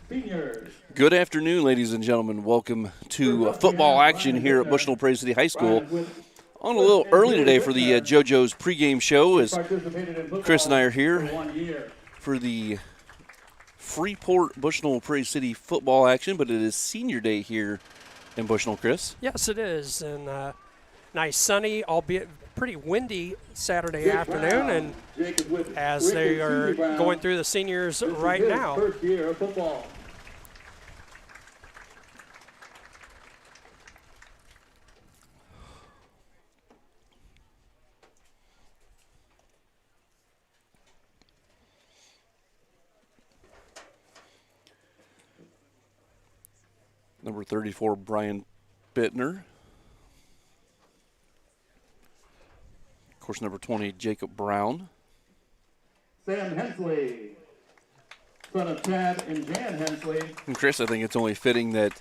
Seniors. Good afternoon, ladies and gentlemen. Welcome to football action here at Bushnell Prairie City High School. On a little early today for the JoJo's pregame show, as Chris and I are here for the Freeport Bushnell Prairie City football action, but it is senior day here in Bushnell, Chris. Yes, it is, and nice sunny, albeit pretty windy Saturday afternoon, and as they are going through the seniors right now. First year of football. Number 34, Brian Bittner. Of course, number 20, Jacob Brown. Sam Hensley, son of Chad and Jan Hensley. And Chris, I think it's only fitting that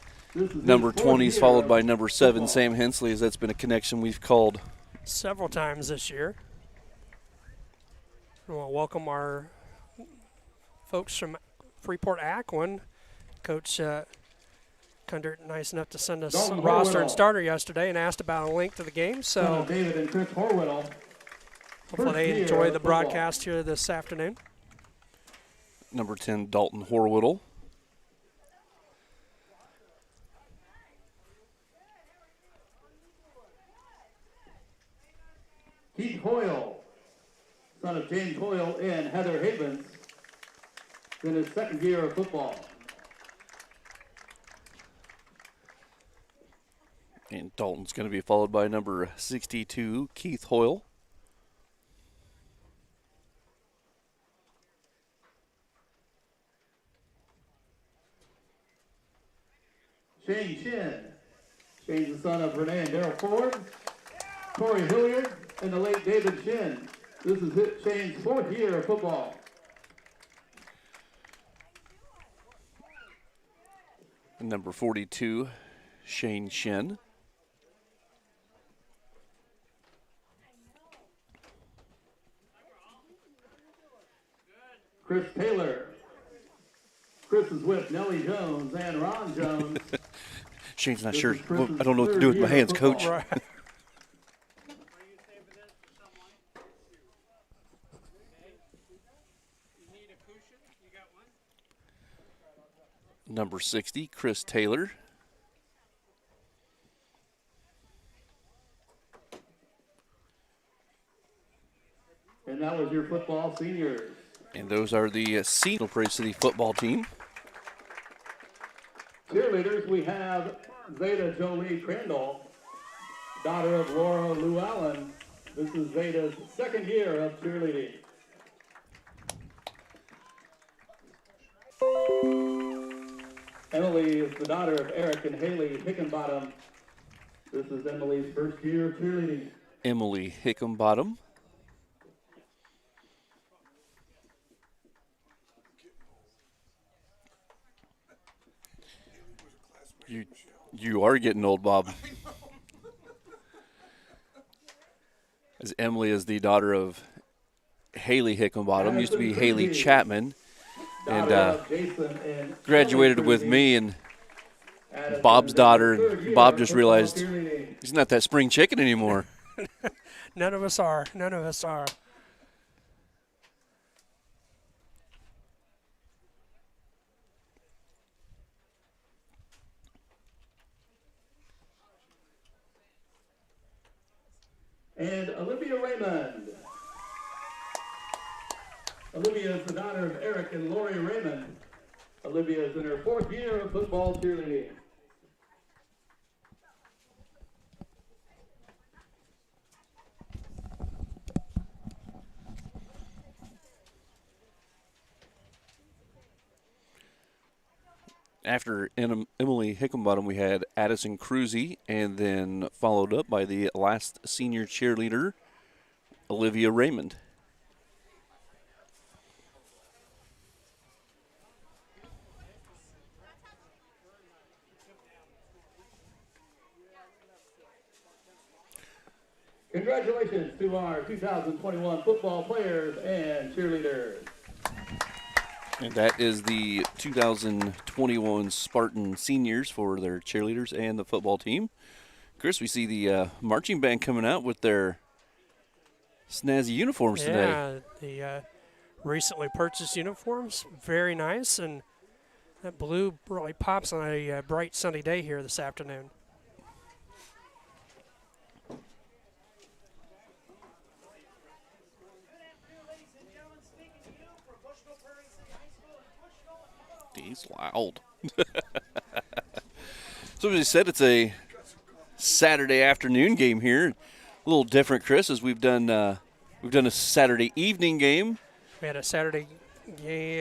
number 20 is followed by number 7, Sam Hensley, as that's been a connection we've called several times this year. I want to welcome our folks from Freeport Aquin. Coach Kundert, nice enough to send us a roster and starter yesterday and asked about a link to the game. So David and Chris Horwittle. Hopefully they enjoy the broadcast here this afternoon. Number 10, Dalton Horwittle. Keith Hoyle, son of James Hoyle and Heather Havens, in his second year of football. And Dalton's going to be followed by number 62, Keith Hoyle. Shane Shin. Shane's the son of Renee and Daryl Ford. Corey Hilliard and the late David Shin. This is Shane's fourth year of football. And number 42, Shane Shin. Chris Taylor. Chris is with Nellie Jones and Ron Jones. Shane's not sure. Well, I don't know what to do with my hands, Coach. Right. Number 60, Chris Taylor. And that was your football seniors. And those are the Bushnell Prairie City football team. Cheerleaders, we have Zeta Jolie Crandall, daughter of Laura Llewellyn. This is Zeta's second year of cheerleading. Emily is the daughter of Eric and Haley Hickenbottom. This is Emily's first year of cheerleading. Emily Hickenbottom. You are getting old, Bob. As Emily is the daughter of Haley Hickenbottom, used to be Haley Chapman, and graduated with me and Bob's daughter. And Bob just realized he's not that spring chicken anymore. None of us are. None of us are. And Olivia Raymond. Olivia is the daughter of Eric and Lori Raymond. Olivia is in her fourth year of football cheerleading. After Emily Hickenbottom, we had Addison Cruzy, and then followed up by the last senior cheerleader, Olivia Raymond. Congratulations to our 2021 football players and cheerleaders. And that is the 2021 Spartan seniors for their cheerleaders and the football team. Chris, we see the marching band coming out with their snazzy uniforms today. Yeah, the recently purchased uniforms, very nice, and that blue really pops on a bright sunny day here this afternoon. He's loud. So as you said, it's a Saturday afternoon game here. A little different, Chris, as we've done a Saturday evening game. We had a Saturday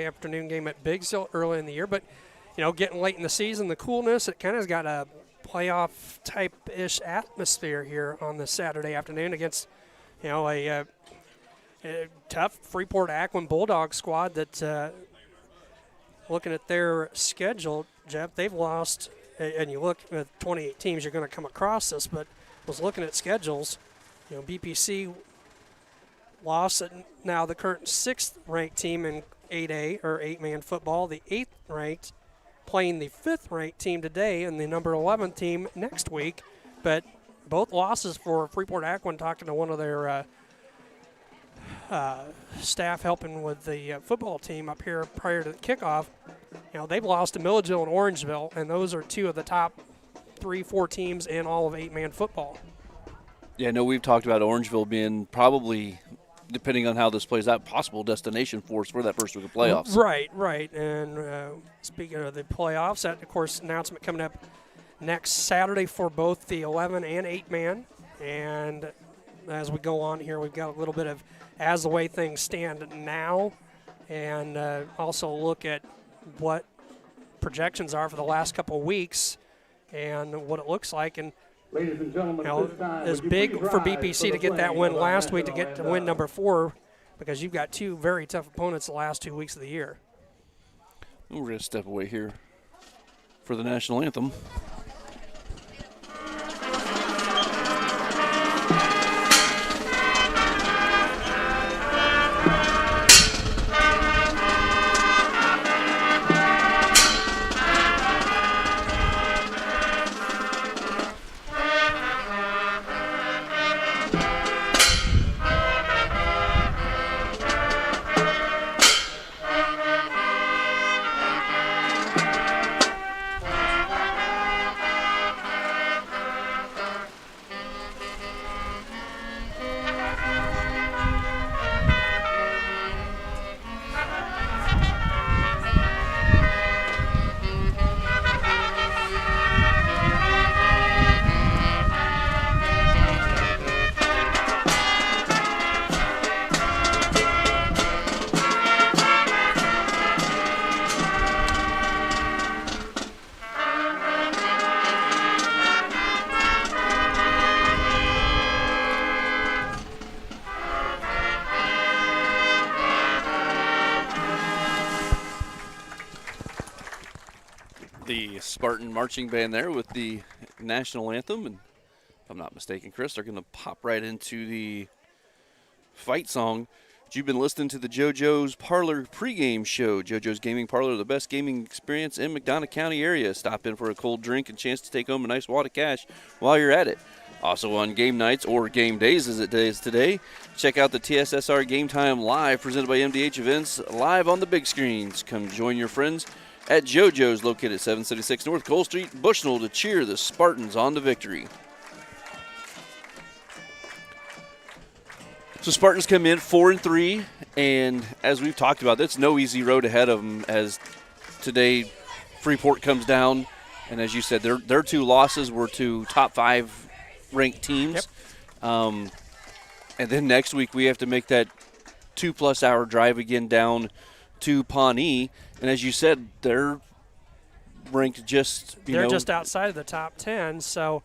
afternoon game at Bigsville early in the year, but getting late in the season, the coolness, it kind of got a playoff type-ish atmosphere here on the Saturday afternoon against a tough Freeport Aquin Bulldog squad that looking at their schedule, Jeff, they've lost, and you look at 28 teams, you're going to come across this, but was looking at schedules, BPC lost now the current 6th ranked team in 8A or 8-man football, the 8th ranked playing the 5th ranked team today and the number 11 team next week, but both losses for Freeport Aquin. Talking to one of their staff helping with the football team up here prior to the kickoff, they've lost to Milledgeville and Orangeville, and those are two of the top 3-4 teams in all of 8-man football. Yeah, no, we've talked about Orangeville being probably, depending on how this plays out, possible destination for us for that first week of playoffs. Right. And speaking of the playoffs, that, of course, announcement coming up next Saturday for both the 11 and 8-man. And as we go on here, we've got a little bit of as the way things stand now, and also look at what projections are for the last couple of weeks and what it looks like. And Ladies and gentlemen, it's big for BPC to get that win last week, to get to win number 4, because you've got two very tough opponents the last 2 weeks of the year. We're going to step away here for the national anthem. The Spartan marching band there with the national anthem, and if I'm not mistaken, Chris, they're going to pop right into the fight song. You've been listening to the JoJo's Parlor pregame show. JoJo's Gaming Parlor, the best gaming experience in McDonough County area. Stop in for a cold drink and chance to take home a nice wad of cash while you're at it. Also on game nights or game days as it is today, check out the TSSR Game Time Live presented by MDH Events live on the big screens. Come join your friends at JoJo's, located at 776 North Cole Street, Bushnell, to cheer the Spartans on to victory. So Spartans come in 4-3, and as we've talked about, it's no easy road ahead of them, as today Freeport comes down, and as you said, their 2 losses were to top 5 ranked teams. Yep. And then next week we have to make that 2+ hour drive again down to Pawnee. And as you said, they're ranked just, they're just outside of the top 10. So,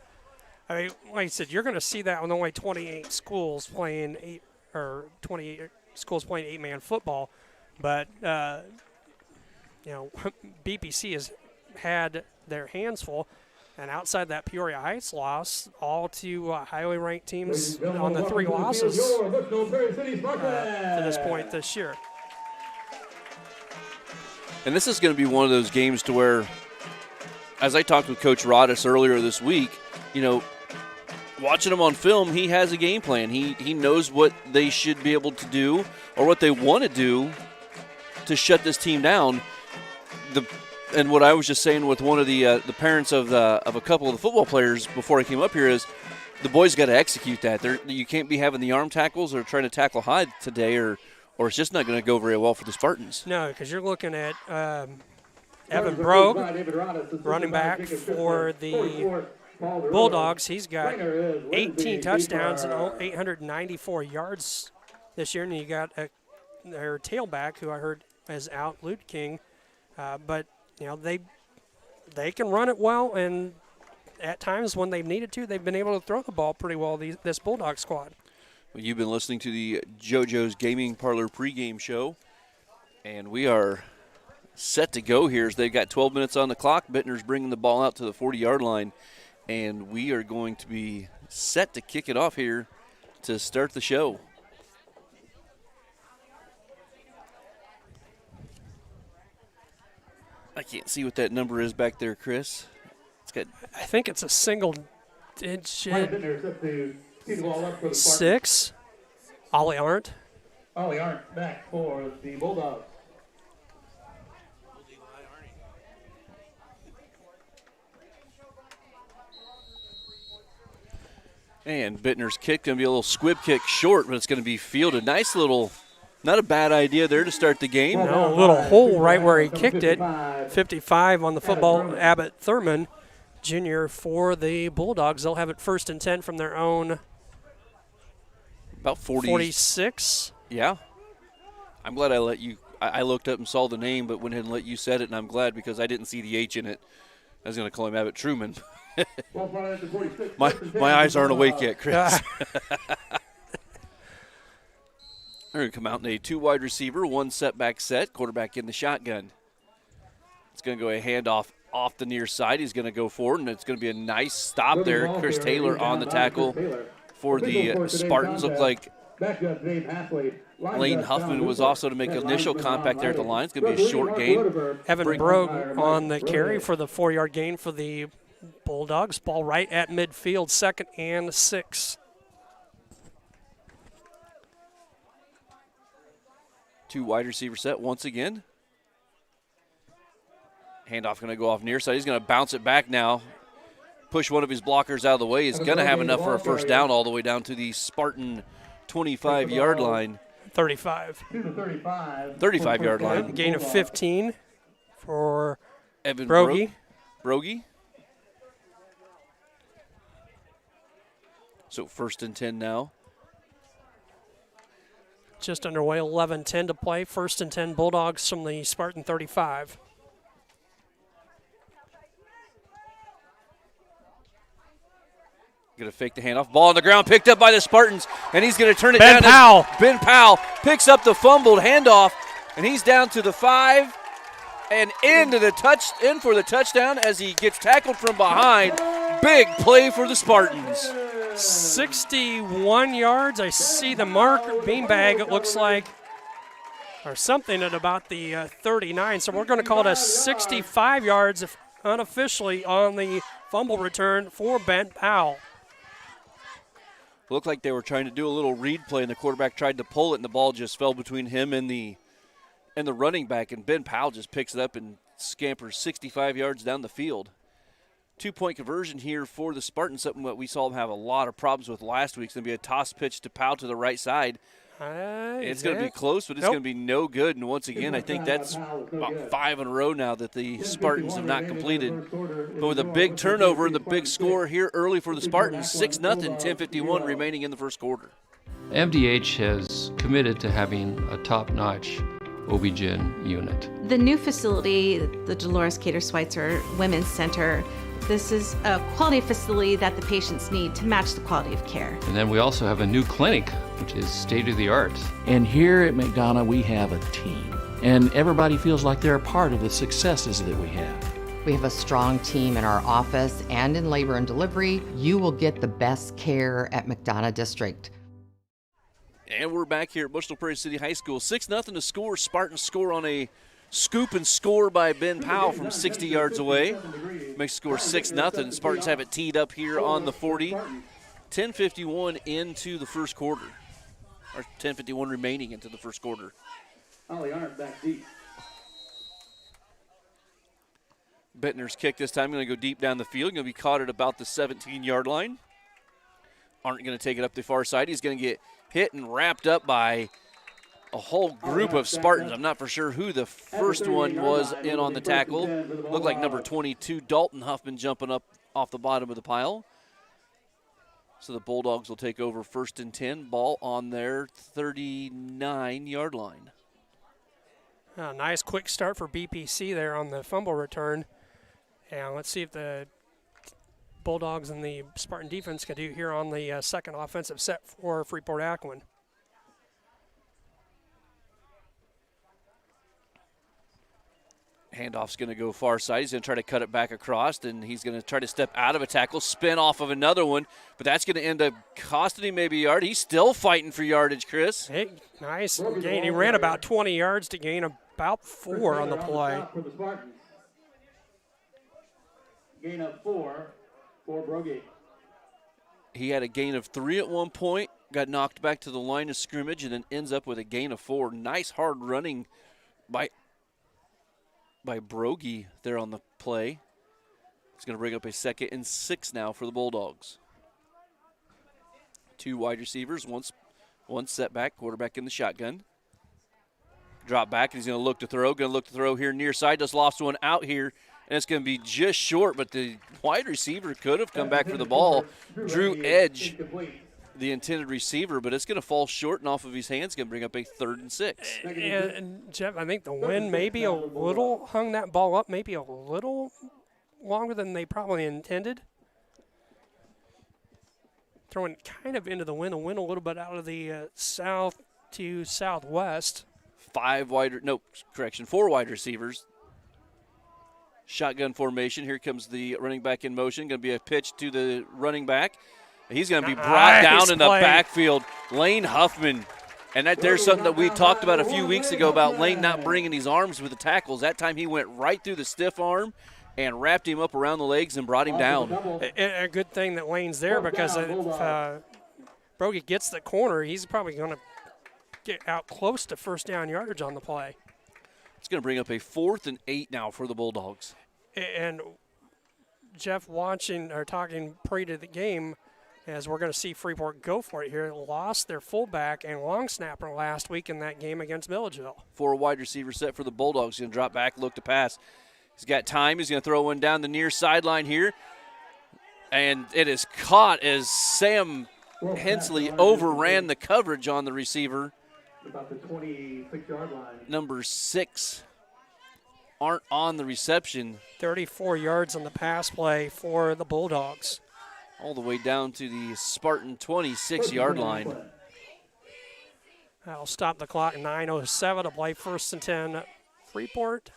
I mean, like I said, you're going to see that with only 28 schools playing 8-man football. But, BPC has had their hands full. And outside that Peoria Heights loss, all 2 highly ranked teams on the 3 losses to this point this year. And this is going to be one of those games to where, as I talked with Coach Roddice earlier this week, watching him on film, he has a game plan. He knows what they should be able to do or what they want to do to shut this team down. And what I was just saying with one of the parents of a couple of the football players before I came up here is the boys got to execute that. You can't be having the arm tackles or trying to tackle high today, or it's just not going to go very well for the Spartans. No, because you're looking at Evan Brogue, running back for the Bulldogs. He's got 18 touchdowns and 894 yards this year, and you got their tailback, who I heard is out, Luke King, but they can run it well, and at times when they've needed to, they've been able to throw the ball pretty well, this Bulldog squad. Well, you've been listening to the JoJo's Gaming Parlor pregame show, and we are set to go here as they've got 12 minutes on the clock. Bittner's bringing the ball out to the 40-yard line, and we are going to be set to kick it off here to start the show. I can't see what that number is back there, Chris. It's got. I think it's a single digit 6. Ollie Arndt. Ollie Arndt back for the Bulldogs. And Bittner's kick going to be a little squib kick short, but it's going to be fielded. Nice little, not a bad idea there to start the game. No, a little hole right where he kicked it. 55 on the football. Abbott Thurman, junior, for the Bulldogs. They'll have it 1st and 10 from their own about 46. Yeah. I'm glad I let you. I looked up and saw the name, but went ahead and let you said it, and I'm glad because I didn't see the H in it. I was going to call him Abbott Truman. my eyes aren't awake yet, Chris. They're going to come out in a 2 wide receiver, 1 setback set, quarterback in the shotgun. It's going to go a handoff off the near side. He's going to go forward, and it's going to be a nice stop there. Chris Taylor on the tackle for the Spartans. Looked like Lane Huffman was also to make initial contact there at the line. It's going to be a short game. Evan Brogue on the carry for the 4-yard gain for the Bulldogs. Ball right at midfield, 2nd and 6. 2 wide receiver set once again. Handoff going to go off near side. He's going to bounce it back now. Push one of his blockers out of the way. He's going to have enough for a first down all the way down to the Spartan 25-yard line. 35. 35-yard line. Gain of 15 for Evan Brogue. Brogue. So 1st and 10 now. Just underway, 11-10 to play. 1st and 10 Bulldogs from the Spartan 35. Going to fake the handoff. Ball on the ground, picked up by the Spartans, and he's going to turn it down. Ben Powell picks up the fumbled handoff, and he's down to the 5 and in for the touchdown as he gets tackled from behind. Big play for the Spartans. 61 yards. I see the mark beanbag, it looks like, or something at about the 39. So we're going to call it a 65 yards unofficially on the fumble return for Ben Powell. Looked like they were trying to do a little read play, and the quarterback tried to pull it, and the ball just fell between him and the running back, and Ben Powell just picks it up and scampers 65 yards down the field. 2-point conversion here for the Spartans, something that we saw them have a lot of problems with last week. It's going to be a toss pitch to Powell to the right side. It's going to be close, but it's going to be no good. And once again, I think that's about 5 in a row now that the Spartans have not completed. But with a big turnover and the big score here early for the Spartans, 6-0, 10:51 remaining in the first quarter. MDH has committed to having a top-notch OB-GYN unit. The new facility, the Dolores Cater Schweitzer Women's Center, this is a quality facility that the patients need to match the quality of care. And then we also have a new clinic, which is state-of-the-art. And here at McDonough, we have a team. And everybody feels like they're a part of the successes that we have. We have a strong team in our office and in labor and delivery. You will get the best care at McDonough District. And we're back here at Bushnell Prairie City High School. 6-0 to score. Spartans score on a scoop and score by Ben Powell from 60 yards away. Makes the score 6-0. Spartans have it teed up here on the 40. 10:51 into the first quarter. Or 10:51 remaining into the first quarter. Ollie Arndt back deep. Bittner's kick this time going to go deep down the field. Going to be caught at about the 17-yard line. Arndt going to take it up the far side. He's going to get hit and wrapped up by a whole group of Spartans. I'm not for sure who the first one was in on the tackle. Looked like number 22, Dalton Huffman, jumping up off the bottom of the pile. So the Bulldogs will take over 1st and 10. Ball on their 39-yard line. Nice quick start for BPC there on the fumble return. And let's see if the Bulldogs and the Spartan defense can do here on the second offensive set for Freeport Aquin. Handoff's going to go far side. He's going to try to cut it back across, and he's going to try to step out of a tackle, spin off of another one, but that's going to end up costing him maybe a yard. He's still fighting for yardage, Chris. Hey, nice gain. He ran about 20 yards to gain about 4 on the play. Gain of 4 for Pregame. He had a gain of 3 at one point, got knocked back to the line of scrimmage, and then ends up with a gain of 4. Nice hard running by Brogy there on the play. It's going to bring up a 2nd and 6 now for the Bulldogs. 2 wide receivers, one setback, quarterback in the shotgun. Drop back, and he's going to look to throw here near side. Just lost one out here, and it's going to be just short, but the wide receiver could have come back for the ball. Drew Edge, the intended receiver, but it's going to fall short and off of his hands. Going to bring up a 3rd and 6. And Jeff, I think the wind maybe a little hung that ball up, maybe a little longer than they probably intended. Throwing kind of into the wind a little bit out of the south to southwest. 4 wide receivers. Shotgun formation. Here comes the running back in motion. Going to be a pitch to the running back. He's going to be brought down in the backfield. Lane Huffman. And there's something that we talked about a few weeks ago about Lane not bringing his arms with the tackles. That time he went right through the stiff arm and wrapped him up around the legs and brought him down. A good thing that Lane's there, because if Brogy gets the corner, he's probably going to get out close to first down yardage on the play. It's going to bring up a 4th and 8 now for the Bulldogs. And Jeff, talking pre to the game, as we're going to see Freeport go for it here, lost their fullback and long snapper last week in that game against Milledgeville. 4 wide receiver set for the Bulldogs. He's going to drop back, look to pass. He's got time. He's going to throw one down the near sideline here. And it is caught as Sam Hensley overran the coverage on the receiver. About the 26-yard line. Number 6 aren't on the reception. 34 yards on the pass play for the Bulldogs. All the way down to the Spartan 26-yard line. That'll stop the clock. 9:07 to play, 1st and 10. Freeport.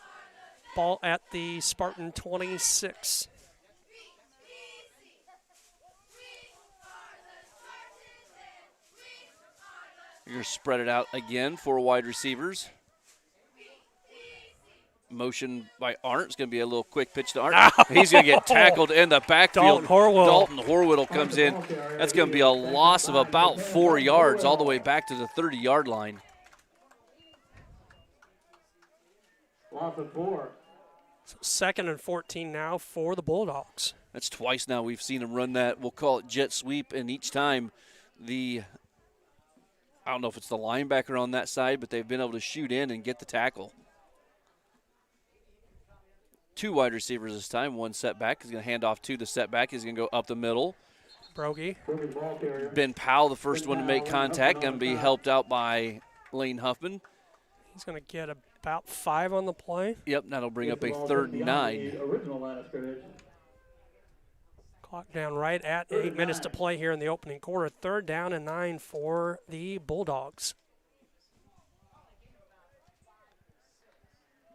Ball at the Spartan 26. You're going to spread it out again. 4 wide receivers. Motion by Arndt. It's going to be a little quick pitch to Arndt. He's going to get tackled in the backfield. Dalton Horwittle comes in. That's going to be a loss of about 4 yards all the way back to the 30-yard line. Loss of 4. So 2nd and 14 now for the Bulldogs. That's twice now we've seen him run that. We'll call it jet sweep, and each time I don't know if it's the linebacker on that side, but they've been able to shoot in and get the tackle. 2 wide receivers this time, 1 setback. He's going to hand off to the setback. He's going to go up the middle. Brogy. Ben Powell, the first one to make contact, going to be helped out by Lane Huffman. He's going to get about 5 on the play. Yep, that'll bring up a 3rd and 9. Clock down right at 8 minutes to play here in the opening quarter. 3rd down and 9 for the Bulldogs.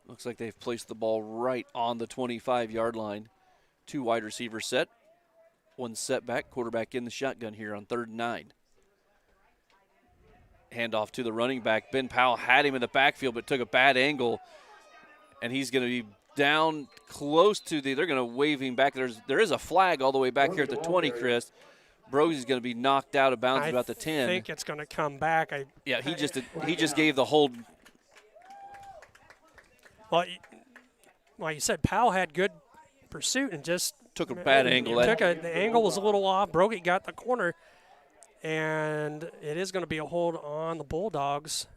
Looks like they've placed the ball right on the 25-yard line. 2 wide receiver set. 1 setback, quarterback in the shotgun here on 3rd and 9. Handoff to the running back. Ben Powell had him in the backfield but took a bad angle And he's going to be down close to they're going to wave him back. There is a flag all the way back here at the 20, Chris. Brogy's going to be knocked out of bounds about the 10. I think it's going to come back. Yeah, he just gave the hold. Well, like you said, Powell had good pursuit and just took a bad angle. The angle was a little off. Brogy got the corner, and it is going to be a hold on the Bulldogs.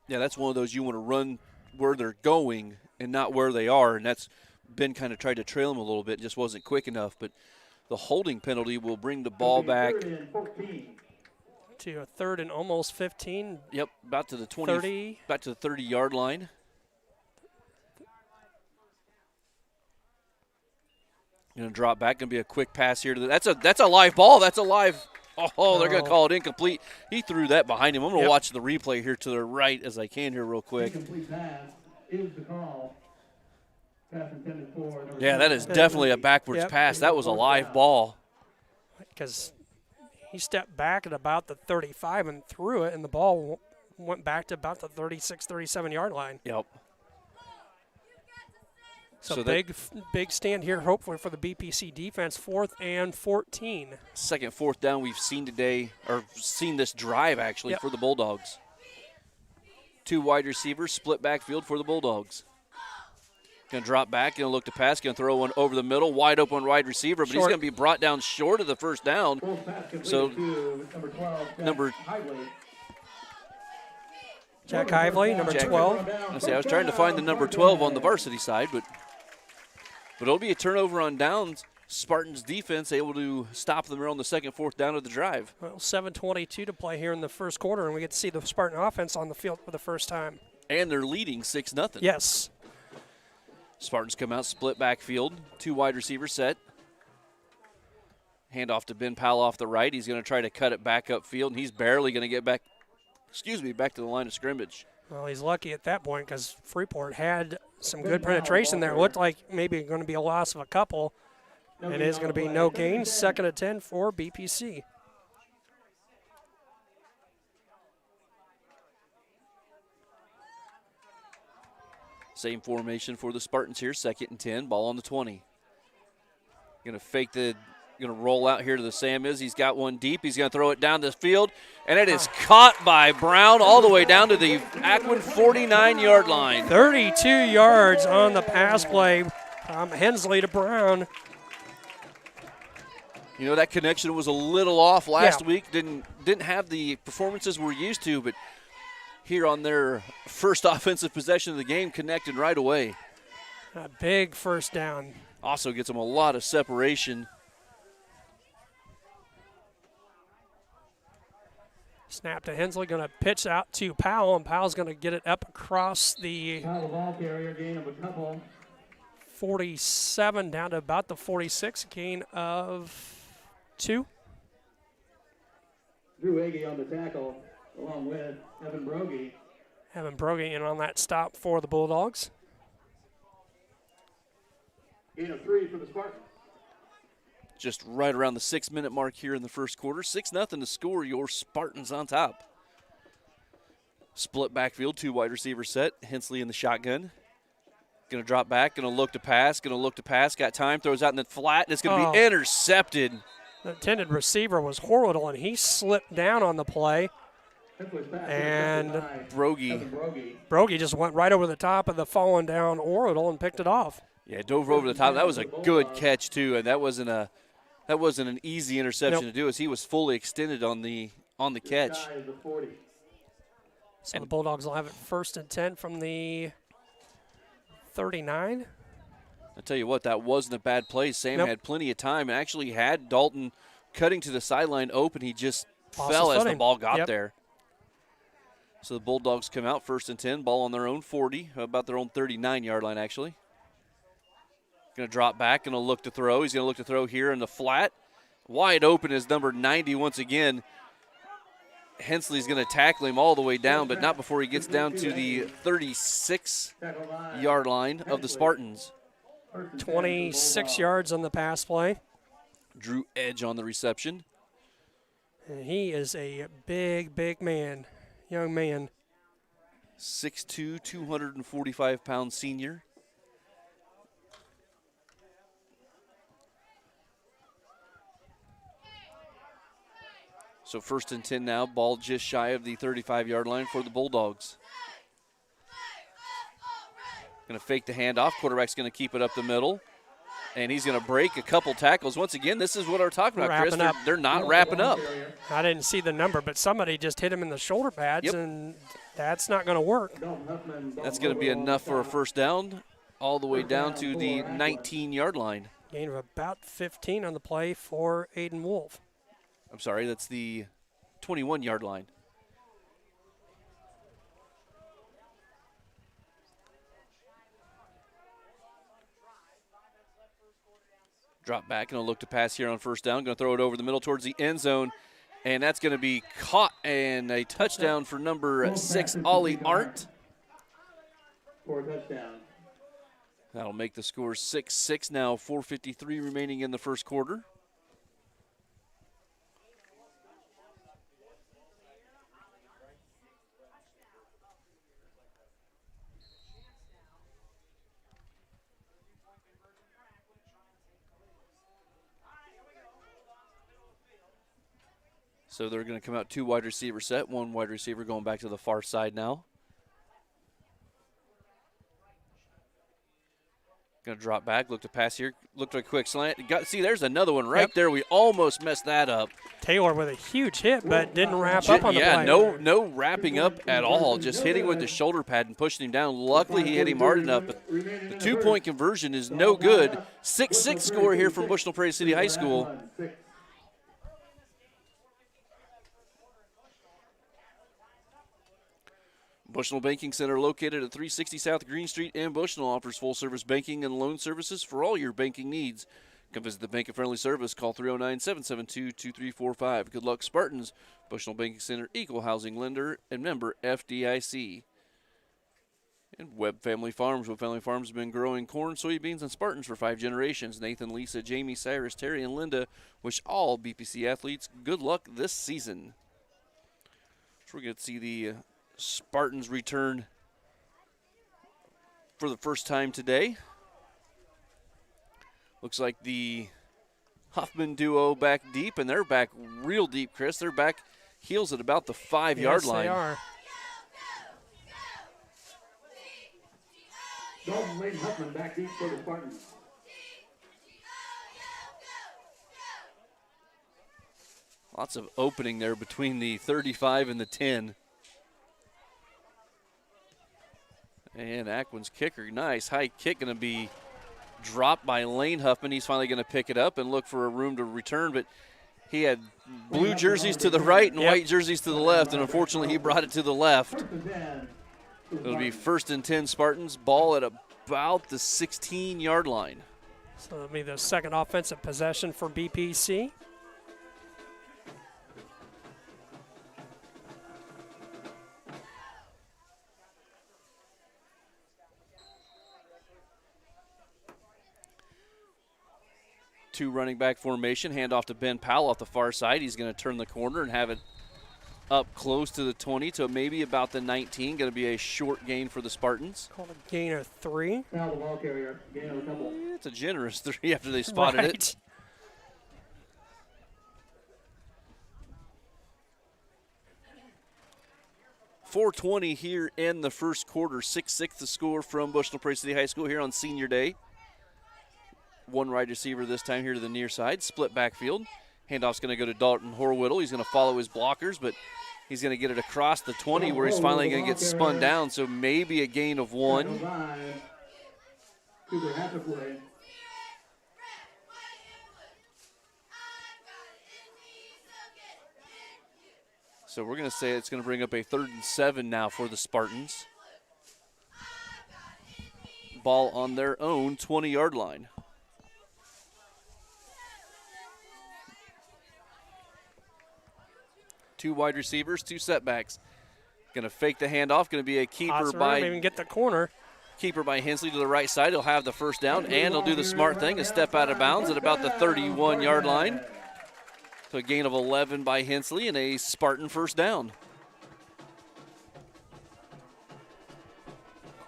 Yeah, that's one of those you want to run where they're going and not where they are, and that's Ben kind of tried to trail him a little bit, just wasn't quick enough. But the holding penalty will bring the ball back to a 3rd and almost 15. Yep, about to the 20, 30. Back to the 30-yard line. Going to drop back. Going to be a quick pass here. That's a live ball. That's a live. Oh, they're going to call it incomplete. He threw that behind him. I'm going to watch the replay here to the right as I can here real quick. Incomplete pass is the call. Yeah, that is definitely a backwards pass. That was a live ball. Because he stepped back at about the 35 and threw it, and the ball went back to about the 36, 37-yard line. Yep. So big stand here, hopefully, for the BPC defense, 4th and 14. Second 4th down we've seen today, or seen this drive, actually, for the Bulldogs. 2 wide receivers, split backfield for the Bulldogs. Going to drop back, going to look to pass, going to throw one over the middle, wide open wide receiver, but he's going to be brought down short of the first down. So number Jack Hively, number 12. I was trying to find the number 12 on the varsity side, but it'll be a turnover on downs. Spartans defense able to stop them on the second 4th down of the drive. Well, 7:22 to play here in the first quarter, and we get to see the Spartan offense on the field for the first time. And they're leading 6-0. Yes. Spartans come out, split backfield, 2 wide receivers set. Handoff to Ben Powell off the right. He's going to try to cut it back upfield, and he's barely going to get back to the line of scrimmage. Well, he's lucky at that point because Freeport had some good penetration there. It looked like maybe going to be a loss of a couple. It is going to be no gain. 2nd and 10 for BPC. Same formation for the Spartans here. 2nd and 10. Ball on the 20. Going to roll out here to the Sam is. He's got one deep. He's going to throw it down the field, and it is caught by Brown all the way down to the Aquin 49-yard line. 32 yards on the pass play from Hensley to Brown. You know, that connection was a little off last week. Didn't have the performances we're used to, but here on their first offensive possession of the game, connected right away. A big first down. Also gets them a lot of separation. Snap to Hensley, going to pitch out to Powell, and Powell's going to get it up across the 47 down to about the 46, gain of 2. Drew Agee on the tackle, along with Evan Brogy. Evan Brogy in on that stop for the Bulldogs. Gain of 3 for the Spartans. Just right around the 6-minute mark here in the first quarter. 6-0 to score. Your Spartans on top. Split backfield, 2 wide receiver set. Hensley in the shotgun. Going to drop back, going to look to pass, got time, throws out in the flat, and it's going to be intercepted. The intended receiver was Horwittle, and he slipped down on the play. And Brogy just went right over the top of the fallen down Horwittle and picked it off. Yeah, dove over the top. That was a good catch, too, and that wasn't an easy interception to do, as he was fully extended on the catch. So the Bulldogs will have it 1st and 10 from the 39. I tell you what, that wasn't a bad play. Sam had plenty of time and actually had Dalton cutting to the sideline open. He just fell as the ball got there. So the Bulldogs come out 1st and 10, ball on their own 40, about their own 39-yard line actually. Going to drop back, going to look to throw. He's going to look to throw here in the flat. Wide open is number 90 once again. Hensley's going to tackle him all the way down, but not before he gets down to the 36-yard line of the Spartans. 26 yards on the pass play. Drew Edge on the reception. And he is a big man, young man. 6'2", 245-pound senior. So 1st and 10 now, ball just shy of the 35-yard line for the Bulldogs. Going to fake the handoff. Quarterback's going to keep it up the middle. And he's going to break a couple tackles. Once again, this is what we're talking about, Chris. They're not wrapping up. I didn't see the number, but somebody just hit him in the shoulder pads, and that's not going to work. That's going to be enough for a first down, all the way down to the 19-yard line. Gain of about 15 on the play for Aiden Wolf. I'm sorry, that's the 21-yard line. Drop back, and a look to pass here on first down. Going to throw it over the middle towards the end zone, and that's going to be caught, and a touchdown for number 6, Ollie Arndt. For a touchdown. That'll make the score 6-6 now, 4:53 remaining in the first quarter. So they're going to come out 2 wide receiver set, 1 wide receiver going back to the far side now. Going to drop back, look to pass here, looked like a quick slant. See, there's another one right there. We almost messed that up. Taylor with a huge hit, but didn't wrap up on the play. Yeah, no wrapping up at all, just hitting with the shoulder pad and pushing him down. Luckily, he hit him hard enough, but the 2-point conversion is no good. 6-6 score here from Bushnell Prairie City High School. Bushnell Banking Center, located at 360 South Green Street in Bushnell, offers full-service banking and loan services for all your banking needs. Come visit the Bank of Friendly Service. Call 309-772-2345. Good luck, Spartans. Bushnell Banking Center, equal housing lender, and member FDIC. And Webb Family Farms. Webb Family Farms has been growing corn, soybeans, and Spartans for 5 generations. Nathan, Lisa, Jamie, Cyrus, Terry, and Linda wish all BPC athletes good luck this season. So we're going to see the Spartans return for the first time today. Looks like the Huffman duo back deep, and they're back real deep, Chris. They're back heels at about the 5-yard line. Yes, they are. Dalton Lane Huffman back deep for the Spartans. Lots of opening there between the 35 and the 10. And Aquin's kicker, nice high kick, going to be dropped by Lane Huffman. He's finally going to pick it up and look for a room to return, but he had blue jerseys to the right and white jerseys to the left, and unfortunately he brought it to the left. It'll be 1st and 10 Spartans, ball at about the 16-yard line. So it'll be the second offensive possession for BPC. Two running back formation, handoff to Ben Powell off the far side. He's going to turn the corner and have it up close to the 20 to maybe about the 19. Going to be a short gain for the Spartans. Called a gain of 3. Now the ball carrier, gain of a couple. It's a generous 3 after they spotted it. 4:20 here in the first quarter. 6-6 the score from Bushnell Prairie City High School here on Senior Day. 1 wide receiver this time here to the near side. Split backfield. Handoff's going to go to Dalton Horwittle. He's going to follow his blockers, but he's going to get it across the 20 where he's finally going to get spun down, so maybe a gain of 1. So we're going to say it's going to bring up a 3rd and 7 now for the Spartans. Ball on their own 20-yard line. Two wide receivers, 2 setbacks. Going to fake the handoff. Going to be a keeper by even get the corner. Keeper by Hensley to the right side. He'll have the first down, and he'll do the smart thing and step out of bounds at about the 31-yard line. So a gain of 11 by Hensley and a Spartan first down.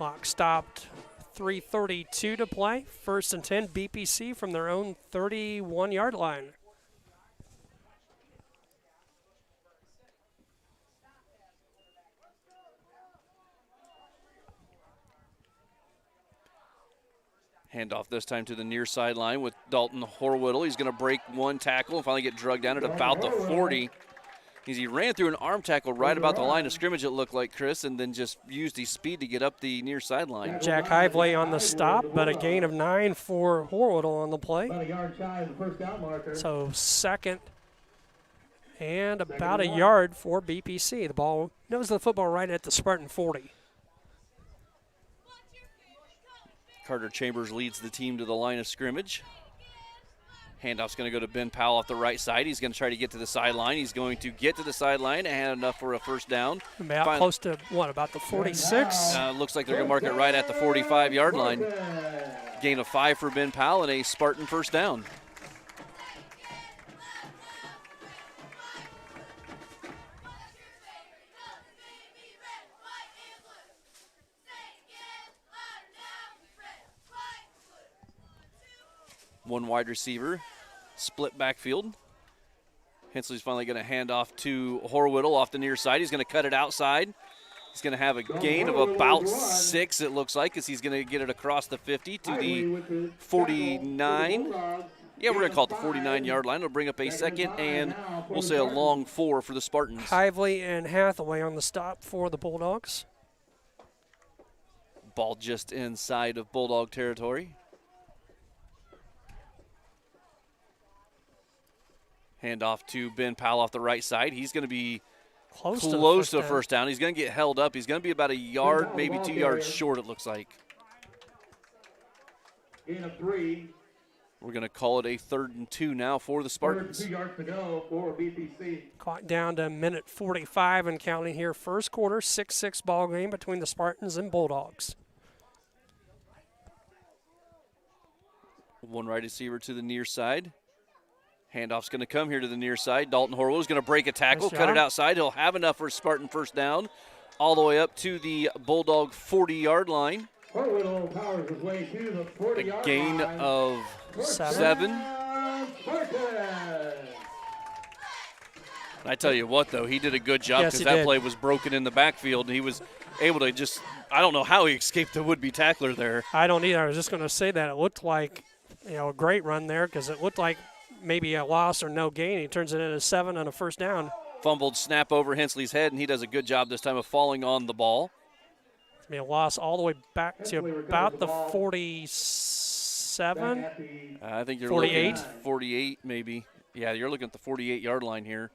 Clock stopped. 3:32 to play. 1st and 10, BPC from their own 31-yard line. Handoff this time to the near sideline with Dalton Horwittle. He's going to break one tackle and finally get drugged down at about the 40. He ran through an arm tackle right about the line of scrimmage, it looked like, Chris, and then just used his speed to get up the near sideline. Jack Hively on the stop, but a gain of 9 for Horwittle on the play. About a yard shy of the first down marker. So 2nd and about a yard for BPC. The ball knows the football right at the Spartan 40. Carter Chambers leads the team to the line of scrimmage. Handoff's going to go to Ben Powell off the right side. He's going to try to get to the sideline. He's going to get to the sideline and had enough for a first down. About close to, what, about the 46? Looks like they're going to mark it right at the 45-yard line. Gain of 5 for Ben Powell and a Spartan first down. One wide receiver, split backfield. Hensley's finally going to hand off to Horwittle off the near side. He's going to cut it outside. He's going to have a gain of about 6, it looks like, as he's going to get it across the 50 to the 49. Yeah, we're going to call it the 49-yard line. It'll bring up a 2nd and we'll say a long 4 for the Spartans. Hively and Hathaway on the stop for the Bulldogs. Ball just inside of Bulldog territory. Handoff to Ben Powell off the right side. He's going to be close to the first down. He's going to get held up. He's going to be about a yard, maybe 2 yards short, it looks like. Gain of 3. We're going to call it a 3rd and 2 now for the Spartans. 2 yards to go for BPC. Clock down to minute 45 and counting here. First quarter, 6-6 ball game between the Spartans and Bulldogs. One right receiver to the near side. Handoff's going to come here to the near side. Dalton Horwittle is going to break a tackle, cut it outside. He'll have enough for a Spartan first down, all the way up to the Bulldog 40-yard line. Horwittle powers his way to the 40-yard line. A gain of 7. I tell you what, though, he did a good job because that play was broken in the backfield. And he was able to just, I don't know how he escaped the would-be tackler there. I don't either. I was just going to say that. It looked like, a great run there because it looked like maybe a loss or no gain. He turns it into 7 on a first down. Fumbled snap over Hensley's head, and he does a good job this time of falling on the ball. It's going to be a loss all the way back to about the 47. I think you're 48. looking at 48 maybe. Yeah, you're looking at the 48-yard line here.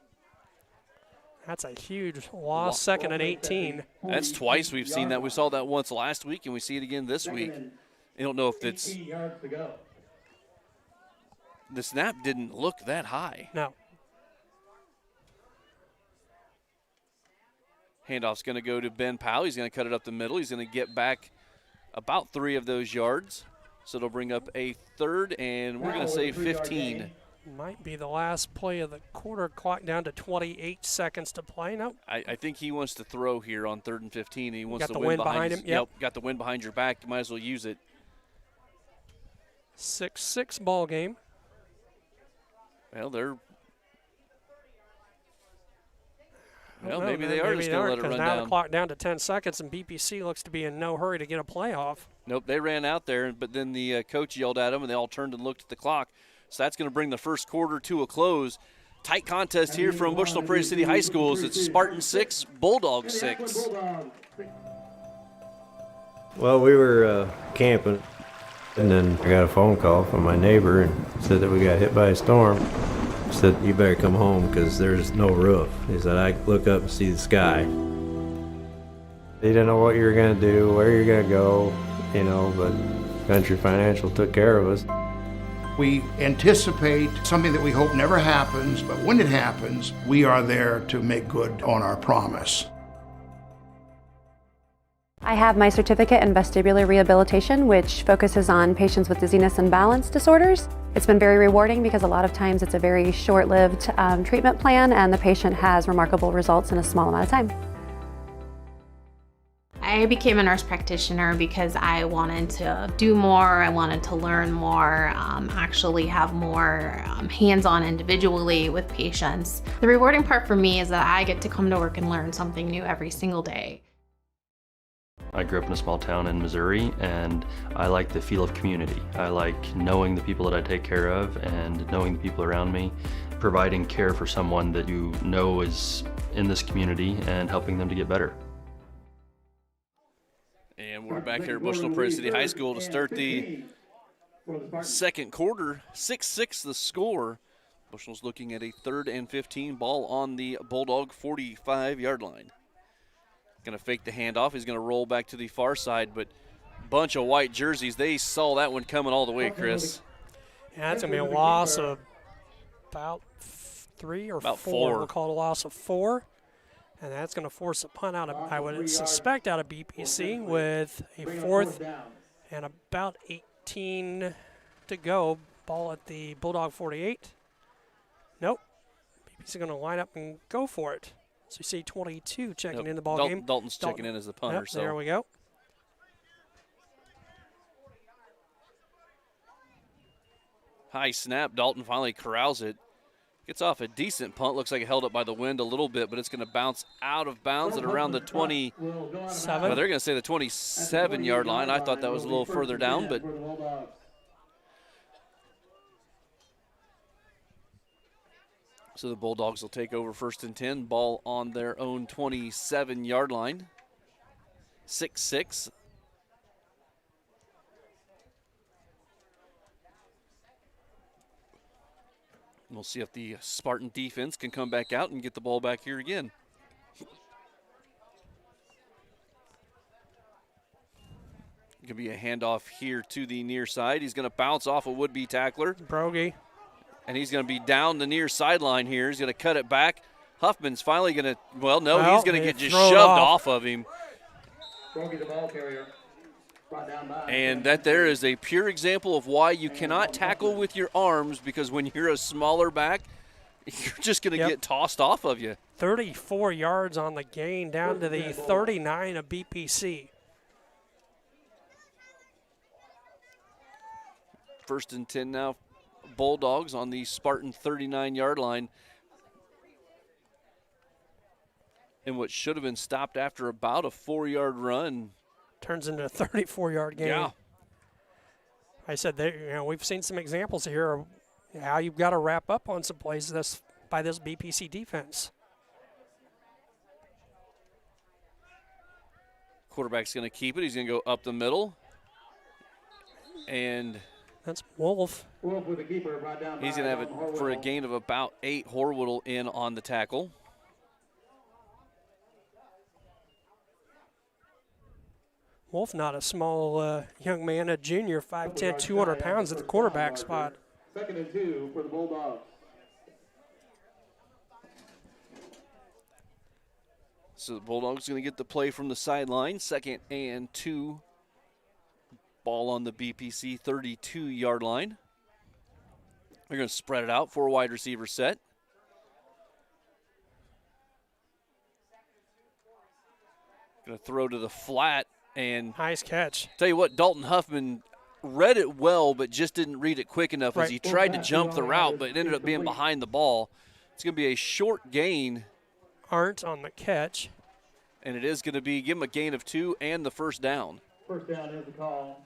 That's a huge loss, 2nd and 18. That's twice we've seen that. We saw that once last week, and we see it again this week. I don't know if it's – the snap didn't look that high. No. Handoff's going to go to Ben Powell. He's going to cut it up the middle. He's going to get back about 3 of those yards. So it'll bring up a 3rd, and we're going to say 15. Might be the last play of the quarter. Clock down to 28 seconds to play. Nope. I think he wants to throw here on 3rd and 15. He wants got the wind behind him. Yep, got the wind behind your back. You might as well use it. 6-6 ball game. Well, maybe they are just going to let it run down. Now the clock down to 10 seconds, and BPC looks to be in no hurry to get a playoff. Nope, they ran out there, but then the coach yelled at them, and they all turned and looked at the clock. So that's going to bring the first quarter to a close. Tight contest here from Bushnell Prairie City High Schools. It's Spartan 6, Bulldog 6. Well, we were camping, and then I got a phone call from my neighbor and said that we got hit by a storm. He said, you better come home because there's no roof. He said, I look up and see the sky. He didn't know what you were going to do, where you're going to go, but Country Financial took care of us. We anticipate something that we hope never happens, but when it happens, we are there to make good on our promise. I have my certificate in vestibular rehabilitation, which focuses on patients with dizziness and balance disorders. It's been very rewarding because a lot of times it's a very short-lived treatment plan and the patient has remarkable results in a small amount of time. I became a nurse practitioner because I wanted to do more, I wanted to learn more, actually have more hands-on individually with patients. The rewarding part for me is that I get to come to work and learn something new every single day. I grew up in a small town in Missouri, and I like the feel of community. I like knowing the people that I take care of and knowing the people around me, providing care for someone that you know is in this community and helping them to get better. And we're back here at Bushnell Prairie City High School to start the second quarter. 6-6 the score. Bushnell's looking at a 3rd and 15, ball on the Bulldog 45-yard line. Going to fake the handoff. He's going to roll back to the far side, but bunch of white jerseys. They saw that one coming all the way, Chris. Yeah, that's going to be a loss of about 3 or 4. We'll call it a loss of 4. And that's going to force a punt out of, I would suspect, out of BPC with a 4th and about 18 to go. Ball at the Bulldog 48. Nope. BPC going to line up and go for it. So you see 22 checking in the ball game. Dalton's checking in as the punter. Yep, so there we go. High snap. Dalton finally corrals it. Gets off a decent punt. Looks like it held up by the wind a little bit, but it's going to bounce out of bounds at around the 27. Well, they're going to say the 27-yard line. I thought that was a little further down, but so the Bulldogs will take over 1st and 10. Ball on their own 27-yard line. 6-6. We'll see if the Spartan defense can come back out and get the ball back here again. Going to be a handoff here to the near side. He's going to bounce off a would-be tackler. Brogy. And he's going to be down the near sideline here. He's going to cut it back. Huffman's finally going to, he's going to get just shoved off of him. Brogy, the ball carrier. And that there is a pure example of why you cannot tackle with your arms, because when you're a smaller back, you're just going to get tossed off of you. 34 yards on the gain down to the 39 of BPC. 1st and 10 now. Bulldogs on the Spartan 39-yard line. And what should have been stopped after about a 4-yard run turns into a 34-yard gain. Yeah. I said, we've seen some examples here of how you've got to wrap up on some plays by this BPC defense. Quarterback's going to keep it. He's going to go up the middle. And that's Wolf. Wolf with the keeper brought down. He's going to have it for a gain of about 8. Horwoodle in on the tackle. Wolf, not a small young man, a junior, 5'10", 200 pounds at the quarterback spot. 2nd and 2 for the Bulldogs. So the Bulldogs going to get the play from the sideline. 2nd and 2. Ball on the BPC 32-yard line. They're going to spread it out. 4 wide receiver set. Going to throw to the flat. And nice catch. Tell you what, Dalton Huffman read it well, but just didn't read it quick enough as he tried to jump the route, but it ended up being behind the ball. It's going to be a short gain. Arndt on the catch. And it is going to be, give him a gain of 2 and the 1st down. 1st down is the call.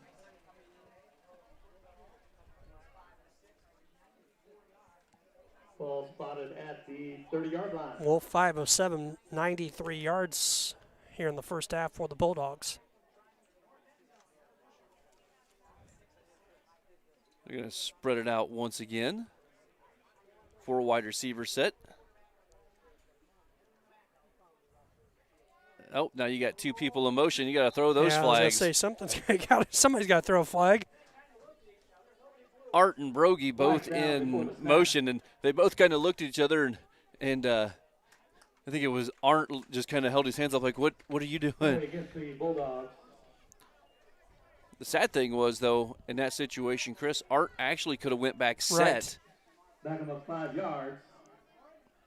Ball spotted at the 30-yard line. Wolf 5 of 7, 93 yards here in the first half for the Bulldogs. They're going to spread it out once again. 4 wide receiver set. Oh, now you got 2 people in motion. You got to throw those flags. I was going to say somebody's got to throw a flag. Art and Brogy both in motion, and they both kind of looked at each other, and I think it was Arndt just kind of held his hands up like, what are you doing? The sad thing was, though, in that situation, Chris, Art actually could have went back set. Back about 5 yards.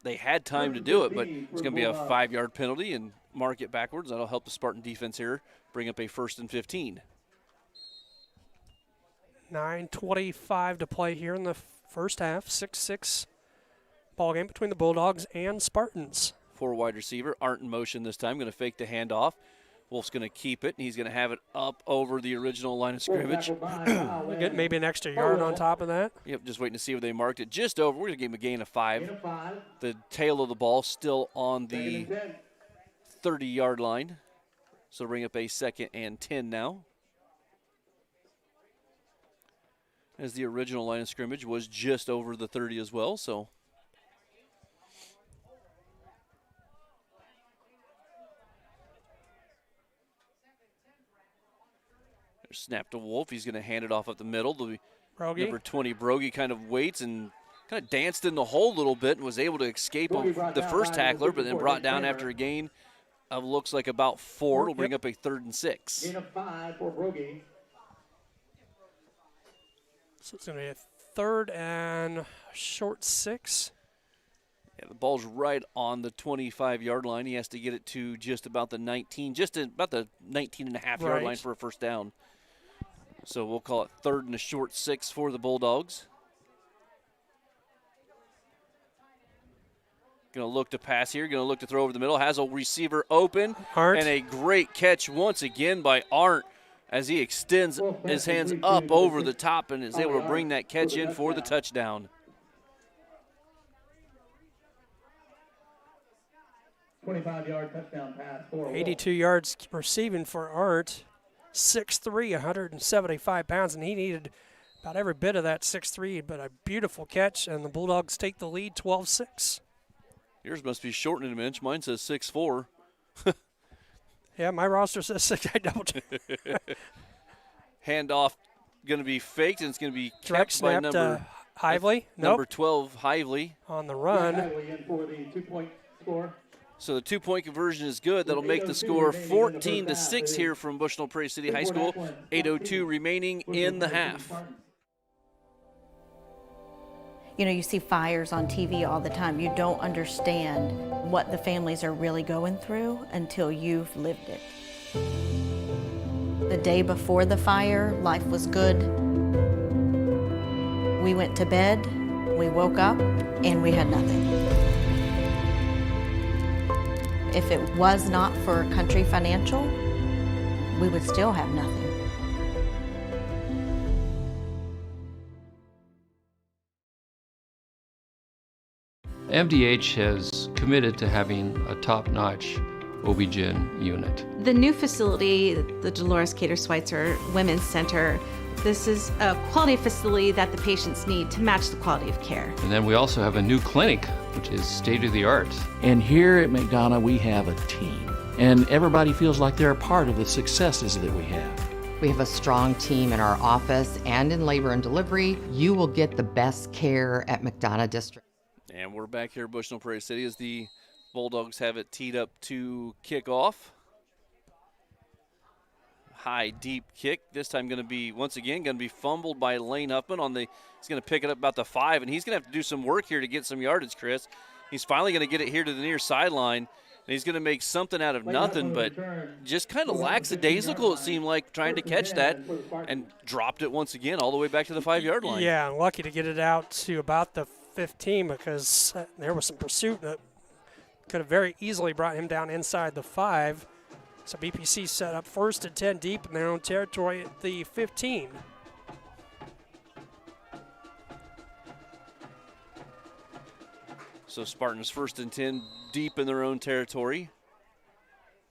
They had time to do it, but it's going to be a 5-yard penalty, and mark it backwards. That'll help the Spartan defense here bring up a 1st and 15. 9:25 to play here in the first half. 6-6 ball game between the Bulldogs and Spartans. 4 wide receiver. Aren't in motion this time. Going to fake the handoff. Wolf's going to keep it, and he's going to have it up over the original line of scrimmage. We get maybe an extra yard on top of that. Yep, just waiting to see where they marked it. Just over. We're going to give him a gain of 5. The tail of the ball still on the 30-yard line. So bring up a 2nd and 10 now. As the original line of scrimmage was just over the 30 as well, so. Snap to Wolf. He's going to hand it off up the middle. The number 20, Brogy, kind of waits and kind of danced in the hole a little bit and was able to escape the first tackler, but then brought down after a gain of looks like about 4. It'll bring up a 3rd and 6. Gain of 5 for Brogy. So it's going to be a 3rd and short 6. Yeah, the ball's right on the 25-yard line. He has to get it to just about the 19, just about the 19.5-yard line for a 1st down. So we'll call it 3rd and a short 6 for the Bulldogs. Going to look to pass here. Going to look to throw over the middle. Has a receiver open. Arndt. And a great catch once again by Arndt as he extends his hands up over the top and is able to bring that catch in for the touchdown. 25-yard touchdown pass for 82 yards receiving for Arndt. 6'3", 175 pounds, and he needed about every bit of that 6'3", but a beautiful catch, and the Bulldogs take the lead 12-6. Yours must be shortening an inch. Mine says 6'4". Yeah, my roster says 6. I double-checked. Handoff going to be faked, and it's going to be Direct kept by snap number Hively. Number 12, Hively. On the run. Hively in for the 2-point score. So the 2-point conversion is good. That'll make the score 14-6 here from Bushnell Prairie City High School. 8:02 remaining in the half. You know, you see fires on TV all the time. You don't understand what the families are really going through until you've lived it. The day before the fire, life was good. We went to bed, we woke up, and we had nothing. If it was not for Country Financial, we would still have nothing. MDH has committed to having a top-notch OB-GYN unit. The new facility, the Dolores Cater Schweitzer Women's Center, this is a quality facility that the patients need to match the quality of care. And then we also have a new clinic, which is state-of-the-art. And here at McDonough, we have a team. And everybody feels like they're a part of the successes that we have. We have a strong team in our office and in labor and delivery. You will get the best care at McDonough District. And we're back here at Bushnell Prairie City as the Bulldogs have it teed up to kick off. High, deep kick. This time going to be, once again, going to be fumbled by Lane Huffman. He's going to pick it up about the 5, and he's going to have to do some work here to get some yardage, Chris. He's finally going to get it here to the near sideline, and he's going to make something out of nothing, but just kind of lackadaisical, it seemed like, trying to catch that, and dropped it once again all the way back to the 5-yard line. Yeah, lucky to get it out to about the 15 because there was some pursuit that could have very easily brought him down inside the 5. So BPC set up 1st and 10 deep in their own territory at the 15. So Spartans 1st and 10 deep in their own territory.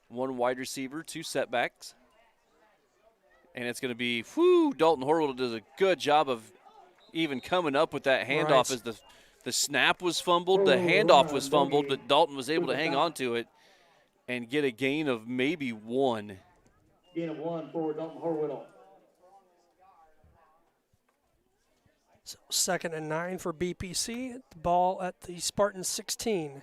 1 wide receiver, 2 setbacks. And it's going to be, Dalton Horwell does a good job of even coming up with that handoff as the snap was fumbled, the handoff was fumbled, but Dalton was able to hang on to it and get a gain of maybe 1. Gain of 1 for Dalton Horwittle. So 2nd and 9 for BPC. The ball at the Spartan 16.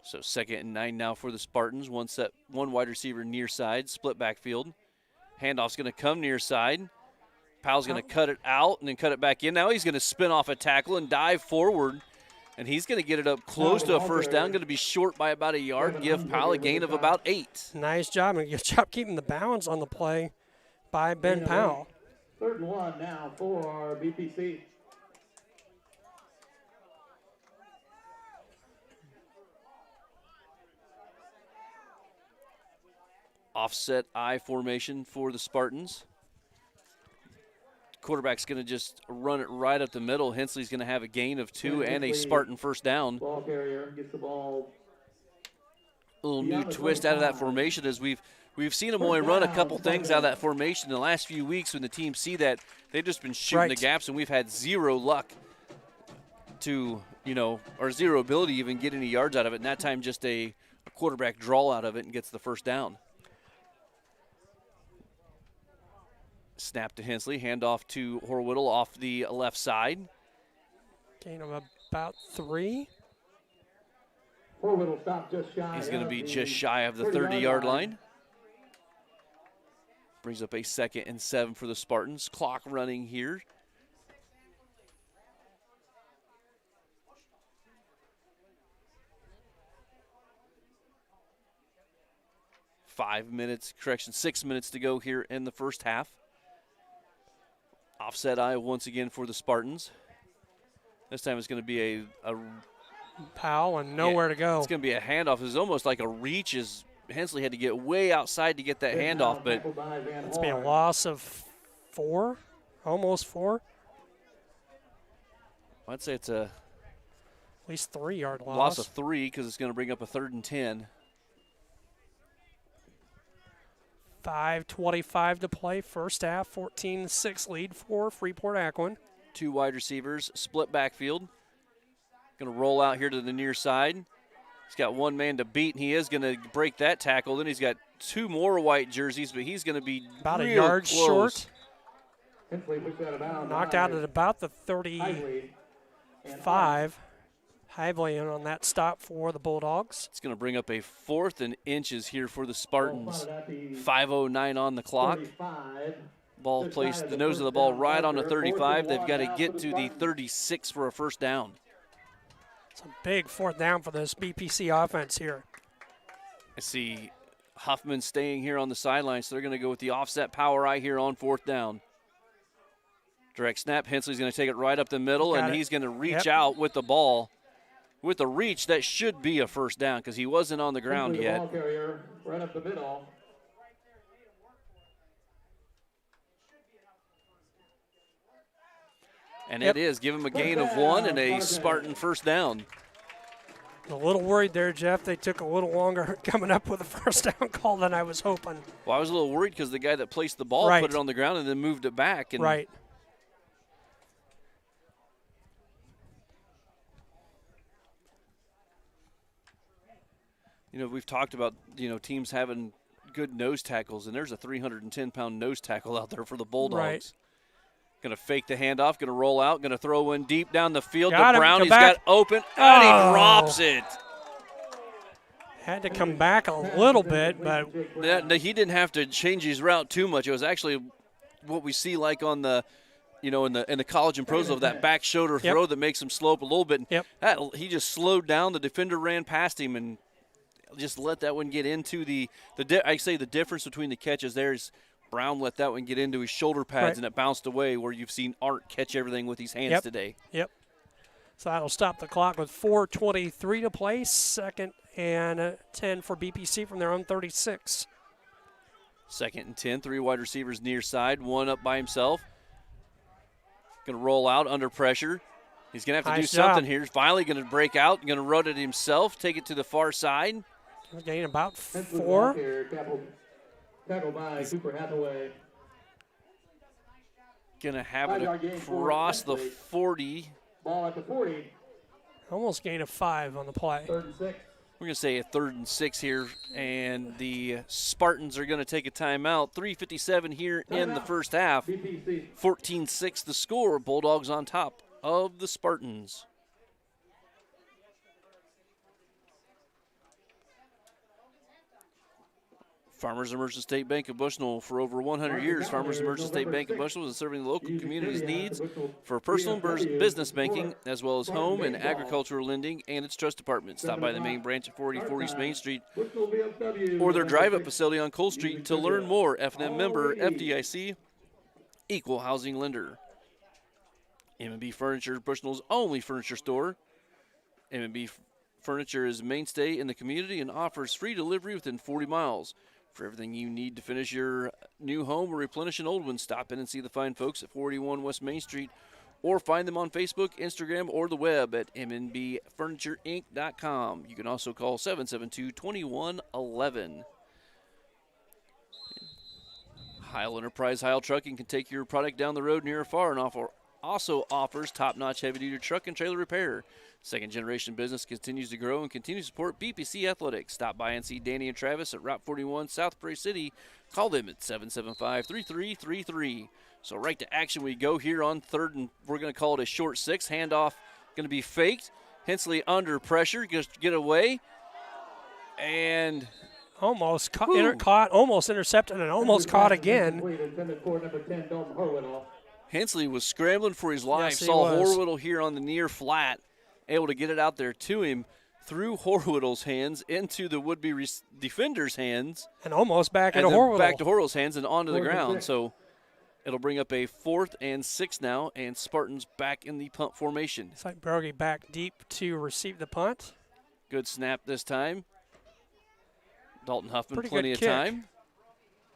So 2nd and 9 now for the Spartans. One wide receiver near side, split backfield. Handoff's going to come near side. Powell's going to cut it out and then cut it back in. Now he's going to spin off a tackle and dive forward, and he's going to get it up close to a first down. Going to be short by about a yard. Give Powell a gain of about 8. Nice job, and good job keeping the balance on the play by Ben Powell. 3rd and 1 now for BPC. Offset I formation for the Spartans. Quarterback's going to just run it right up the middle. Hensley's going to have a gain of 2 and a Spartan first down. Ball carrier gets the ball. A little new twist out of that formation as we've seen them only run a couple things out of that formation in the last few weeks. When the teams see that, they've just been shooting the gaps, and we've had zero luck to, or zero ability to even get any yards out of it. And that time just a quarterback draw out of it and gets the first down. Snap to Hensley, handoff to Horwittle off the left side. Gain of about 3. Horwittle stopped just shy. He's going to be just shy of the 30-yard line. Brings up a 2nd and 7 for the Spartans. Clock running here. Six minutes to go here in the first half. Offset I once again for the Spartans. This time it's going to be a Powell and nowhere to go. It's going to be a handoff. It's almost like a reach as Hensley had to get way outside to get that handoff, but it's been a loss of 4, almost 4. I'd say it's at least 3-yard loss. Loss of 3 because it's going to bring up a 3rd and 10. 5:25 to play, first half, 14-6 lead for Freeport Aquin. 2 wide receivers, split backfield. Going to roll out here to the near side. He's got 1 man to beat, and he is going to break that tackle. Then he's got 2 more white jerseys, but he's going to be about a yard close. short. Knocked out at about the 35. Hively in on that stop for the Bulldogs. It's going to bring up a 4th and inches here for the Spartans. 5:09 on the clock. Ball placed, the nose of the ball right on the 35. They've got to get to the 36 for a first down. It's a big 4th down for this BPC offense here. I see Huffman staying here on the sideline, so they're going to go with the offset power I here on 4th down. Direct snap. Hensley's going to take it right up the middle, and he's going to reach out with the ball. With a reach, that should be a first down because he wasn't on the ground yet. Ball carrier right up the middle. And it is. Give him a gain of 1 and a Spartan first down. A little worried there, Jeff. They took a little longer coming up with a first down call than I was hoping. Well, I was a little worried because the guy that placed the ball put it on the ground and then moved it back. And right. We've talked about, teams having good nose tackles, and there's a 310-pound nose tackle out there for the Bulldogs. Right. Going to fake the handoff, going to roll out, going to throw one deep down the field got to Brown. He's back. got open, and he drops it. Had to come back a little bit, but he didn't have to change his route too much. It was actually what we see like on the, in the college and pros of that back shoulder throw that makes him slope a little bit. He just slowed down. The defender ran past him and just let that one get into the difference between the catches there is Brown let that one get into his shoulder pads and it bounced away, where you've seen Art catch everything with his hands today. Yep. So that'll stop the clock with 4:23 to play. 2nd and 10 for BPC from their own 36. 2nd and 10, 3 wide receivers near side, 1 up by himself. Going to roll out under pressure. He's going to have to do something here. He's finally going to break out, going to run it himself, take it to the far side. Gain about 4. Tackled by Cooper Hathaway. Going to have it across the 40. Ball at the 40. Almost gain of 5 on the play. 3rd and 6. We're going to say a 3rd and 6 here, and the Spartans are going to take a timeout. 3:57 here in the first half. 14-6 the score. Bulldogs on top of the Spartans. Farmers and Merchant State Bank of Bushnell. For over 100 years, Farmers and Merchant State Bank of Bushnell is serving the local community's needs for personal and business banking, as well as home and agricultural lending and its trust department. Stop by the main branch at 4040 East Main Street or their drive-up facility on Cole Street to learn more. F&M member, FDIC, equal housing lender. M&B Furniture, Bushnell's only furniture store. M&B Furniture is a mainstay in the community and offers free delivery within 40 miles. For everything you need to finish your new home or replenish an old one, stop in and see the fine folks at 41 West Main Street, or find them on Facebook, Instagram, or the web at mnbfurnitureinc.com. You can also call 772-2111. Heil Enterprise Heil Trucking can take your product down the road near or far and also offers top-notch heavy-duty truck and trailer repair. Second-generation business continues to grow and continue to support BPC Athletics. Stop by and see Danny and Travis at Route 41, South Prairie City. Call them at 775-3333. So right to action we go here on third, and we're going to call it a short six. Handoff going to be faked. Hensley under pressure, just get away. And almost caught, almost intercepted, and almost caught again. Hensley was scrambling for his life. Yes, saw Horwittle here on the near flat, able to get it out there to him through Horwittle's hands into the would-be defender's hands. And almost back into Horwittle. Back to Horwittle's hands and onto the ground. So it'll bring up a 4th and 6 now, and Spartans back in the punt formation. It's like Broggie back deep to receive the punt. Good snap this time. Dalton Huffman, Pretty plenty good of kick. time.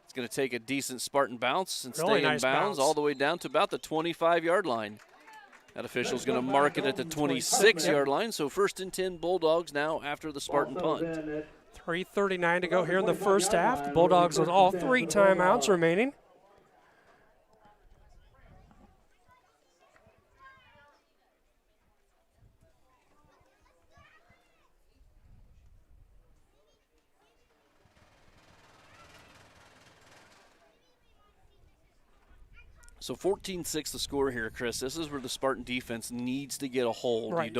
It's going to take a decent Spartan bounce and Really stay nice in bounds bounce. all the way down to about the 25-yard line. That official's going to mark it at the 26-yard line. So 1st and 10 Bulldogs now after the Spartan punt. 3:39 to go here in the first half. The Bulldogs with all 3 timeouts remaining. So 14-6 the score here, Chris. This is where the Spartan defense needs to get a hold. Right.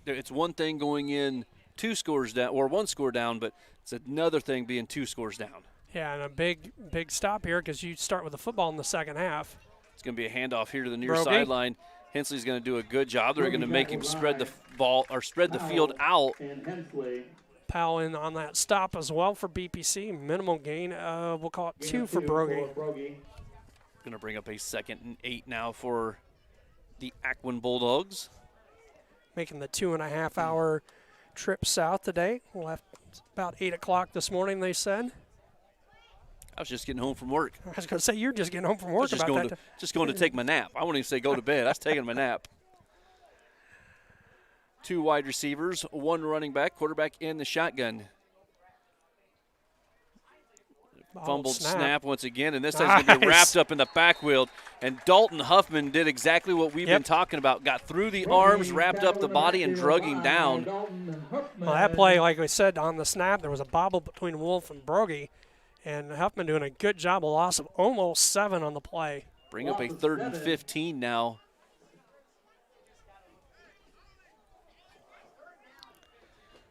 It's one thing going in 2 scores down or 1 score down, but it's another thing being 2 scores down. Yeah, and a big stop here because you start with the football in the second half. It's going to be a handoff here to the near Broggie. sideline. Hensley's going to do a good job. They're going to make him spread the ball or spread the field out. Powell in on that stop as well for BPC. Minimal gain. We'll call it 2 for Broggie. Going to bring up a 2nd and 8 now for the Aquin Bulldogs. Making the 2.5-hour trip south today. Left about 8 o'clock this morning, they said. I was just getting home from work. I was going to say, you're just getting home from work just about that. Just going to take my nap. I wouldn't even say go to bed. I was taking my nap. 2 wide receivers, 1 running back, quarterback in the shotgun. Fumbled snap once again, and this time's going to be wrapped up in the back wheel. And Dalton Huffman did exactly what we've been talking about. Got through the arms, wrapped up the body, and drug him down. Well, that play, like we said, on the snap, there was a bobble between Wolf and Broggie. And Huffman doing a good job, a loss of almost 7 on the play. Bring up a 3rd and 15 now.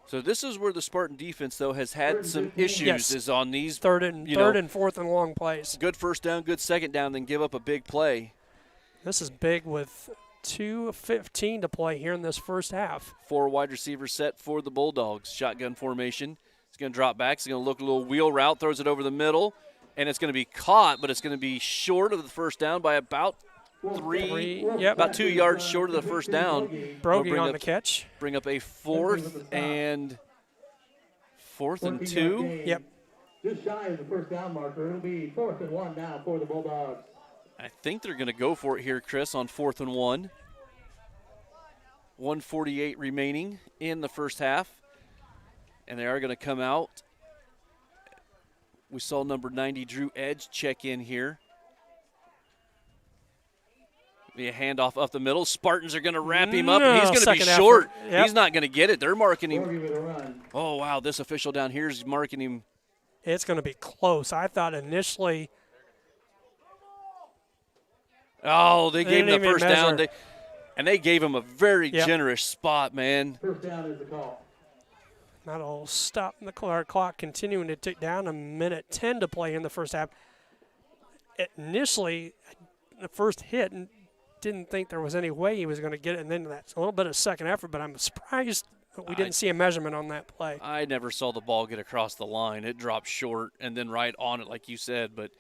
So this is where the Spartan defense, though, has had some issues, is on these third and 4th and long plays. Good first down, good second down, then give up a big play. This is big with 2:15 to play here in this first half. 4 wide receivers set for the Bulldogs. Shotgun formation. He's going to drop back. He's going to look a little wheel route, throws it over the middle, and it's going to be caught, but it's going to be short of the first down by about 2 yards short of the first down. Broggie on the catch. Bring up a 4th and 2. Yep. Just shy of the first down marker. It'll be 4th and 1 now for the Bulldogs. I think they're going to go for it here, Chris, on 4th and 1. 1:48 remaining in the first half. And they are going to come out. We saw number 90, Drew Edge, check in here. Be a handoff up the middle. Spartans are going to wrap him up, and he's going to be short. Yep. He's not going to get it. They're marking him. Oh, wow, this official down here is marking him. It's going to be close. I thought initially. Oh, they gave him the first down. They gave him a very generous spot, man. First down is the call. That'll stop the clock continuing to tick down. 1:10 to play in the first half. Initially, the first hit, didn't think there was any way he was going to get it, and then that's a little bit of second effort, but I'm surprised that we didn't see a measurement on that play. I never saw the ball get across the line. It dropped short and then right on it, like you said. But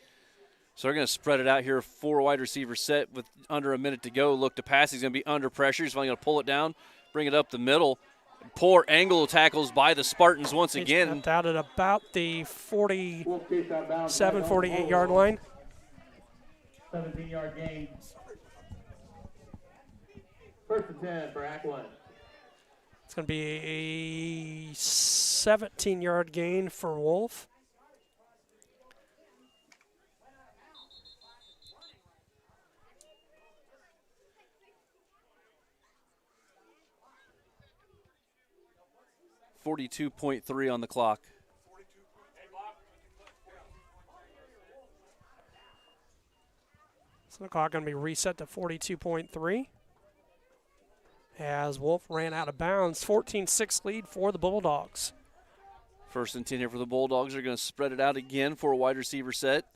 so they're going to spread it out here. 4 wide receiver set with under a minute to go. Look to pass. He's going to be under pressure. He's finally going to pull it down, bring it up the middle. Poor angle tackles by the Spartans once again. He's out at about the 47, 48-yard line. 17-yard gain. First and 10 for Aquin. It's going to be a 17-yard gain for Wolf. .3 on the clock. So the clock going to be reset to 42.3. As Wolf ran out of bounds. 14-6 lead for the Bulldogs. First and 10 here for the Bulldogs. They're going to spread it out again for a wide receiver set.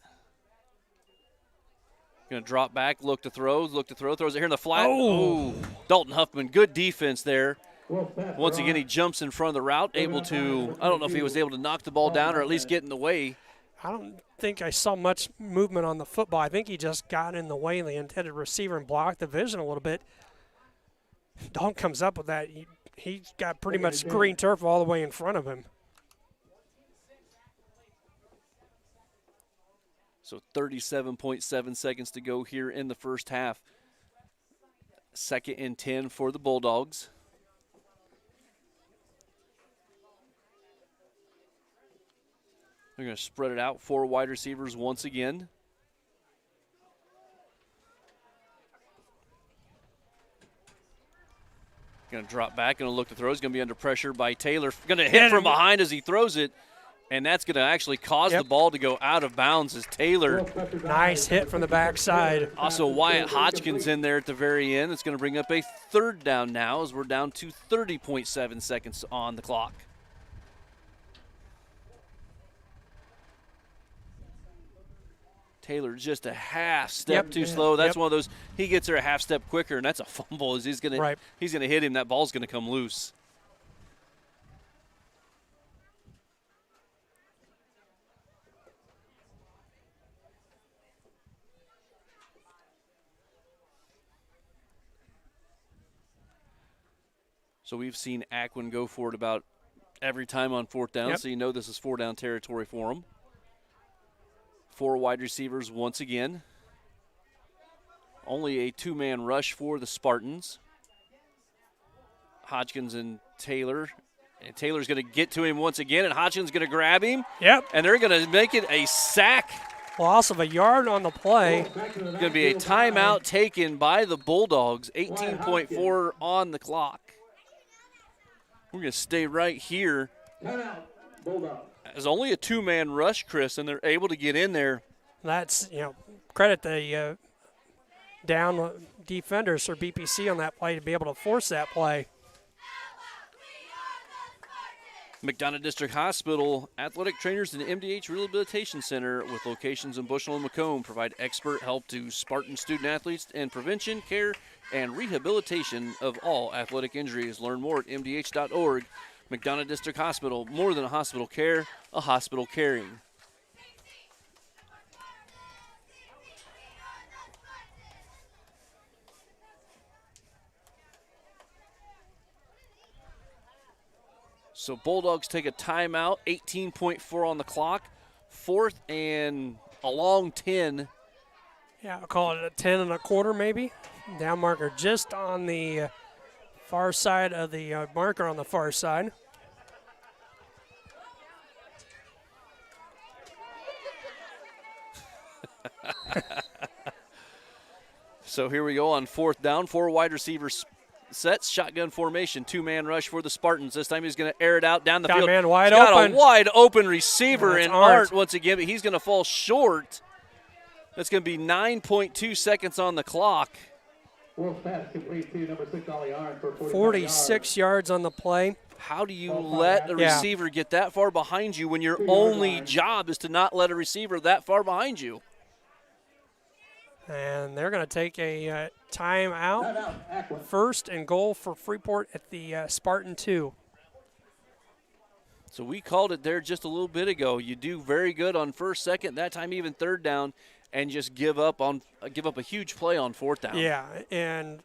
Going to drop back, look to throw, throws it here in the flat. Oh! Dalton Huffman, good defense there. Once again, he jumps in front of the route, able to, I don't know if he was able to knock the ball down or at least get in the way. I don't think I saw much movement on the football. I think he just got in the way of the intended receiver and blocked the vision a little bit. Dalton comes up with that. He's got pretty much green turf all the way in front of him. So 37.7 seconds to go here in the first half. 2nd and 10 for the Bulldogs. They're going to spread it out. 4 wide receivers once again. Going to drop back, going to look to throw. He's going to be under pressure by Taylor. Going to hit from behind as he throws it, and that's going to actually cause the ball to go out of bounds as Taylor. Nice hit from the backside. Also, Wyatt Hodgkins in there at the very end. It's going to bring up a 3rd down now as we're down to 30.7 seconds on the clock. Taylor just a half step too slow. That's one of those, he gets there a half step quicker, and that's a fumble as he's going to hit him. That ball's going to come loose. So we've seen Aquin go for it about every time on 4th down, so you know this is 4-down territory for him. 4 wide receivers once again. Only a 2-man rush for the Spartans. Hodgkins and Taylor. And Taylor's going to get to him once again, and Hodgkins going to grab him. Yep. And they're going to make it a sack. Loss of a yard on the play. Going to be a timeout taken by the Bulldogs. 18.4 on the clock. We're going to stay right here. Timeout, Bulldogs. It's only a 2-man rush, Chris, and they're able to get in there. That's, credit the down defenders for BPC on that play to be able to force that play. McDonough District Hospital Athletic Trainers and MDH Rehabilitation Center with locations in Bushnell and Macomb provide expert help to Spartan student athletes and prevention, care, and rehabilitation of all athletic injuries. Learn more at mdh.org. McDonough District Hospital, more than a hospital care, a hospital caring. So Bulldogs take a timeout, 18.4 on the clock, 4th and a long 10. Yeah, I'll call it a 10 1/4 maybe. Down marker just on the far side of the marker on the far side. So here we go on 4th down, 4 wide receivers sets, shotgun formation, 2-man rush for the Spartans. This time he's going to air it out down the field. Man wide he's got open. A wide open receiver in Art once again, but he's going to fall short. That's going to be 9.2 seconds on the clock. Wolf pass complete to number 6, Ollie Arndt for 46 yards on the play. How do you let a receiver get that far behind you when your only job is to not let a receiver that far behind you? And they're going to take a timeout. 1st and goal for Freeport at the Spartan 2. So we called it there just a little bit ago. You do very good on 1st, 2nd, that time even 3rd down, and just give up a huge play on 4th down. Yeah, and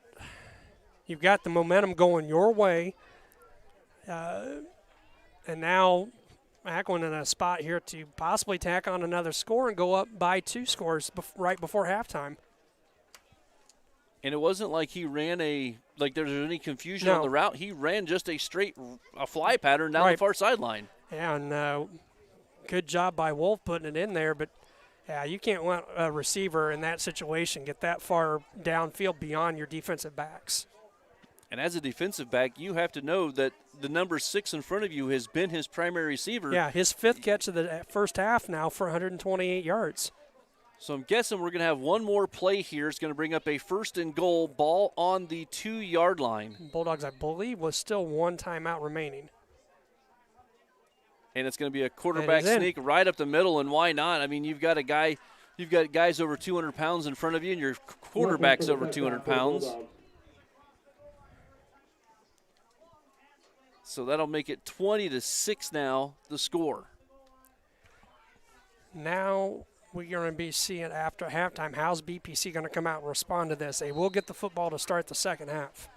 you've got the momentum going your way. And now Aquin in a spot here to possibly tack on another score and go up by 2 scores right before halftime. And it wasn't like he ran there was any confusion on the route. He ran just a fly pattern down the far sideline. Yeah, and good job by Wolf putting it in there. But, yeah, you can't let a receiver in that situation get that far downfield beyond your defensive backs. And as a defensive back, you have to know that the number 6 in front of you has been his primary receiver. Yeah, his 5th catch of the first half now for 128 yards. So I'm guessing we're going to have one more play here. It's going to bring up a 1st and goal, ball on the 2-yard line. Bulldogs, I believe, was still 1 timeout remaining. And it's going to be a quarterback sneak right up the middle, and why not? I mean, you've got guys over 200 pounds in front of you, and your quarterback's over 200 pounds. So that'll make it 20-6 now, the score. Now we're going to be seeing after halftime, how's BPC going to come out and respond to this? They will get the football to start the second half.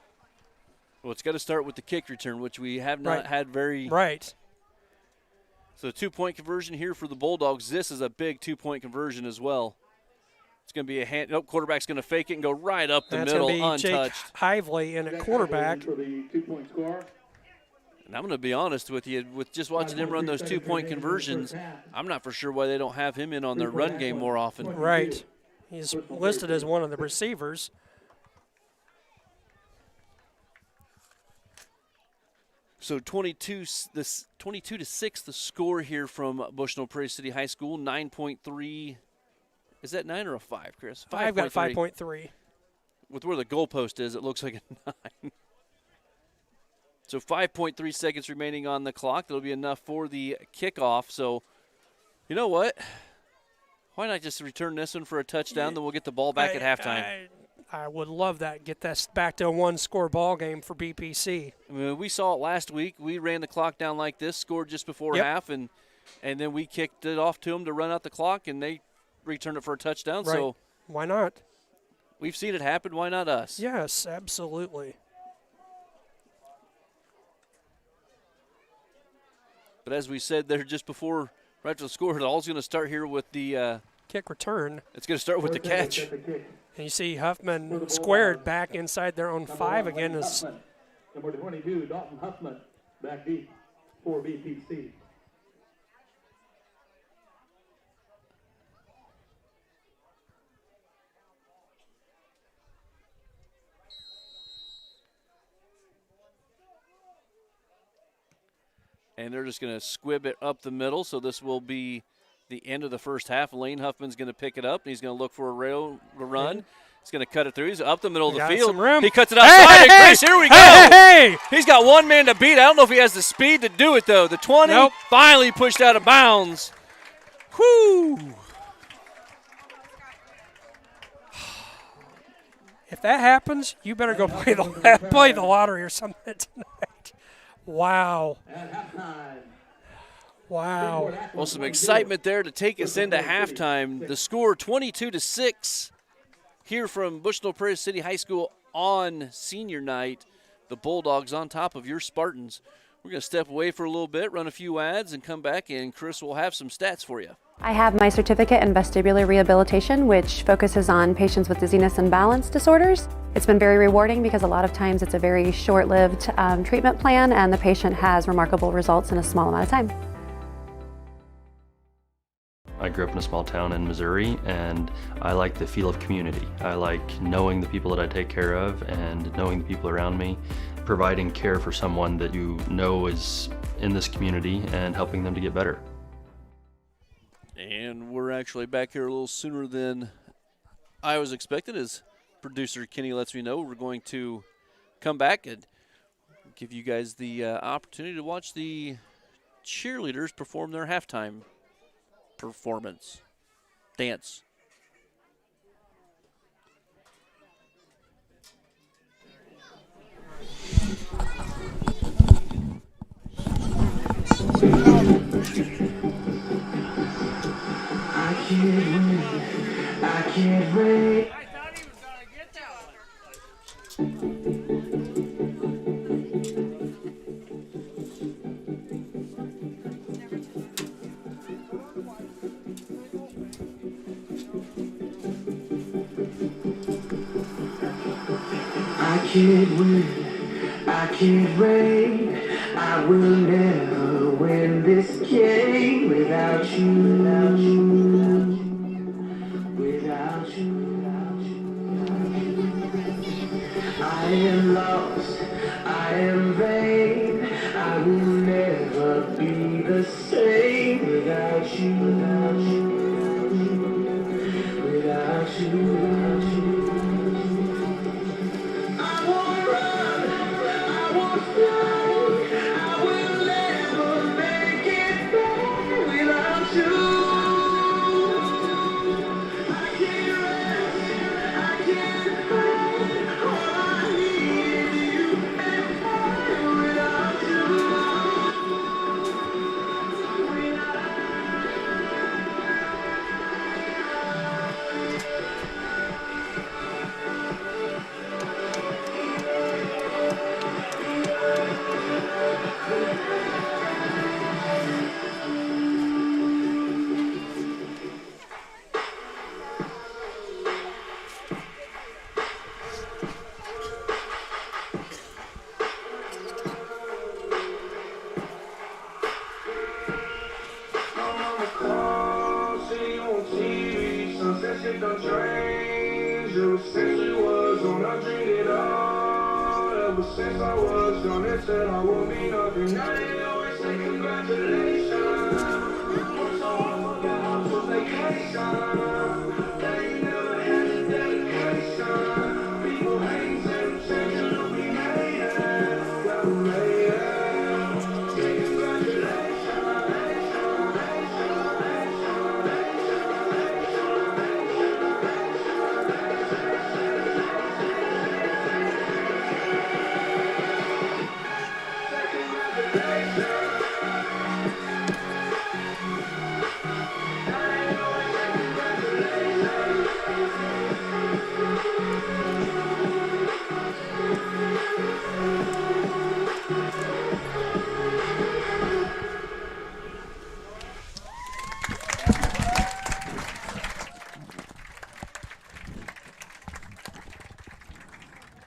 Well, it's got to start with the kick return, which we have not had very. Right. So 2-point conversion here for the Bulldogs. This is a big 2-point conversion as well. It's going to be a hand. Nope, quarterback's going to fake it and go right up the middle, untouched. Jake Hively in a quarterback. For the 2-point score. And I'm going to be honest with you, with just watching him run those 2-point conversions, I'm not for sure why they don't have him in on their run game more often. Right. He's listed as one of the receivers. So 22-6 the score here from Bushnell Prairie City High School. 9.3. Is that 9 or a 5, Chris? I've got 5.3. With where the goalpost is, it looks like a 9. So 5.3 seconds remaining on the clock. That'll be enough for the kickoff. So, you know what? Why not just return this one for a touchdown, then we'll get the ball back at halftime. I would love that. Get this back to a 1-score ball game for BPC. I mean, we saw it last week. We ran the clock down like this, scored just before half, and then we kicked it off to them to run out the clock, and they returned it for a touchdown. Right. So why not? We've seen it happen. Why not us? Yes, absolutely. But as we said there just before, right after the score, it all's going to start here with the kick return. It's going to start with the catch. And you see Huffman squared back inside their own 5 again. Number 22, Dalton Huffman, back deep for BPC. And they're just going to squib it up the middle, so this will be the end of the first half. Lane Huffman's going to pick it up, and he's going to look for a run. He's going to cut it through. He's up the middle of the field. He cuts it outside. Hey, Chris, here we go. Hey! He's got one man to beat. I don't know if he has the speed to do it, though. The 20 finally pushed out of bounds. Whoo! If that happens, you better go play the lottery or something tonight. Wow. Wow. Well, some excitement there to take us into halftime. The score 22-6 here from Bushnell Prairie City High School on senior night. The Bulldogs on top of your Spartans. We're going to step away for a little bit, run a few ads, and come back, and Chris will have some stats for you. I have my certificate in vestibular rehabilitation, which focuses on patients with dizziness and balance disorders. It's been very rewarding because a lot of times it's a very short-lived treatment plan, and the patient has remarkable results in a small amount of time. I grew up in a small town in Missouri, and I like the feel of community. I like knowing the people that I take care of and knowing the people around me, providing care for someone that you know is in this community and helping them to get better. And we're actually back here a little sooner than I was expecting, as producer Kenny lets me know we're going to come back and give you guys the opportunity to watch the cheerleaders perform their halftime performance dance. I can't wait. I can't wait. I will never win this game without you, without you, without you, without you. I am lost, I am vain. I will never be the same without you, without you, without you, without you.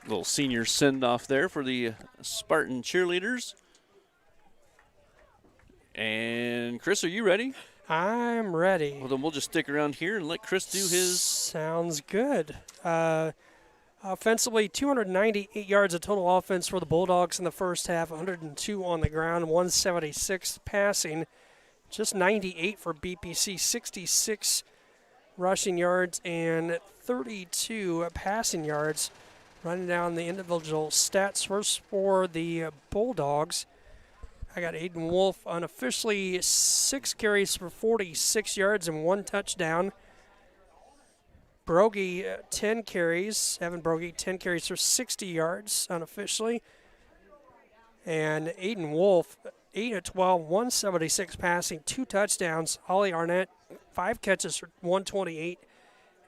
Little senior send-off there for the Spartan cheerleaders. And Chris, are you ready? I'm ready. Well, then we'll just stick around here and let Chris do his. Sounds good. Offensively, 298 yards of total offense for the Bulldogs in the first half, 102 on the ground, 176 passing, just 98 for BPC, 66 rushing yards and 32 passing yards. Running down the individual stats first for the Bulldogs. I got Aiden Wolf unofficially 6 carries for 46 yards and 1 touchdown. Brogy, 10 carries. Evan Brogy, 10 carries for 60 yards unofficially. And Aiden Wolf, 8 of 12, 176 passing, 2 touchdowns. Ollie Arnett, 5 catches for 128.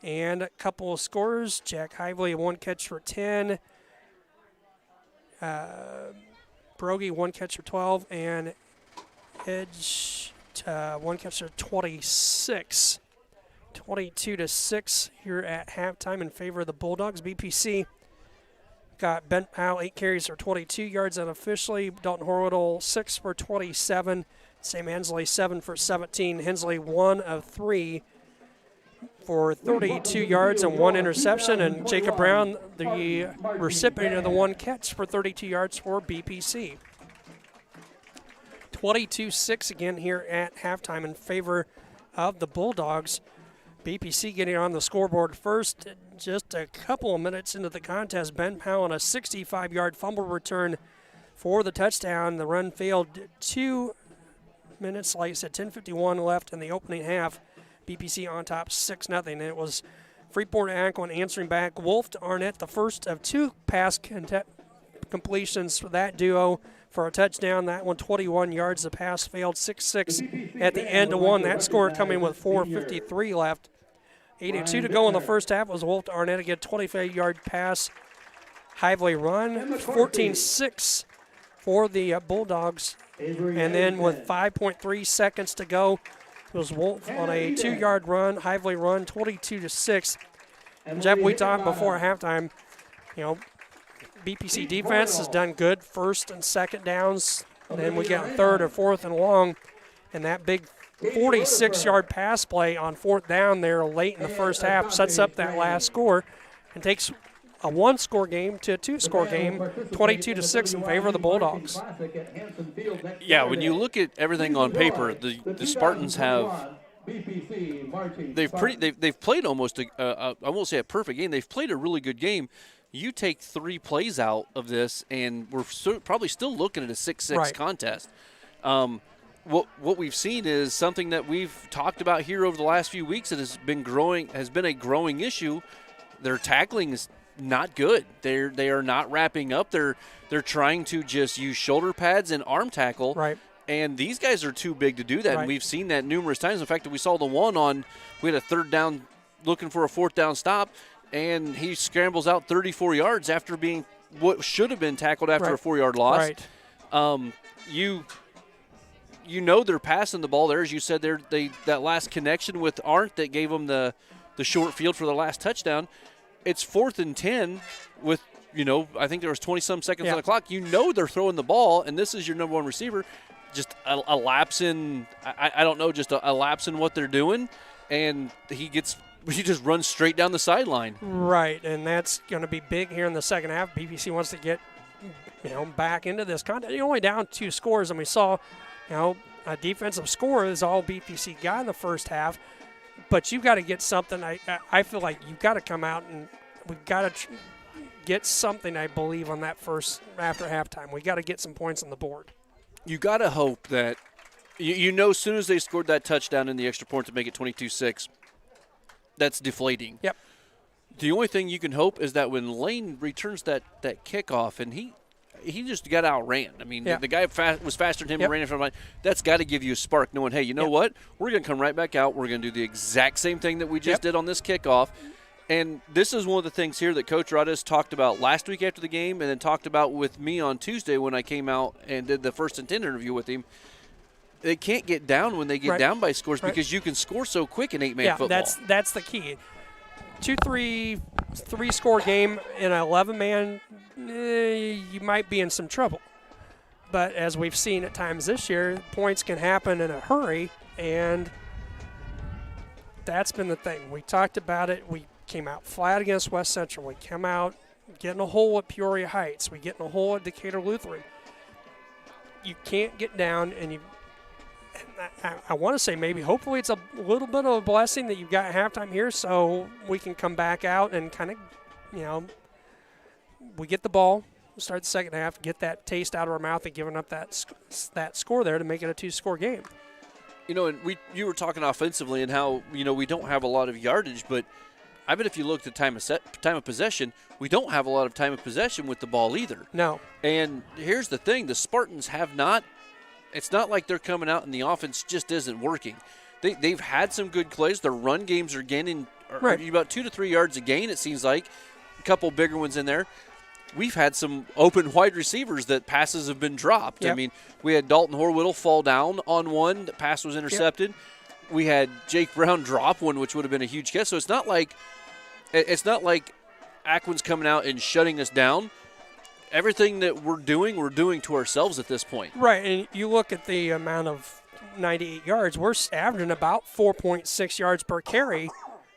And a couple of scorers. Jack Hively, 1 catch for 10. Brogy, 1 catch for 12. And Edge, 1 catch for 26. 22-6 here at halftime in favor of the Bulldogs. BPC got Ben Powell, 8 carries for 22 yards unofficially. Dalton Horwittle, 6 for 27. Sam Hensley, 7 for 17. Hensley, 1 of 3 for 32 yards and 1 interception. And Jacob Brown, the recipient of the 1 catch for 32 yards for BPC. 22-6 again here at halftime in favor of the Bulldogs. BPC getting on the scoreboard first. Just a couple of minutes into the contest, Ben Powell on a 65-yard fumble return for the touchdown. The run failed 2 minutes, like I said, 10:51 left in the opening half. BPC on top 6-0. It was Freeport Aquin answering back. Wolf to Arnett, the first of 2 pass completions for that duo for a touchdown. That one 21 yards. The pass failed 6-6 at the end of one. That score coming with 4:53 left. 8:02 to go in the first half. It was Wolf to Arnett again, 25-yard pass. Highway run, 14-6 for the Bulldogs. And then with 5.3 seconds to go, it was Wolf on a 2-yard run, Highway run, 22-6. Jeff, we talked before halftime, BPC defense has done good first and second downs. And then we got third or fourth and long. And that big 46-yard pass play on fourth down there late in the first half sets up that last score and takes a 1-score game to a 2-score game, 22-6 in favor of the Bulldogs. Yeah, when you look at everything on paper, the Spartans have they've played almost I won't say a perfect game. They've played a really good game. You take 3 plays out of this, and we're probably still looking at a 6-6 contest. What we've seen is something that we've talked about here over the last few weeks that has been a growing issue. Their tackling is not good. They are not wrapping up. They're trying to just use shoulder pads and arm tackle. Right. And these guys are too big to do that. Right. And we've seen that numerous times. In fact, we saw the one we had a third down looking for a fourth down stop, and he scrambles out 34 yards after being what should have been tackled after a 4-yard loss. Right. You know they're passing the ball there. As you said, that last connection with Arndt that gave them the short field for the last touchdown. It's 4th and 10 with, I think there was 20-some seconds on the clock. You know they're throwing the ball, and this is your number 1 receiver. Just a lapse in, I don't know, just a lapse in what they're doing, and he just runs straight down the sideline. Right, and that's going to be big here in the second half. BPC wants to get, back into this contest. You're only down 2 scores, and we saw, a defensive score is all BPC got in the first half. But you've got to get something. I feel like you've got to come out and we've got to get something, I believe, on that first after halftime. We got to get some points on the board. You got to hope that, as soon as they scored that touchdown in the extra point to make it 22-6, that's deflating. Yep. The only thing you can hope is that when Lane returns that kickoff and he just got outran. I mean, the guy was faster than him and ran in front of mine. That's got to give you a spark knowing, hey, you know what? We're going to come right back out. We're going to do the exact same thing that we just did on this kickoff. And this is one of the things here that Coach Rades talked about last week after the game and then talked about with me on Tuesday when I came out and did the 1st and 10 interview with him. They can't get down when they get down by scores because you can score so quick in 8-man football. That's the key. 3-score game in an 11-man, you might be in some trouble. But as we've seen at times this year, points can happen in a hurry, and that's been the thing. We talked about it. We came out flat against West Central. We come out getting a hole at Peoria Heights. We get in a hole at Decatur Lutheran. You can't get down, and I want to say maybe hopefully it's a little bit of a blessing that you've got halftime here so we can come back out and kind of, we get the ball, start the second half, get that taste out of our mouth and giving up that score there to make it a 2-score game. And you were talking offensively and how, we don't have a lot of yardage, but I bet if you look at time of possession, we don't have a lot of time of possession with the ball either. No. And here's the thing, the Spartans have not. It's not like they're coming out and the offense just isn't working. They've had some good plays. Their run games are gaining about 2 to 3 yards a gain, it seems like. A couple bigger ones in there. We've had some open wide receivers that passes have been dropped. Yep. I mean, we had Dalton Horwittle fall down on one. The pass was intercepted. Yep. We had Jake Brown drop one, which would have been a huge catch. So it's not like Aquin's coming out and shutting us down. Everything that we're doing to ourselves at this point. Right, and you look at the amount of 98 yards, we're averaging about 4.6 yards per carry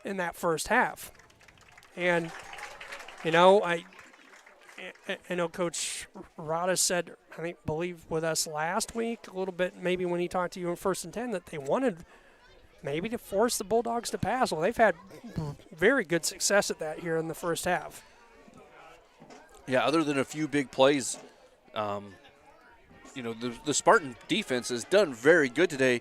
in that first half. And, I know Coach Rada said, believe with us last week, a little bit maybe when he talked to you in 1st and 10, that they wanted maybe to force the Bulldogs to pass. Well, they've had very good success at that here in the first half. Yeah, other than a few big plays, the Spartan defense has done very good today.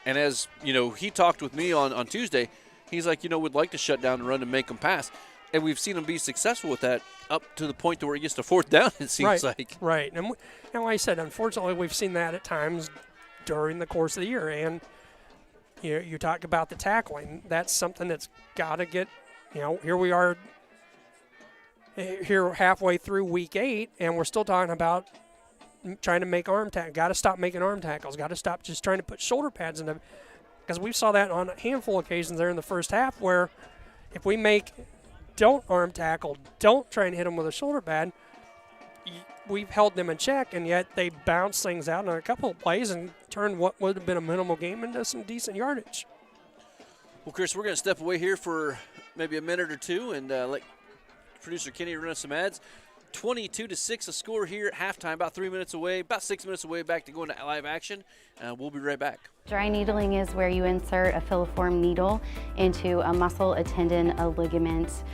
And as, he talked with me on Tuesday, he's like, we'd like to shut down the run and make them pass. And we've seen them be successful with that up to the point to where it gets to fourth down, it seems like. Right. And like I said, unfortunately, we've seen that at times during the course of the year. And, you talk about the tackling. That's something that's got to get, here we are here halfway through week 8, and we're still talking about trying to make arm tackles. Got to stop making arm tackles. Got to stop just trying to put shoulder pads in them. Because we saw that on a handful of occasions there in the first half where if we don't arm tackle, don't try and hit them with a shoulder pad, we've held them in check, and yet they bounce things out on a couple of plays and turn what would have been a minimal game into some decent yardage. Well, Chris, we're going to step away here for maybe a minute or two and let producer Kenny run us some ads. 22-6 a score here at halftime, about 3 minutes away, about 6 minutes away back to go into live action. We'll be right back. Dry needling is where you insert a filiform needle into a muscle, a tendon, a ligament,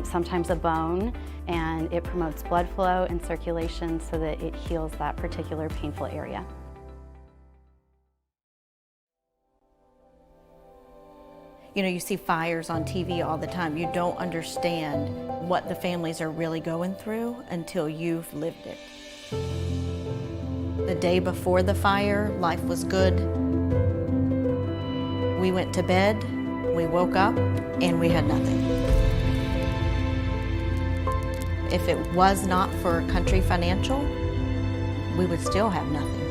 sometimes a bone, and it promotes blood flow and circulation so that it heals that particular painful area. You see fires on TV all the time. You don't understand what the families are really going through until you've lived it. The day before the fire, life was good. We went to bed, we woke up, and we had nothing. If it was not for Country Financial, we would still have nothing.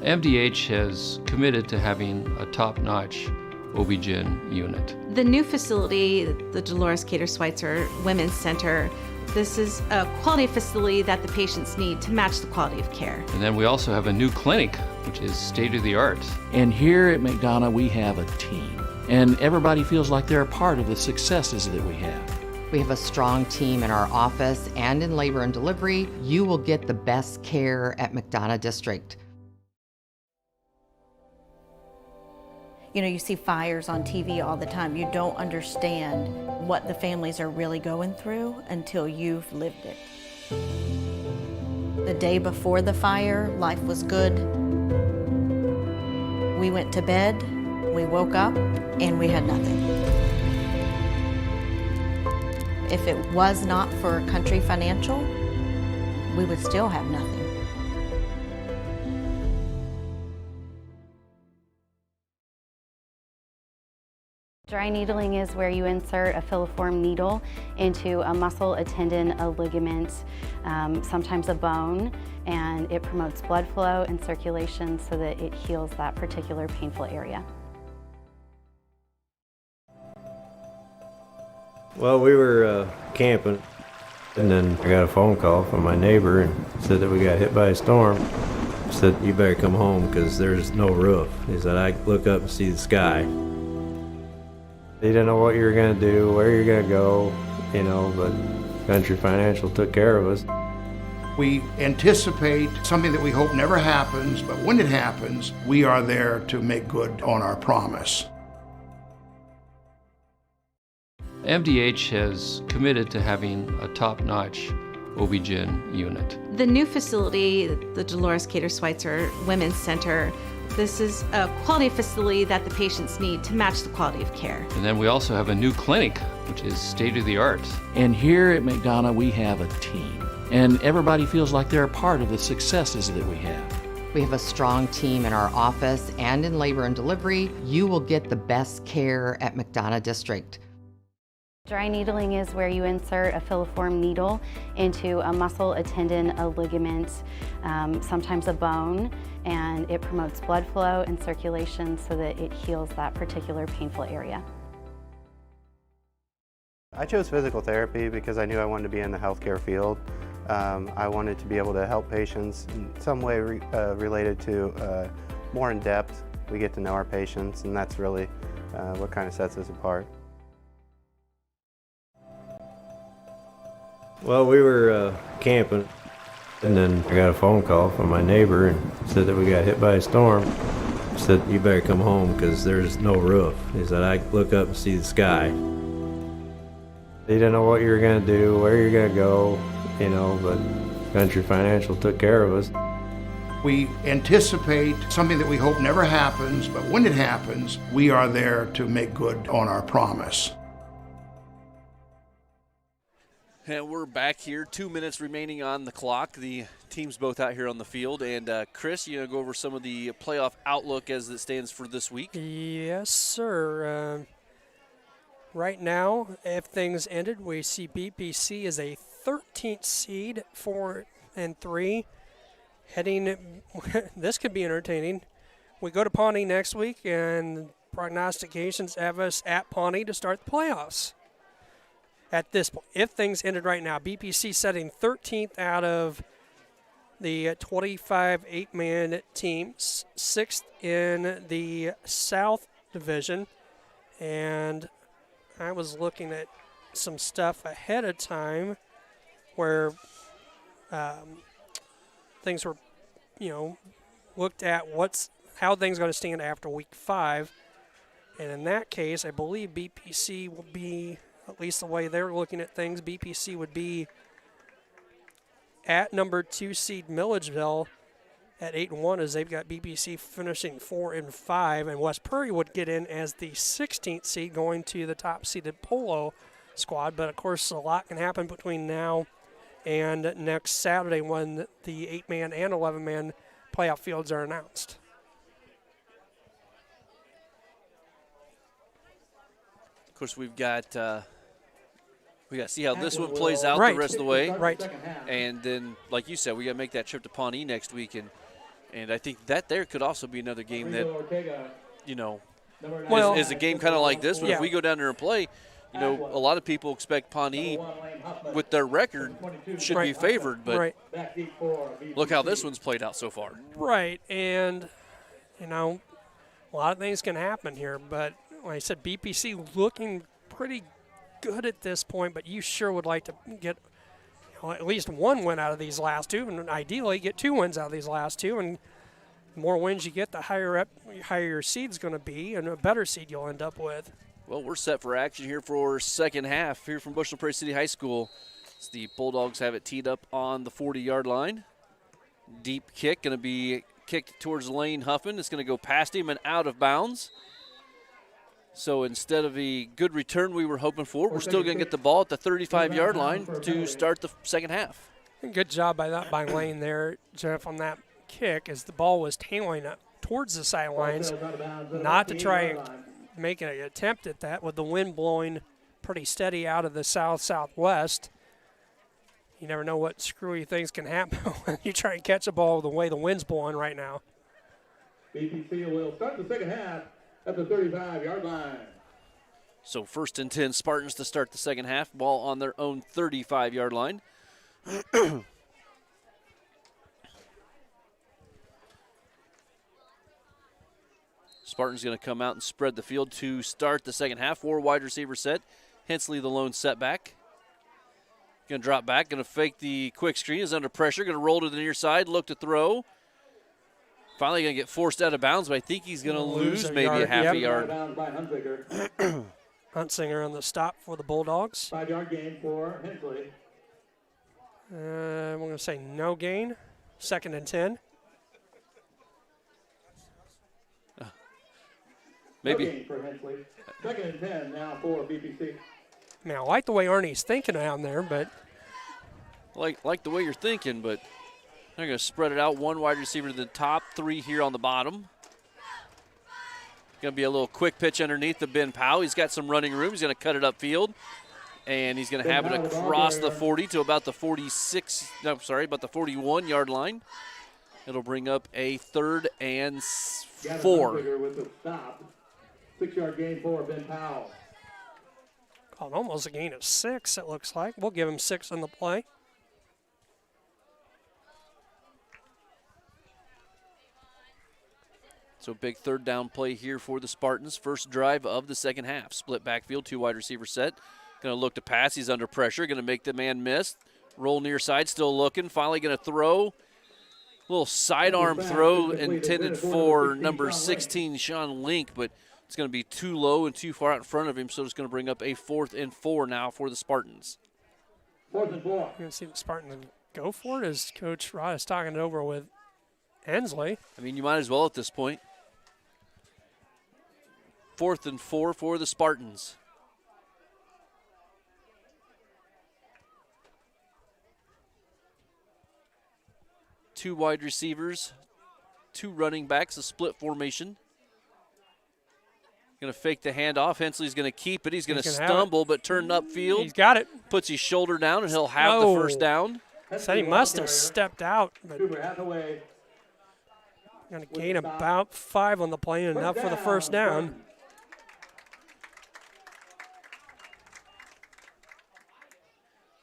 MDH has committed to having a top-notch OB-GYN unit. The new facility, the Dolores Cater Schweitzer Women's Center, this is a quality facility that the patients need to match the quality of care. And then we also have a new clinic, which is state-of-the-art. And here at McDonough, we have a team. And everybody feels like they're a part of the successes that we have. We have a strong team in our office and in labor and delivery. You will get the best care at McDonough District. You see fires on TV all the time. You don't understand what the families are really going through until you've lived it. The day before the fire, life was good. We went to bed, we woke up, and we had nothing. If it was not for Country Financial, we would still have nothing. Dry needling is where you insert a filiform needle into a muscle, a tendon, a ligament, sometimes a bone, and it promotes blood flow and circulation so that it heals that particular painful area. Well, we were camping, and then I got a phone call from my neighbor and said that we got hit by a storm. He said, "You better come home because there's no roof." He said, "I look up and see the sky." They didn't know what you were going to do, where you're going to go, but Country Financial took care of us. We anticipate something that we hope never happens, but when it happens, we are there to make good on our promise. MDH has committed to having a top-notch OB-GYN unit. The new facility, the Dolores Cater Schweitzer Women's Center, this is a quality facility that the patients need to match the quality of care. And then we also have a new clinic, which is state-of-the-art. And here at McDonough, we have a team. And everybody feels like they're a part of the successes that we have. We have a strong team in our office and in labor and delivery. You will get the best care at McDonough District. Dry needling is where you insert a filiform needle into a muscle, a tendon, a ligament, sometimes a bone, and it promotes blood flow and circulation so that it heals that particular painful area. I chose physical therapy because I knew I wanted to be in the healthcare field. I wanted to be able to help patients in some way related to more in depth. We get to know our patients, and that's really what kind of sets us apart. Well, we were camping, and then I got a phone call from my neighbor and said that we got hit by a storm. He said, "You better come home because there's no roof." He said, "I look up and see the sky." You didn't know what you were going to do, where you're going to go, you know, but Country Financial took care of us. We anticipate something that we hope never happens, but when it happens, we are there to make good on our promise. And we're back here, 2 minutes remaining on the clock. The teams both out here on the field. And Chris, you going to go over some of the playoff outlook as it stands for this week? Yes, sir. Right now, if things ended, we see BPC as a 13th seed, 4-3. Heading, this could be entertaining. We go to Pawnee next week, and prognostications have us at Pawnee to start the playoffs. At this point, if things ended right now, BPC setting 13th out of the 25 8-man teams, 6th in the South Division, and I was looking at some stuff ahead of time where things were, looked at how things are going to stand after week 5. And in that case, I believe BPC will be, at least the way they're looking at things, BPC would be at number 2 seed Milledgeville at 8-1, as they've got BPC finishing 4-5, and West Prairie would get in as the 16th seed, going to the top seeded Polo squad. But of course, a lot can happen between now and next Saturday when the 8-man and 11-man playoff fields are announced. Of course, we got to see how this one plays out the rest of the way. Right. And then, like you said, we got to make that trip to Pawnee next week, and I think that there could also be another game that, is a game kind of like this. But if we go down there and play, a lot of people expect Pawnee, with their record, should be favored. But look how this one's played out so far. Right, and, a lot of things can happen here. But like I said, BPC looking pretty good at this point, but you sure would like to get at least one win out of these last two, and ideally get 2 wins out of these last 2. And the more wins you get, the higher your seed's going to be, and a better seed you'll end up with. Well, we're set for action here for second half here from Bushnell Prairie City High School. As the Bulldogs have it teed up on the 40-yard line. Deep kick going to be kicked towards Lane Huffman. It's going to go past him and out of bounds. So instead of a good return we were hoping for, we're still going to get the ball at the 35-yard line to start the second half. Good job by Lane there, Jeff, on that kick, as the ball was tailing up towards the sidelines, not to try and make an attempt at that with the wind blowing pretty steady out of the south-southwest. You never know what screwy things can happen when you try and catch a ball the way the wind's blowing right now. BPC will start the second half at the 35-yard line. So 1st and 10 Spartans to start the second half. Ball on their own 35-yard line. Spartans going to come out and spread the field to start the second half. 4 wide receiver set. Hensley the lone setback. Going to drop back. Going to fake the quick screen. Is under pressure. Going to roll to the near side. Look to throw. Finally going to get forced out of bounds, but I think he's going to lose maybe a half a yard. Huntsinger on the stop for the Bulldogs. 5-yard gain for Hensley. I'm going to say no gain. 2nd and 10. Maybe. No gain for Hensley. 2nd and 10 now for BPC. Man, I like the way Ernie's thinking down there, but. Like the way you're thinking, but they're going to spread it out. 1 wide receiver to the top, 3 here on the bottom. Going to be a little quick pitch underneath to Ben Powell. He's got some running room. He's going to cut it upfield. And he's going to have it across the 40 to about the 41-yard line. It'll bring up a 3rd and 4. With the stop. 6-yard gain for Ben Powell. Called almost a gain of 6, it looks like. We'll give him 6 on the play. So big 3rd down play here for the Spartans. First drive of the second half. Split backfield, 2 wide receiver set. Going to look to pass. He's under pressure. Going to make the man miss. Roll near side, still looking. Finally going to throw. Little sidearm throw intended for number 16, Sean Link, but It's going to be too low and too far out in front of him, so it's going to bring up a 4th and 4 now for the Spartans. 4th and 4. You're going to see the Spartans go for it as Coach Rod is talking it over with Hensley. I mean, you might as well at this point. 4th and 4 for the Spartans. Two wide receivers, 2 running backs, a split formation. Going to fake the handoff. Hensley's going to keep it. He's going to stumble, but turn upfield. He's got it. Puts his shoulder down, and he'll have the first down. Said he must have stepped out. But Hathaway. Going to gain about 5 on the play, and enough for the first down.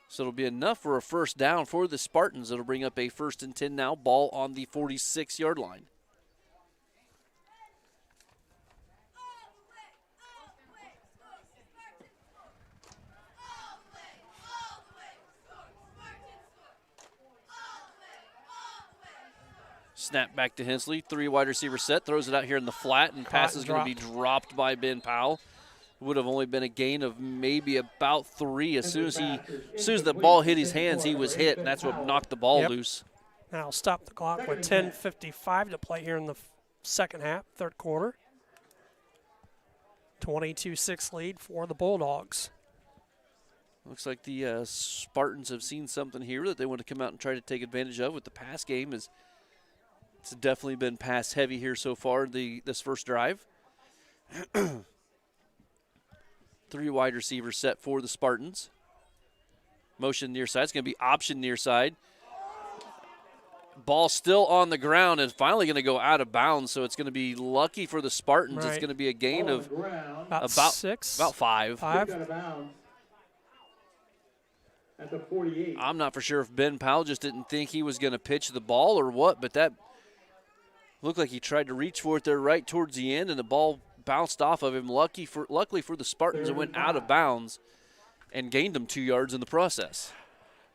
So it'll be enough for a first down for the Spartans. It'll bring up a 1st and 10 now. Ball on the 46-yard line. Snap back to Hensley. 3 wide receiver set. Throws it out here in the flat, and pass is going to be dropped by Ben Powell. Would have only been a gain of maybe about 3. As soon as the ball hit his hands, he was hit, and that's what knocked the ball loose. Now stop the clock with 10:55 to play here in the second half, third quarter. 22-6 lead for the Bulldogs. Looks like the Spartans have seen something here that they want to come out and try to take advantage of with the pass game. It's definitely been pass heavy here so far this first drive. 3 wide receivers set for the Spartans. Motion near side. It's going to be option near side. Ball still on the ground and finally going to go out of bounds, so it's going to be lucky for the Spartans. Right. It's going to be a gain of about 6. About 5. At the 48. I'm not for sure if Ben Powell just didn't think he was going to pitch the ball or what, but that looked like he tried to reach for it there right towards the end, and the ball bounced off of him. Luckily for the Spartans, it went out of bounds and gained them 2 yards in the process.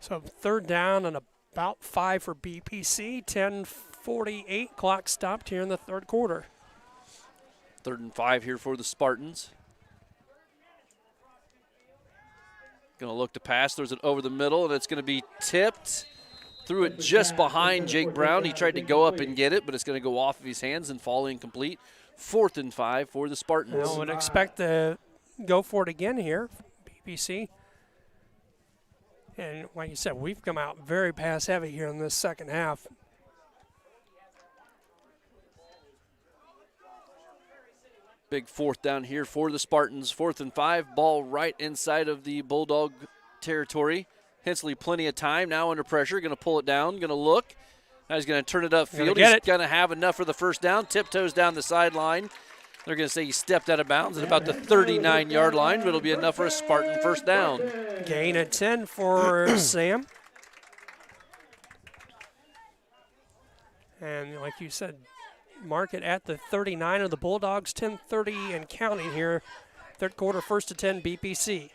So third down and about 5 for BPC. 10:48 clock stopped here in the third quarter. 3rd and 5 here for the Spartans. Going to look to pass. Throws it over the middle, and it's going to be tipped. Threw it just behind Jake Brown. He tried to go up and get it, but it's going to go off of his hands and fall incomplete. 4th and 5 for the Spartans. I would expect to go for it again here, BPC. And like you said, we've come out very pass heavy here in this second half. Big 4th down here for the Spartans. 4th and 5, ball right inside of the Bulldog territory. Hensley plenty of time, now under pressure, going to pull it down, going to look. Now he's going to turn it upfield. He's going to have enough for the first down. Tiptoes down the sideline. They're going to say he stepped out of bounds at about the 39-yard line, but it'll be enough for a Spartan first down. Gain at 10 for Sam. And like you said, mark it at the 39 of the Bulldogs, 10:30 and counting here. Third quarter, 1st to 10, BPC.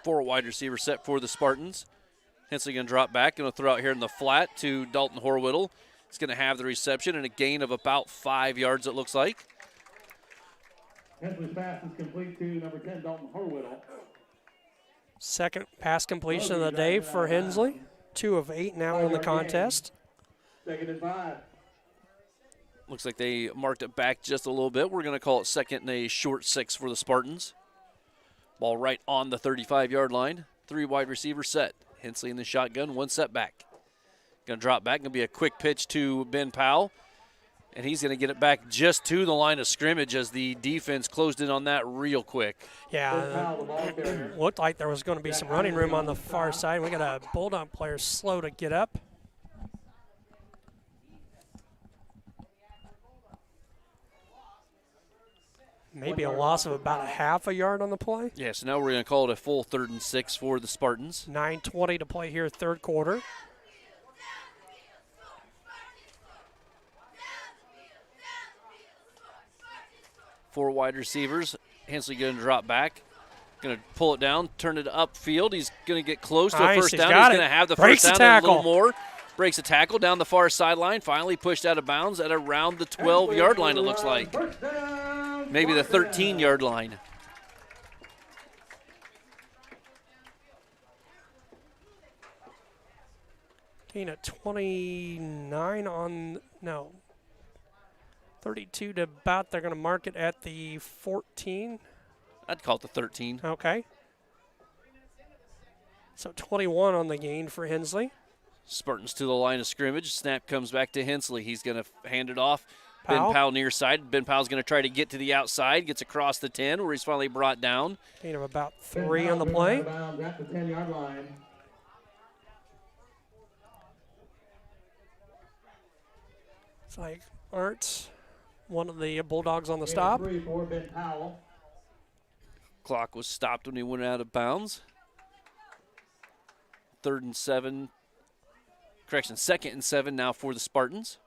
Four wide receiver set for the Spartans. Hensley going to drop back, going to throw out here in the flat to Dalton Horwittle. He's going to have the reception and a gain of about 5 yards, it looks like. Hensley's pass is complete to number 10, Dalton Horwittle. Second pass completion of the day for Hensley. 2 of 8 now in the contest. 2nd and 5. Looks like they marked it back just a little bit. We're going to call it 2nd and a short 6 for the Spartans. Ball right on the 35-yard line. 3 wide receivers set. Hensley in the shotgun, 1 setback. Going to drop back. Going to be a quick pitch to Ben Powell. And he's going to get it back just to the line of scrimmage as the defense closed in on that real quick. Yeah, looked like there was going to be some running room on the far side. We got a Bulldog player slow to get up. Maybe a loss of about a half a yard on the play. Yeah, so now we're going to call it a full 3rd and 6 for the Spartans. 9:20 to play here, third quarter. Four wide receivers. Hensley going to drop back. Going to pull it down, turn it upfield. He's going to get close to a first down. He's going to have the first down and a little more. breaks a tackle down the far sideline, finally pushed out of bounds at around the 12-yard line, it looks like. Maybe the 13-yard line. Gain at 29 on, no, 32 to about, they're going to mark it at the 14. I'd call it the 13. Okay. So 21 on the gain for Hensley. Spartans to the line of scrimmage. Snap comes back to Hensley. He's going to hand it off. Powell. Ben Powell near side. Ben Powell's going to try to get to the outside. Gets across the 10 where he's finally brought down. Gain of about 3 on the play. At the 10-yard line. It's like Arts, one of the Bulldogs on the stop. 3 for Ben Powell. Clock was stopped when he went out of bounds. 3rd and 7. Correction, 2nd and 7 now for the Spartans.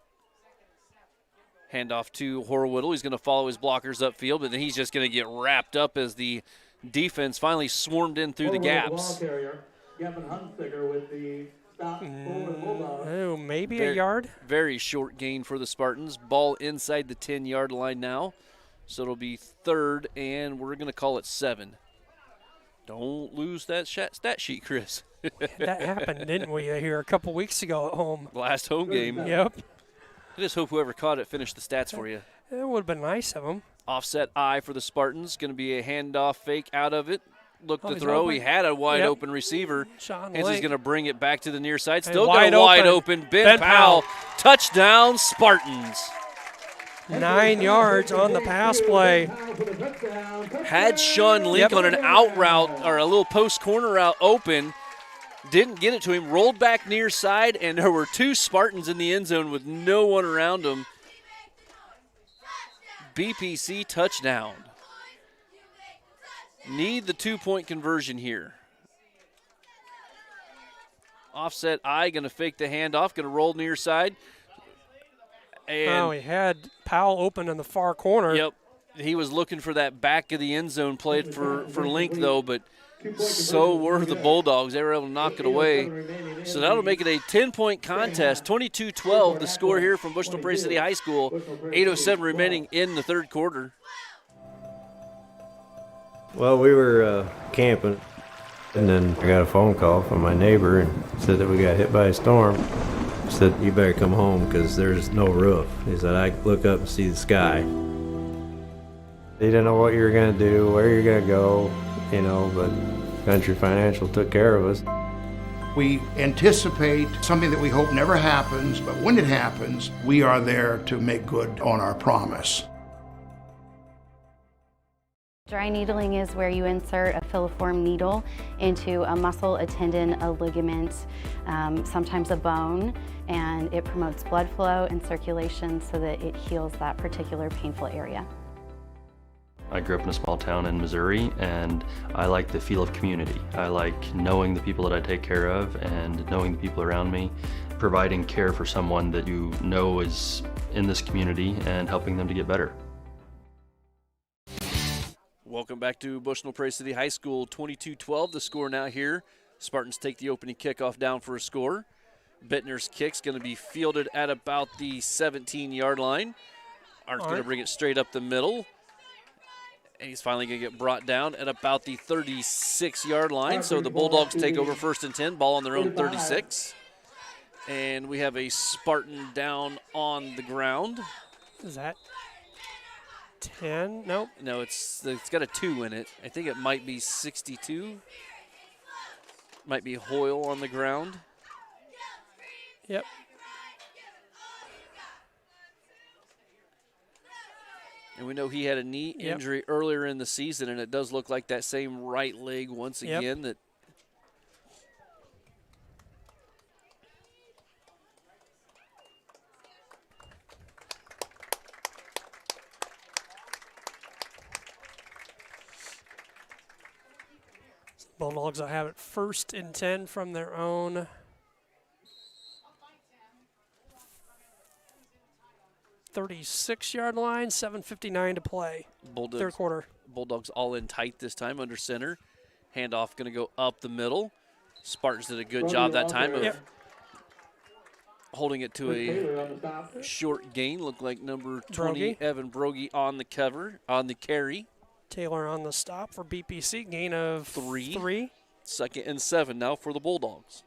Handoff to Horwittle. He's going to follow his blockers upfield, but then he's just going to get wrapped up as the defense finally swarmed in through the gaps. Gavin Hunsicker with the stop for the Bulldogs. Oh, maybe a yard. Very short gain for the Spartans. Ball inside the 10-yard line now. So it'll be 3rd, and we're going to call it 7. Don't lose that stat sheet, Chris. That happened, didn't we, here a couple weeks ago at home? Last home game. Yep. I just hope whoever caught it finished the stats for you. It would have been nice of them. Offset I for the Spartans. Going to be a handoff fake out of it. Look to he's throw. open. He had a wide open receiver. Hensley's going to bring it back to the near side. Still got a wide open. Ben Powell. Touchdown, Spartans. 9 yards on the pass play. Had Sean Link on an out route or a little post corner route open. Didn't get it to him. Rolled back near side, and there were 2 Spartans in the end zone with no one around them. BPC touchdown. Need the 2-point conversion here. Offset I going to fake the handoff. Going to roll near side. And he had Powell open in the far corner. Yep. He was looking for that back of the end zone play for Link, though, but so were the Bulldogs. They were able to knock it away. So that'll make it a 10-point contest, 22-12, the score here from Bushnell Prairie City High School. 8:07 remaining in the 3rd quarter. Well, we were camping, and then I got a phone call from my neighbor and said that we got hit by a storm. He said, you better come home because there's no roof. He said, I look up and see the sky. He didn't know what you were going to do, where you're going to go, you know, but Country Financial took care of us. We anticipate something that we hope never happens, but when it happens, we are there to make good on our promise. Dry needling is where you insert a filiform needle into a muscle, a tendon, a ligament, sometimes a bone, and it promotes blood flow and circulation so that it heals that particular painful area. I grew up in a small town in Missouri, and I like the feel of community. I like knowing the people that I take care of and knowing the people around me, providing care for someone that you know is in this community and helping them to get better. Welcome back to Bushnell Prairie City High School, 22-12. The score now here. Spartans take the opening kickoff down for a score. Bittner's kick's going to be fielded at about the 17-yard line. Art's going to bring it straight up the middle. And he's finally going to get brought down at about the 36-yard line. So the Bulldogs take over 1st and 10, ball on their own 36. And we have a Spartan down on the ground. Is that 10? Nope. No, it's got a 2 in it. I think it might be 62. Might be Hoyle on the ground. Yep. And we know he had a knee injury earlier in the season, and it does look like that same right leg once again that Bulldogs will have it 1st and 10 from their own 36-yard line, 7:59 to play. Bulldogs, 3rd quarter. Bulldogs all in tight this time under center. Handoff going to go up the middle. Spartans did a good job that time of holding it to a short gain. Looked like number 20, Evan Brogy, on the carry. Taylor on the stop for BPC. Gain of 3. 2nd and 7 now for the Bulldogs.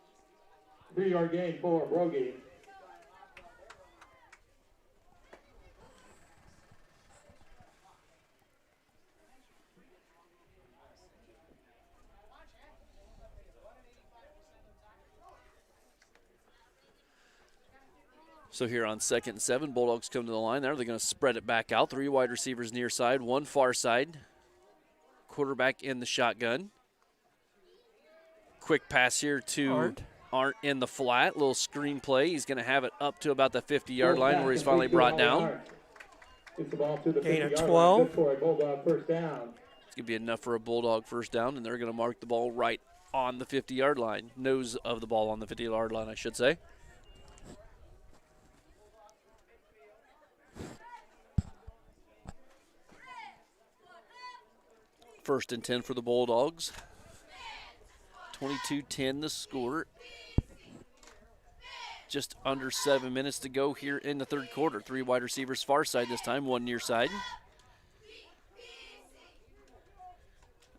3-yard gain for Brogy. So here on 2nd and 7, Bulldogs come to the line there. They're going to spread it back out. 3 wide receivers near side, 1 far side. Quarterback in the shotgun. Quick pass here to Arndt in the flat. Little screen play. He's going to have it up to about the 50-yard line where he's finally brought down. Gain of 12. It's going to be enough for a Bulldog first down, and they're going to mark the ball right on the 50-yard line. Nose of the ball on the 50-yard line, I should say. First and 10 for the Bulldogs. 22-10 the score. Just under 7 minutes to go here in the third quarter. 3 wide receivers far side this time, 1 near side.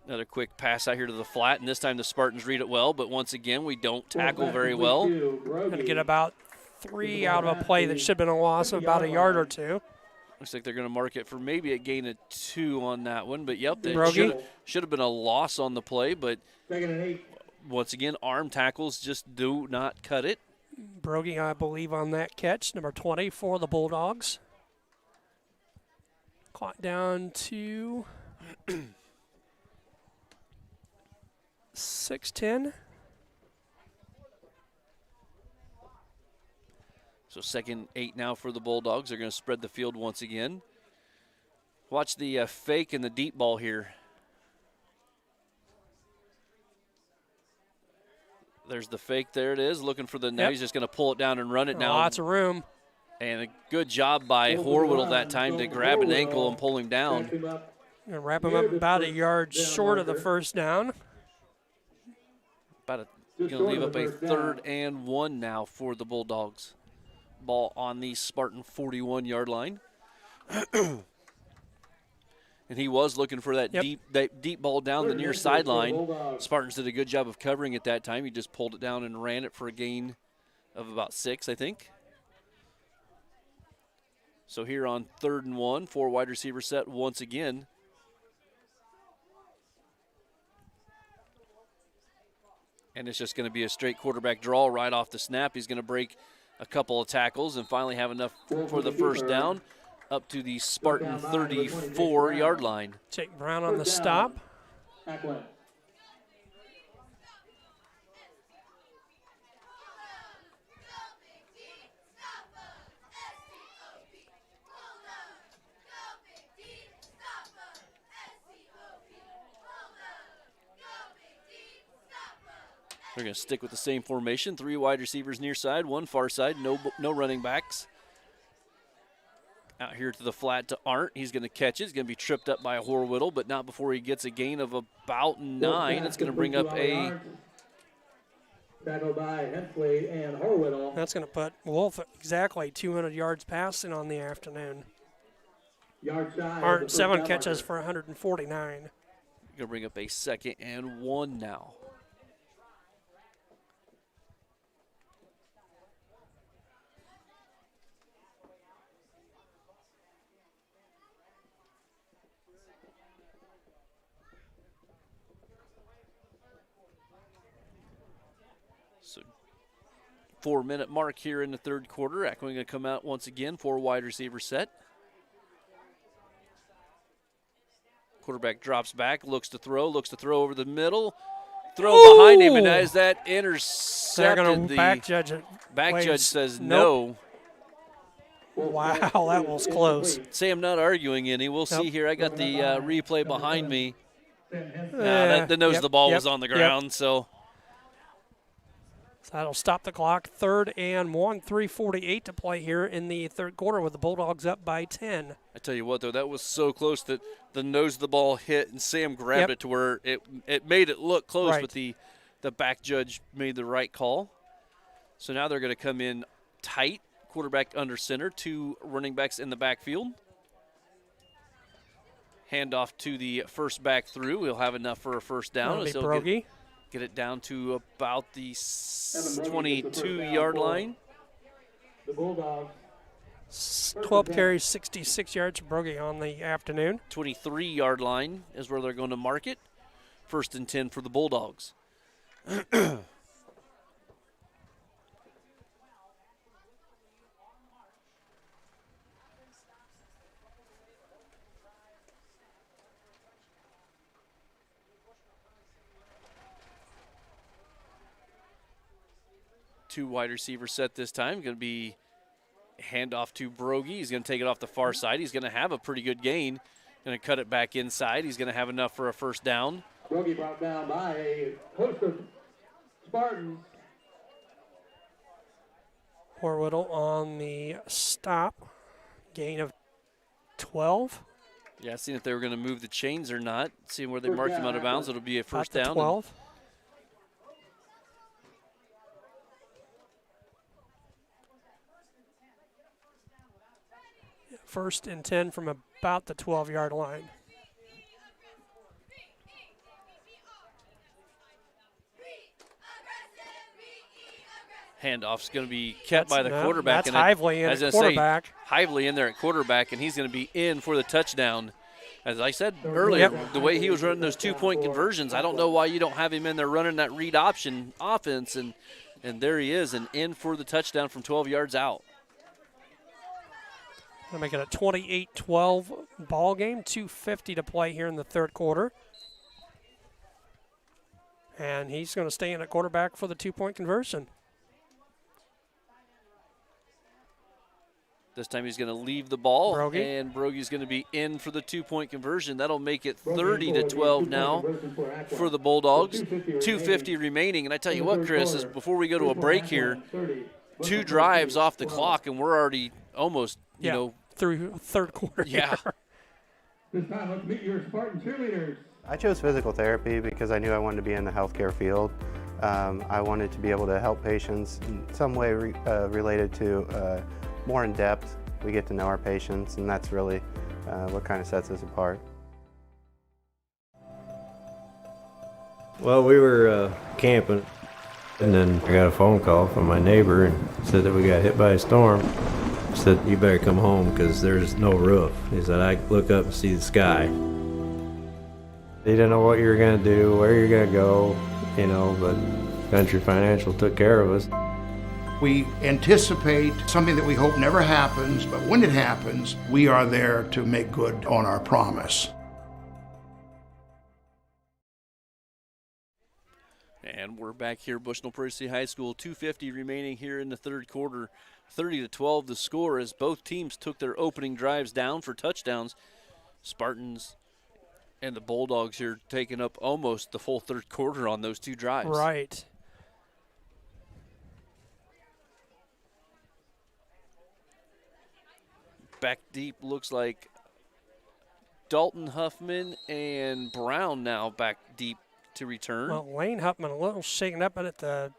Another quick pass out here to the flat, and this time the Spartans read it well, but once again, we don't tackle very well. Going to get about 3 out of a play that should have been a loss of about a yard or 2. Looks like they're going to mark it for maybe a gain of 2 on that one. But, yep, it should have been a loss on the play. But, once again, arm tackles just do not cut it. Brogy, I believe, on that catch, number 20 for the Bulldogs. Clock down to 6:10. So 2nd 8 now for the Bulldogs. They're going to spread the field once again. Watch the fake and the deep ball here. There's the fake. There it is. Looking for the now. He's just going to pull it down and run it now. Lots of room. And a good job by Horwittle that time to grab an ankle and pull him down. Going to wrap him up about a yard short of the first down. Going to leave up a 3rd and 1 now for the Bulldogs. Ball on the Spartan 41-yard line. And he was looking for that deep ball down the near sideline. Spartans did a good job of covering it that time. He just pulled it down and ran it for a gain of about 6, I think. So here on 3rd and 1, 4 wide receiver set once again. And it's just going to be a straight quarterback draw right off the snap. He's going to break a couple of tackles and finally have enough for the first down up to the Spartan 34-yard line. Jake Brown on the stop. Aquin. They're going to stick with the same formation. 3 wide receivers near side, 1 far side, no running backs. Out here to the flat to Arndt. He's going to catch it. He's going to be tripped up by Horwittle, but not before he gets a gain of about 9. It's going to bring up a... Tackled by Hensley and Horwittle. That's going to put Wolf exactly 200 yards passing on the afternoon. Arndt 7 catches for 149. Going to bring up a 2nd and 1 now. So 4-minute mark here in the third quarter. Aquin going to come out once again, 4 wide receiver set. Quarterback drops back, looks to throw over the middle. Throw behind him, and as that intercepted, the back judge it. Back judge says no. Wow, that was close. Sam not arguing any. We'll see here. I got the replay behind me. The nose of the ball was on the ground, so that'll stop the clock. 3rd and 1, 3:48 to play here in the third quarter with the Bulldogs up by 10. I tell you what, though, that was so close that the nose of the ball hit and Sam grabbed it to where it made it look close, but the back judge made the right call. So now they're going to come in tight, quarterback under center, 2 running backs in the backfield. Handoff to the first back through. He'll have enough for a first down. That'll be Broggie. Get it down to about the 22-yard line. The Bulldogs. 12 carries, 66 yards for Broggie on the afternoon. 23-yard line is where they're going to mark it. 1st and 10 for the Bulldogs. Two wide receiver set this time. Going to be handoff to Broggie. He's going to take it off the far side. He's going to have a pretty good gain. Going to cut it back inside. He's going to have enough for a first down. Broggie brought down by a host of Spartans. Horwittle on the stop. Gain of 12. Yeah, seeing if they were going to move the chains or not. Seeing where they marked him out of bounds. It'll be a first down. 12. First and 10 from about the 12-yard line. Handoff's going to be kept by the quarterback. That's Hively in at quarterback. Hively in there at quarterback, and he's going to be in for the touchdown. As I said earlier, the way he was running those 2-point conversions, I don't know why you don't have him in there running that read option offense, and there he is, and in for the touchdown from 12 yards out. Going to make it a 28-12 ball game. 2:50 to play here in the third quarter. And he's going to stay in at quarterback for the 2-point conversion. This time he's going to leave the ball, Broggie. and Broggie's going to be in for the 2-point conversion. That'll make it 30-12 now for the Bulldogs. 2:50 remaining, and I tell you what, Chris, is before we go to a break here, 2 drives off the clock, and we're already almost, you know, through third quarter. Yeah. This time, let's meet your Spartan cheerleaders. I chose physical therapy because I knew I wanted to be in the healthcare field. I wanted to be able to help patients in some way related to more in depth. We get to know our patients, and that's really what kind of sets us apart. Well, we were camping, and then I got a phone call from my neighbor and said that we got hit by a storm. He said, "You better come home because there's no roof." He said, "I look up and see the sky." He didn't know what you were going to do, where you're going to go, you know, but Country Financial took care of us. We anticipate something that we hope never happens, but when it happens, we are there to make good on our promise. And we're back here, Bushnell Prairie City High School. 2:50 remaining here in the third quarter. 30-12 the score as both teams took their opening drives down for touchdowns. Spartans and the Bulldogs here taking up almost the full third quarter on those 2 drives. Right. Back deep looks like Dalton Huffman and Brown now back deep to return. Well, Lane Huffman a little shaken up at the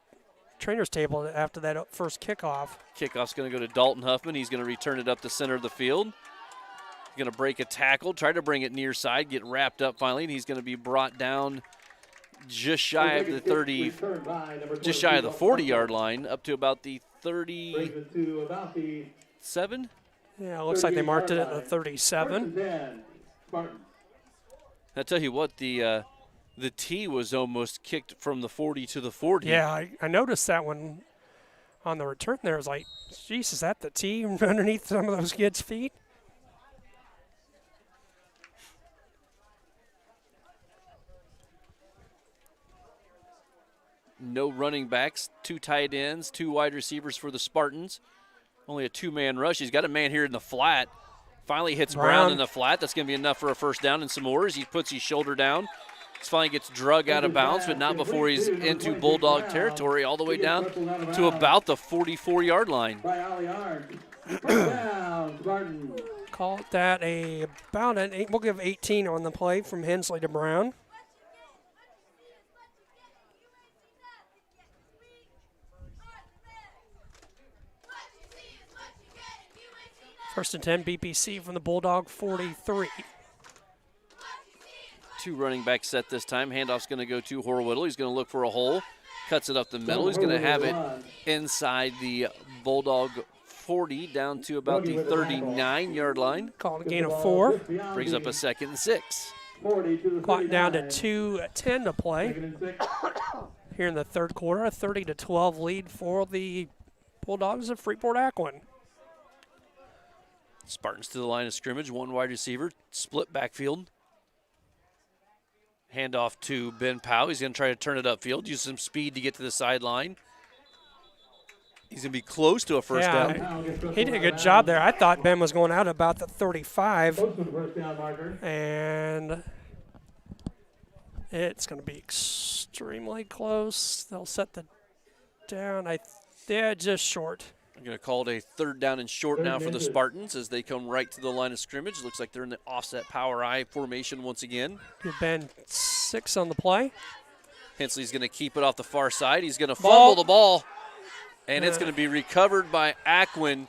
trainer's table after that first kickoff. Kickoff's going to go to Dalton Huffman. He's going to return it up the center of the field. He's going to break a tackle, try to bring it near side, get wrapped up finally, and he's going to be brought down just shy of the 30, just shy of the 40-yard line, up to about the 37. Yeah, it looks like they marked it at the 37. I tell you what, the tee was almost kicked from the 40 to the 40. Yeah, I noticed that one on the return there. I was like, geez, is that the tee underneath some of those kids' feet? No running backs, 2 tight ends, 2 wide receivers for the Spartans. Only a 2-man rush. He's got a man here in the flat. Finally hits Brown in the flat. That's going to be enough for a first down and some more as he puts his shoulder down. He finally gets drug out of bounds, but not before he's into Bulldog territory, all the way down to about the 44-yard line. Call that about an 8. We'll give 18 on the play from Hensley to Brown. First and 10, BPC from the Bulldog 43. 2 running back set this time. Handoff's going to go to Horwittle. He's going to look for a hole. Cuts it up the middle. He's going to have it inside the Bulldog 40 down to about the 39-yard line. Called a gain of 4. Brings up a 2nd and 6. Clock down to 2:10 to play here in the third quarter. A 30-12 lead for the Bulldogs of Freeport Aquin. Spartans to the line of scrimmage. 1 wide receiver. Split backfield. Handoff to Ben Powell. He's going to try to turn it upfield. Use some speed to get to the sideline. He's going to be close to a first down. He did a good job there. I thought Ben was going out about the 35. And it's going to be extremely close. They'll set the down. Yeah, just short. I'm going to call it a 3rd down and short now for the Spartans as they come right to the line of scrimmage. Looks like they're in the offset power I formation once again. Give Ben 6 on the play. Hensley's going to keep it off the far side. He's going to fumble the ball. And it's going to be recovered by Aquin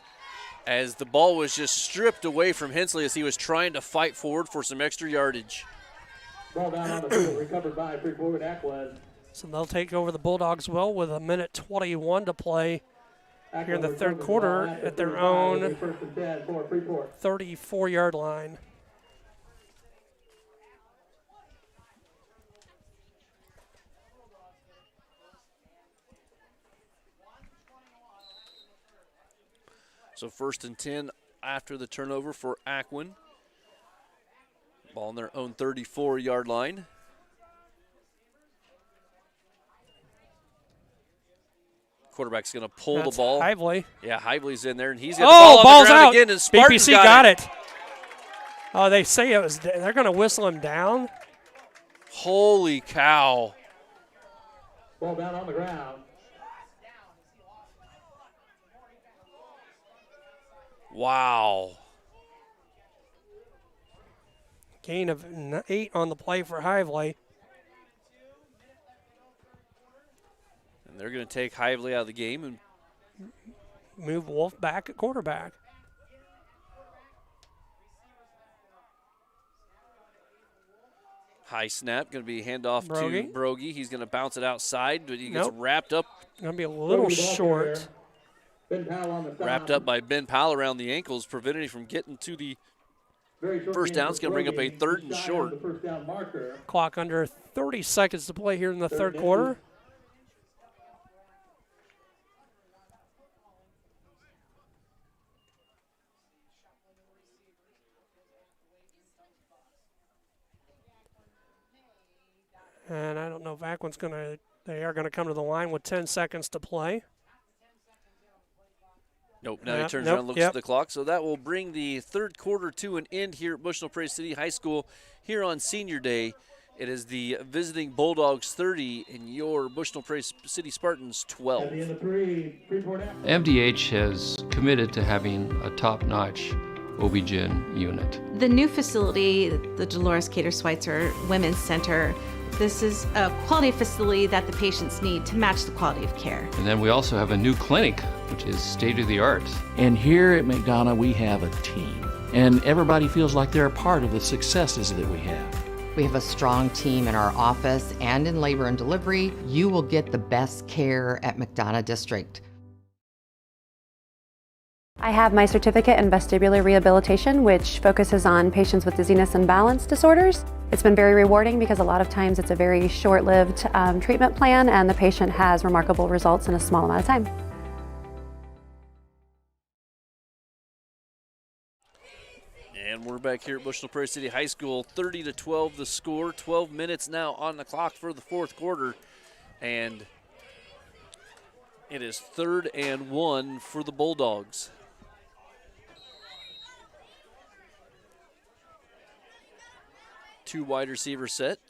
as the ball was just stripped away from Hensley as he was trying to fight forward for some extra yardage. Ball down on the field, recovered by Freeport Aquin. So they'll take over the Bulldogs well with 1:21 to play here in the third quarter at their own 34-yard line. So 1st and 10 after the turnover for Aquin. Ball on their own 34-yard line. Quarterback's going to pull the ball. Hively. Yeah, Hively's in there, and he's going to ball ball's on the ground out. again, and Spartans BPC got it. Oh, they say it was. They're going to whistle him down. Holy cow. Ball down on the ground. Wow. Gain of 8 on the play for Hively. And they're going to take Hively out of the game and move Wolf back at quarterback. High snap, going to be handoff to Brogy. He's going to bounce it outside, but he gets wrapped up. Going to be a little short. Wrapped up by Ben Powell around the ankles, preventing him from getting to the first down. It's going to bring up a 3rd and short. Clock under 30 seconds to play here in the third quarter. And I don't know if Aquin's going to, they are going to come to the line with 10 seconds to play. Nope, now he turns around and looks at the clock. So that will bring the third quarter to an end here at Bushnell Prairie City High School here on Senior Day. It is the visiting Bulldogs 30 and your Bushnell Prairie City Spartans 12. MDH has committed to having a top-notch OB-GYN unit. The new facility, the Dolores Cater Schweitzer Women's Center, this is a quality facility that the patients need to match the quality of care. And then we also have a new clinic, which is state-of-the-art. And here at McDonough, we have a team. And everybody feels like they're a part of the successes that we have. We have a strong team in our office and in labor and delivery. You will get the best care at McDonough District. I have my certificate in vestibular rehabilitation, which focuses on patients with dizziness and balance disorders. It's been very rewarding because a lot of times it's a very short-lived treatment plan and the patient has remarkable results in a small amount of time. And we're back here at Bushnell Prairie City High School, 30-12 the score, 12 minutes now on the clock for the fourth quarter. And it is 3rd and 1 for the Bulldogs. Two wide receiver set.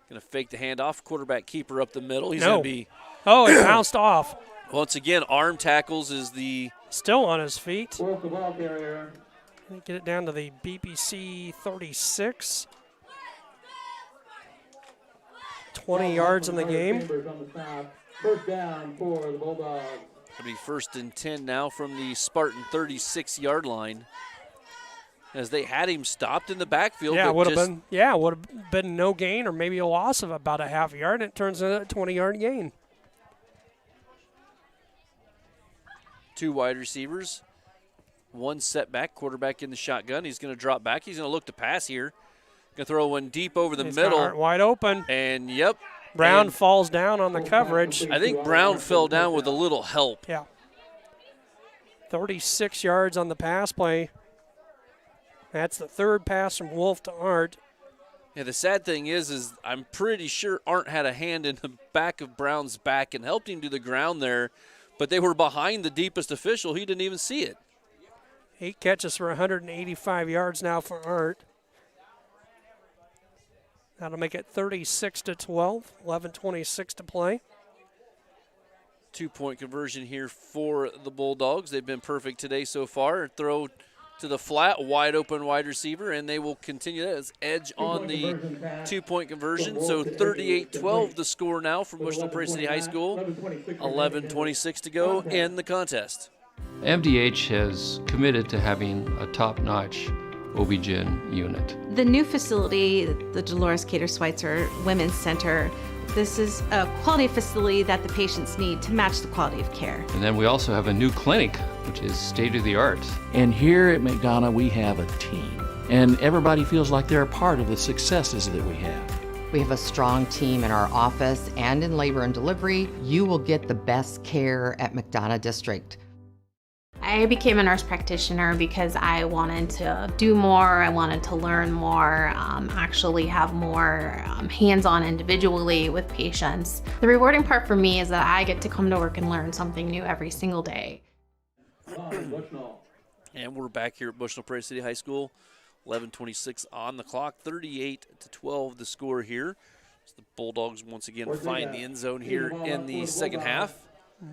Going to fake the handoff. Quarterback keeper up the middle. He's going to be. Oh, it bounced off. Once again, arm tackles is the. Still on his feet. The ball carrier. Get it down to the BPC 36. 20 yards in the game. First down for the Bulldogs. It'll be 1st and 10 now from the Spartan 36-yard line, as they had him stopped in the backfield. Yeah, would have been no gain or maybe a loss of about a half yard, and it turns into a 20-yard gain. 2 wide receivers, 1 setback, quarterback in the shotgun. He's going to drop back. He's going to look to pass here. Going to throw one deep over the middle. Wide open. And, yep. Brown falls down on the coverage. I think Brown fell down with a little help. Yeah. 36 yards on the pass play. That's the 3rd pass from Wolf to Art. Yeah, the sad thing is I'm pretty sure Art had a hand in the back of Brown's back and helped him to the ground there, but they were behind the deepest official. He didn't even see it. 8 catches for 185 yards now for Art. That'll make it 36-12, 11:26 to play. 2-point conversion here for the Bulldogs. They've been perfect today so far. Throw to the flat, wide open wide receiver, and they will continue that as edge on the 2-point conversion. So 38-12 the score now from Bushnell Prairie City High School. 11:26 to go in the contest. MDH has committed to having a top-notch OB-GYN unit. The new facility, the Dolores Cater Schweitzer Women's Center, this is a quality facility that the patients need to match the quality of care. And then we also have a new clinic, which is state-of-the-art. And here at McDonough, we have a team. And everybody feels like they're a part of the successes that we have. We have a strong team in our office and in labor and delivery. You will get the best care at McDonough District. I became a nurse practitioner because I wanted to do more, I wanted to learn more, actually have more hands-on individually with patients. The rewarding part for me is that I get to come to work and learn something new every single day. And we're back here at Bushnell Prairie City High School. 11:26 on the clock, 38-12 the score here. So the Bulldogs once again find the end zone here in the second half.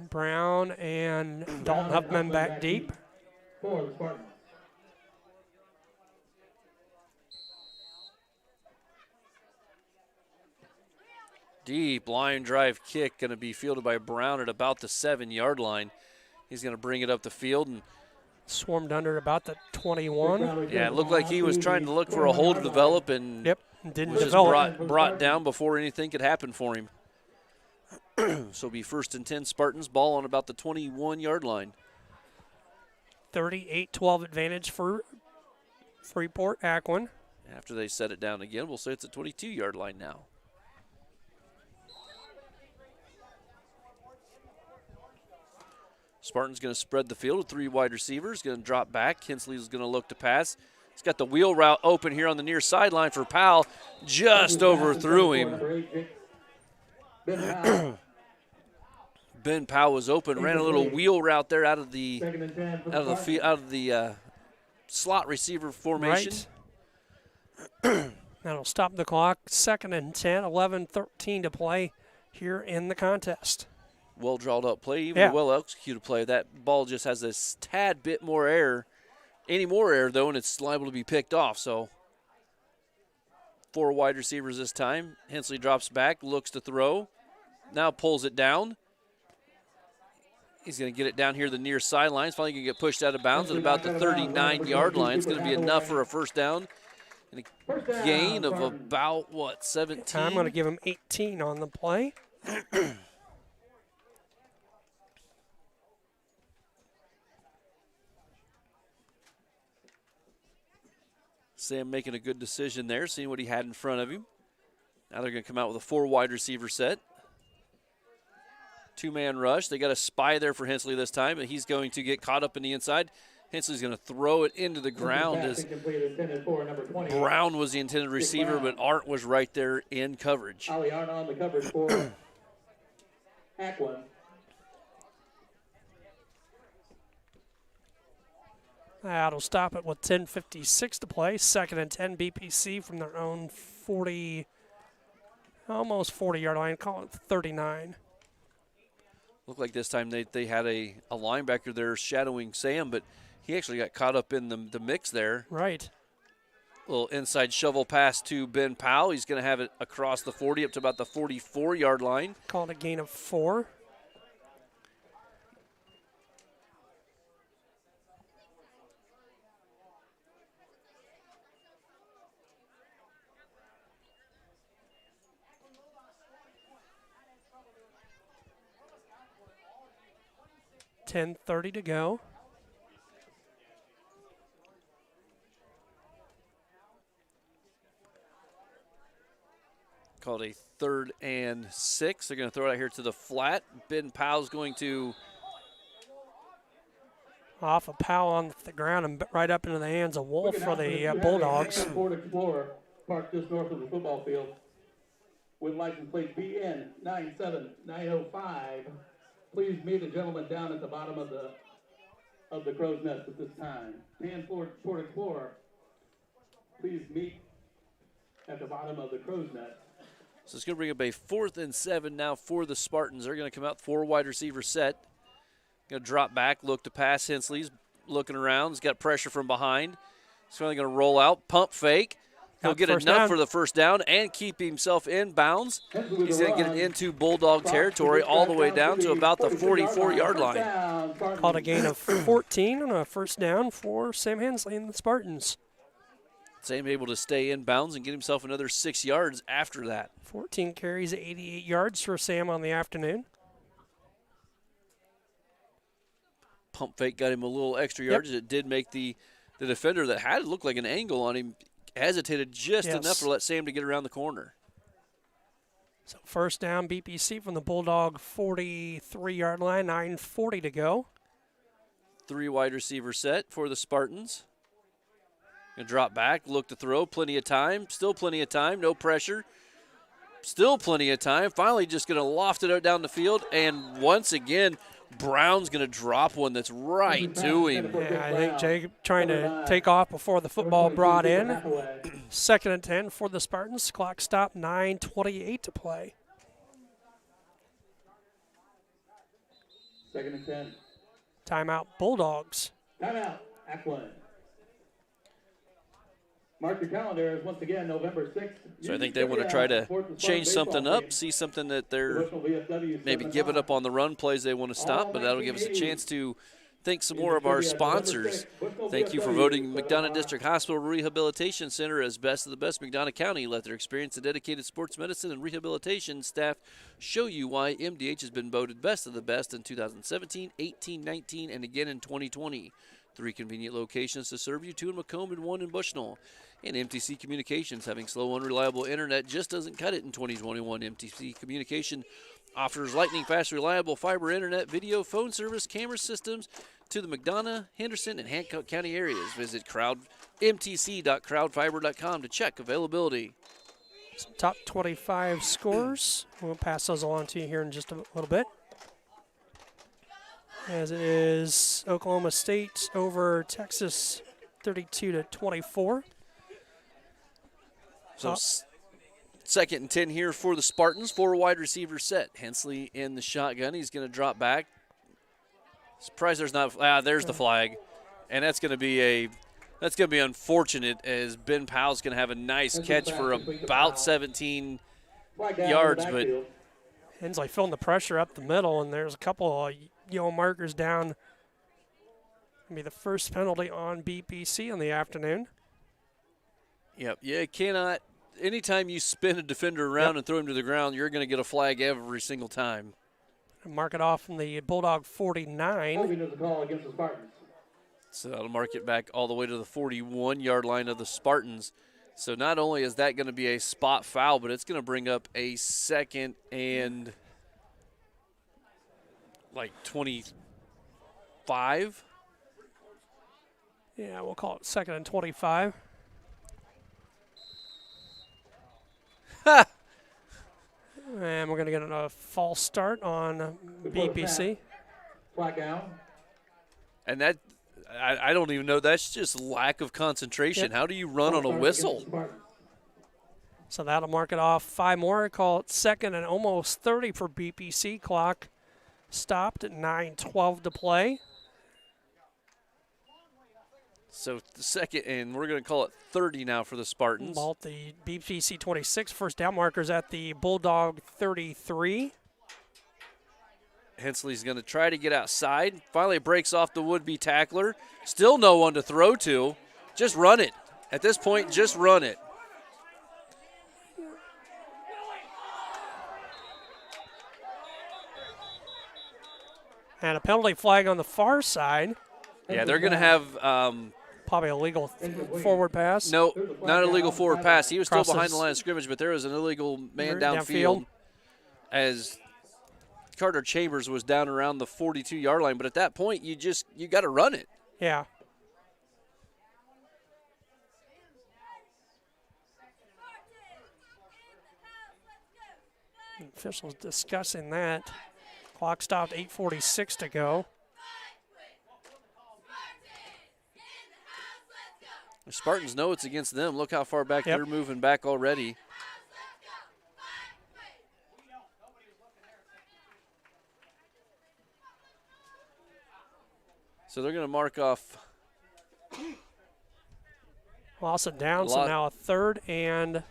Brown and Dalton Huffman back deep. Deep line drive kick going to be fielded by Brown at about the 7-yard line. He's going to bring it up the field and swarmed under about the 21. Yeah, it looked like he was trying to look for a hole to develop, and didn't was develop. just brought down before anything could happen for him. So it'll be 1st and 10 Spartans, ball on about the 21-yard line. 38-12 advantage for Freeport Aquin. After they set it down again, we'll say it's a 22-yard line now. Spartan's going to spread the field with 3 wide receivers, going to drop back. Hensley's going to look to pass. He's got the wheel route open here on the near sideline for Powell. Just overthrew him. Ben Powell was open, ran a little wheel route there out of the slot receiver formation. Right. That'll stop the clock. 2nd and 10, 11-13 to play here in the contest. Well drawn up play, even a well executed play. That ball just has a tad bit more air. Any more air though, and it's liable to be picked off. So 4 wide receivers this time. Hensley drops back, looks to throw. Now pulls it down. He's going to get it down here the near sidelines. Finally going to get pushed out of bounds at about the 39-yard line. It's going to be enough for a first down. And a gain of about, 17? I'm going to give him 18 on the play. Sam making a good decision there, seeing what he had in front of him. Now they're going to come out with a 4 wide receiver set. 2-man rush. They got a spy there for Hensley this time, but he's going to get caught up in the inside. Hensley's going to throw it into the ground as Brown was the intended receiver, but Art was right there in coverage. Ali Art on the coverage for Aquin. That'll stop it with 10:56 to play. 2nd and 10 BPC from their own 40, almost 40-yard line, call it 39. Looked like this time they had a linebacker there shadowing Sam, but he actually got caught up in the mix there. Right. Little inside shovel pass to Ben Powell. He's going to have it across the 40 up to about the 44-yard line. Called a gain of 4. 10:30 to go. Called a 3rd and 6. They're going to throw it out here to the flat. Ben Powell's going to Off of Powell on the ground and right up into the hands of Wolf for the Bulldogs. Ford Explorer parked just north of the football field with license plate BN 97905. Please meet the gentleman down at the bottom of the crow's nest at this time. Ford Explorer, please meet at the bottom of the crow's nest. So it's going to bring up a 4th and 7 now for the Spartans. They're going to come out 4 wide receiver set. Going to drop back, look to pass. Hensley's looking around. He's got pressure from behind. He's finally going to roll out, pump fake. He'll get enough for the first down and keep himself in bounds. He's going to get it into Bulldog territory all the way down to about the 44-yard line. Called a gain of 14 on a first down for Sam Hensley and the Spartans. Sam able to stay in bounds and get himself another 6 yards after that. 14 carries, 88 yards for Sam on the afternoon. Pump fake got him a little extra yardage. It did make the defender that had it look like an angle on him hesitated just enough to let Sam to get around the corner. So first down, BPC from the Bulldog 43-yard line, 9:40 to go. 3 wide receiver set for the Spartans. Gonna drop back, look to throw, plenty of time, still plenty of time, no pressure. Still plenty of time, finally just gonna loft it out down the field, and once again, Brown's gonna drop one that's right to him. Yeah, I think Jake trying to take off before the football brought in. 2nd and 10 for the Spartans. Clock stopped, 9:28 to play. 2nd and 10. Timeout, Bulldogs. Timeout, Aquin. Mark your calendar, once again, November 6th. So I think they want to try to change something up, see something that they're maybe giving up on the run plays they want to stop, but that'll give us a chance to thank some more of our sponsors. Thank you for voting McDonough District Hospital Rehabilitation Center as best of the best. McDonough County, let their experience in dedicated sports medicine and rehabilitation staff show you why MDH has been voted best of the best in 2017, 18, 19, and again in 2020. 3 convenient locations to serve you, 2 in Macomb and 1 in Bushnell. And MTC Communications, having slow, unreliable internet just doesn't cut it in 2021. MTC Communication offers lightning fast, reliable fiber internet, video, phone service, camera systems to the McDonough, Henderson, and Hancock County areas. Visit mtc.crowdfiber.com to check availability. Some top 25 scores. We'll pass those along to you here in just a little bit. As it is Oklahoma State over Texas 32-24. So 2nd and 10 here for the Spartans. 4 wide receiver set. Hensley in the shotgun. He's going to drop back. Surprised there's not. There's the flag, and that's going to be unfortunate as Ben Powell's going to have a nice catch for about 17 yards, but Hensley feeling the pressure up the middle, and there's a couple of yellow markers down. Be the first penalty on BPC in the afternoon. Yep. Yeah, cannot. Anytime you spin a defender around and throw him to the ground, you're going to get a flag every single time. Mark it off from the Bulldog 49. So that'll mark it back all the way to the 41-yard line of the Spartans. So not only is that going to be a spot foul, but it's going to bring up a 2nd and 25. Yeah, we'll call it 2nd and 25. And we're going to get a false start on BPC. Flag down. And that, I don't even know, that's just lack of concentration. Yep. How do you run on a whistle? So that'll mark it off. 5 more. Call it 2nd and almost 30 for BPC. Clock stopped at 9:12 to play. So the 2nd, and we're going to call it 30 now for the Spartans. Ball at the BPC 26. First down markers at the Bulldog 33. Hensley's going to try to get outside. Finally breaks off the would-be tackler. Still no one to throw to. Just run it. At this point, just run it. And a penalty flag on the far side. Yeah, they're going to have probably a legal forward pass. No, not a legal forward pass. He was still Crosses. behind the line of scrimmage, but there was an illegal man downfield as Carter Chambers was down around the 42-yard line. But at that point, you got to run it. Yeah. Officials discussing that. Clock stopped, 8:46 to go. The Spartans know it's against them. Look how far back they're moving back already. So they're going to mark off. Loss of down, so now a third and.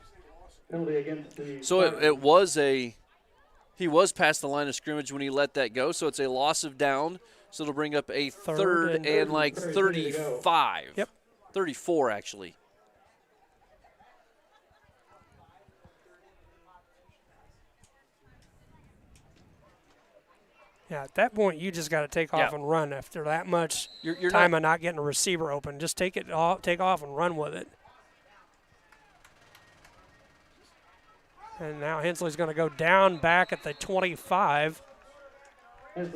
So it was he was past the line of scrimmage when he let that go, so it's a loss of down. So it'll bring up a third and like 35. Yep. 34, actually. Yeah, at that point, you just got to take off and run after that much you're time of not getting a receiver open. Just take off and run with it. And now Hensley's going to go down back at the 25.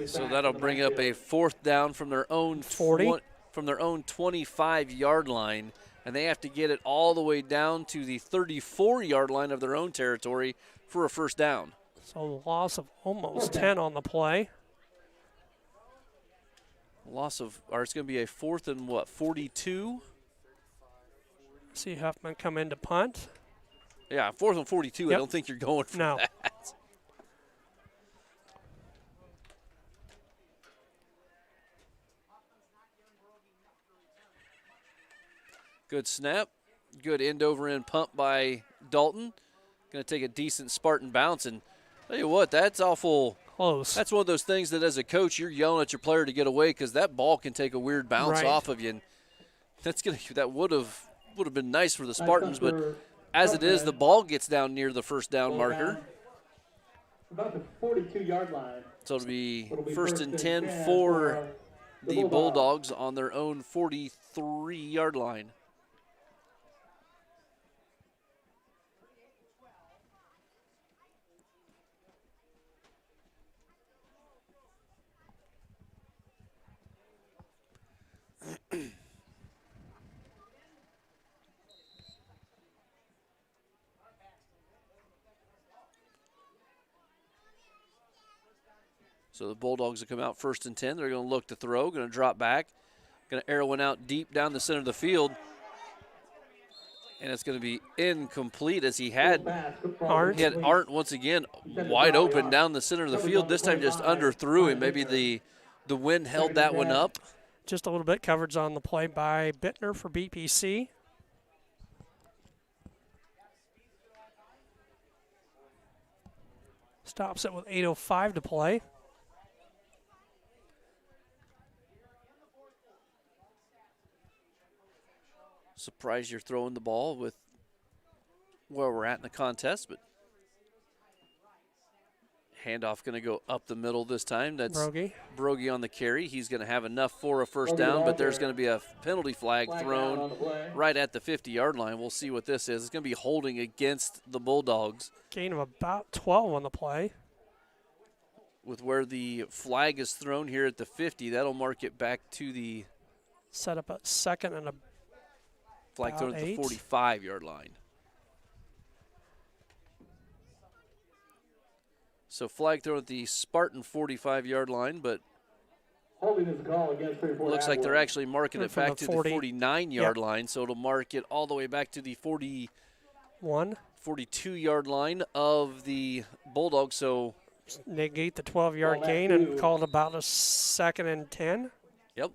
So that'll bring up a fourth down from their own 40. From their own 25-yard line, and they have to get it all the way down to the 34-yard line of their own territory for a first down. So loss of almost 10 on the play. It's going to be a fourth and 42? See Huffman come in to punt. Yeah, fourth and 42. Yep. I don't think you're going for that. Good snap. Good end-over-end pump by Dalton. Going to take a decent Spartan bounce. And tell you what, that's awful close. That's one of those things that as a coach, you're yelling at your player to get away because that ball can take a weird bounce off of you. And that would have been nice for the Spartans, but as it is, the ball gets down near the first down marker. About the 42-yard line. So it'll be first and 10 for the Bulldogs on their own 43-yard line. So the Bulldogs will come out first and 10. They're going to look to throw, going to drop back, going to arrow one out deep down the center of the field. And it's going to be incomplete as he had Arndt once again wide open down the center of the field. This time just underthrew him. Maybe the wind held that one up. Just a little bit. Coverage on the play by Bittner for BPC. Stops it with 8:05 to play. Surprised you're throwing the ball with where we're at in the contest, but handoff going to go up the middle this time. That's Brogy on the carry. He's going to have enough for a first down, but there's going to be a penalty flag thrown right at the 50-yard line. We'll see what this is. It's going to be holding against the Bulldogs. Gain of about 12 on the play. With where the flag is thrown here at the 50, that'll mark it back to the set up a second and a flag thrown at the 45-yard line. So flag thrown at the Spartan 45-yard line, but holding is a call against Freeport. Looks like they're actually marking it back to the 49-yard line, so it'll mark it all the way back to the 42-yard line of the Bulldogs. So negate the 12-yard gain and call it about a second and 10. Yep.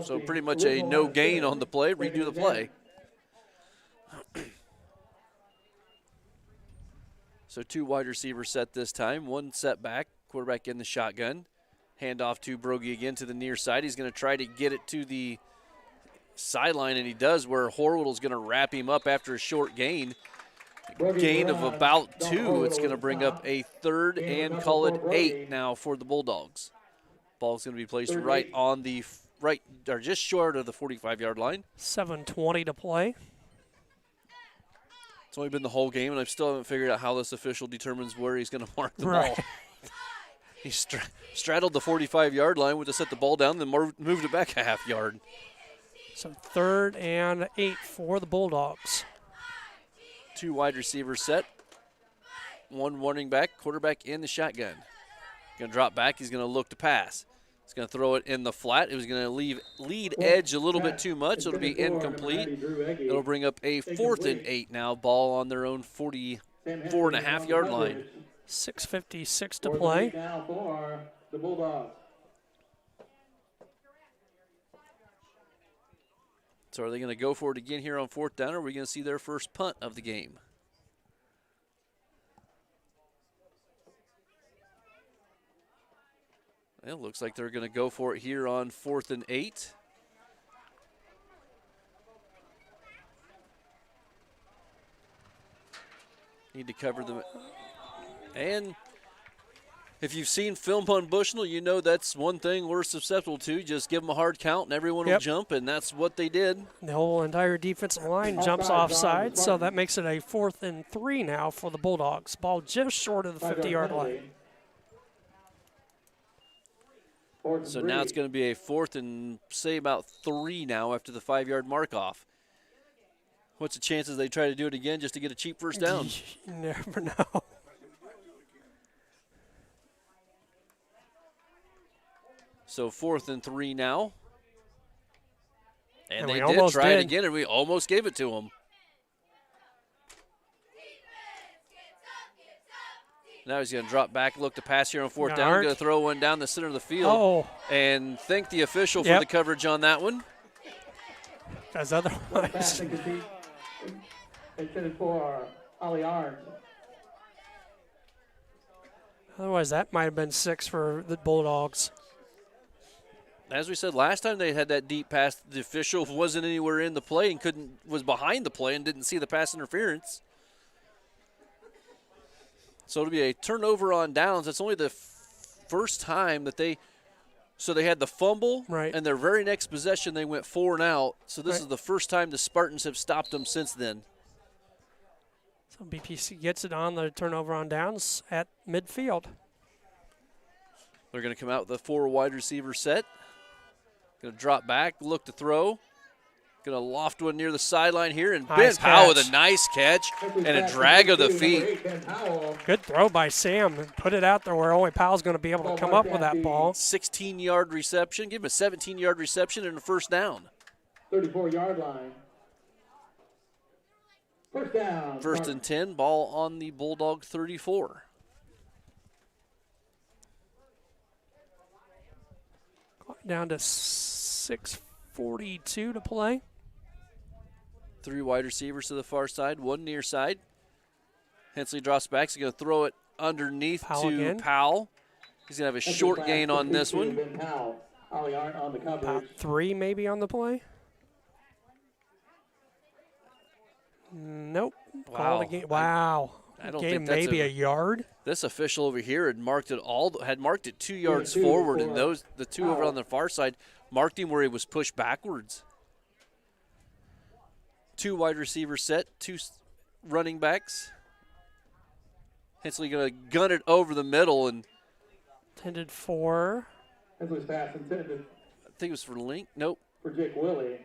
So pretty much a no gain on the play. Redo the play. So two wide receivers set this time. One set back. Quarterback in the shotgun. Handoff to Brogy again to the near side. He's going to try to get it to the sideline, and he does, where Horwittl's going to wrap him up after a short gain. Gain of about 2. It's going to bring up a third and call it 8 now for the Bulldogs. Ball's going to be placed right on the or just short of the 45-yard line. 7:20 to play. It's only been the whole game, and I still haven't figured out how this official determines where he's going to mark the Right. ball. He straddled the 45-yard line, went to set the ball down, then moved it back a half yard. So 3rd and 8 for the Bulldogs. 2 wide receivers set. 1 running back, quarterback in the shotgun. Going to drop back. He's going to look to pass. He's going to throw it in the flat. It was going to lead edge a little bit too much. It'll be incomplete. It'll bring up a 4th and 8 now. Ball on their own 44.5-yard line. 6:56 to play. Now for the Bulldogs. So are they going to go for it again here on 4th down, or are we going to see their first punt of the game? It looks like they're going to go for it here on 4th and 8. Need to cover them. And if you've seen film on Bushnell, you know that's one thing we're susceptible to. Just give them a hard count and everyone will jump, and that's what they did. The whole entire defensive line jumps offside, so that makes it a 4th and 3 now for the Bulldogs. Ball just short of the 50-yard line. So now it's going to be a 4th and, say, about 3 now after the 5-yard mark off. What's the chances they try to do it again just to get a cheap first down? You never know. So 4th and 3 now. And they we did try it again, and we almost gave it to them. Now he's going to drop back, look to pass here on 4th down. Going to throw one down the center of the field. And thank the official for the coverage on that one. Because otherwise. Intended for Ollie Arndt. Otherwise, that might have been 6 for the Bulldogs. As we said last time, they had that deep pass. The official wasn't anywhere in the play and was behind the play and didn't see the pass interference. So it'll be a turnover on downs. It's only the first time that they had the fumble, and their very next possession they went 4 and out. So this is the first time the Spartans have stopped them since then. So BPC gets it on the turnover on downs at midfield. They're going to come out with a 4 wide receiver set. Going to drop back, look to throw. Going to loft one near the sideline here, and Ben Powell with a nice catch and a drag of the feet. Good throw by Sam. Put it out there where only Powell's going to be able to come up with that ball. 16-yard reception. Give him a 17-yard reception and a first down. 34-yard line. First down. 1st and 10. Ball on the Bulldog 34. Down to 6:42 to play. 3 wide receivers to the far side, 1 near side. Hensley drops back. He's going to throw it underneath to Powell. He's going to have a short gain on this one. About 3 maybe on the play. Nope. Wow. Wow. I don't Gain think that's maybe a yard. This official over here had marked it 2 yards forward, and the 2 over on the far side marked him where he was pushed backwards. 2 wide receivers set, 2 running backs. Hensley going to gun it over the middle and intended for. Hensley's pass intended. I think it was for Link. Nope. For Jake Willie.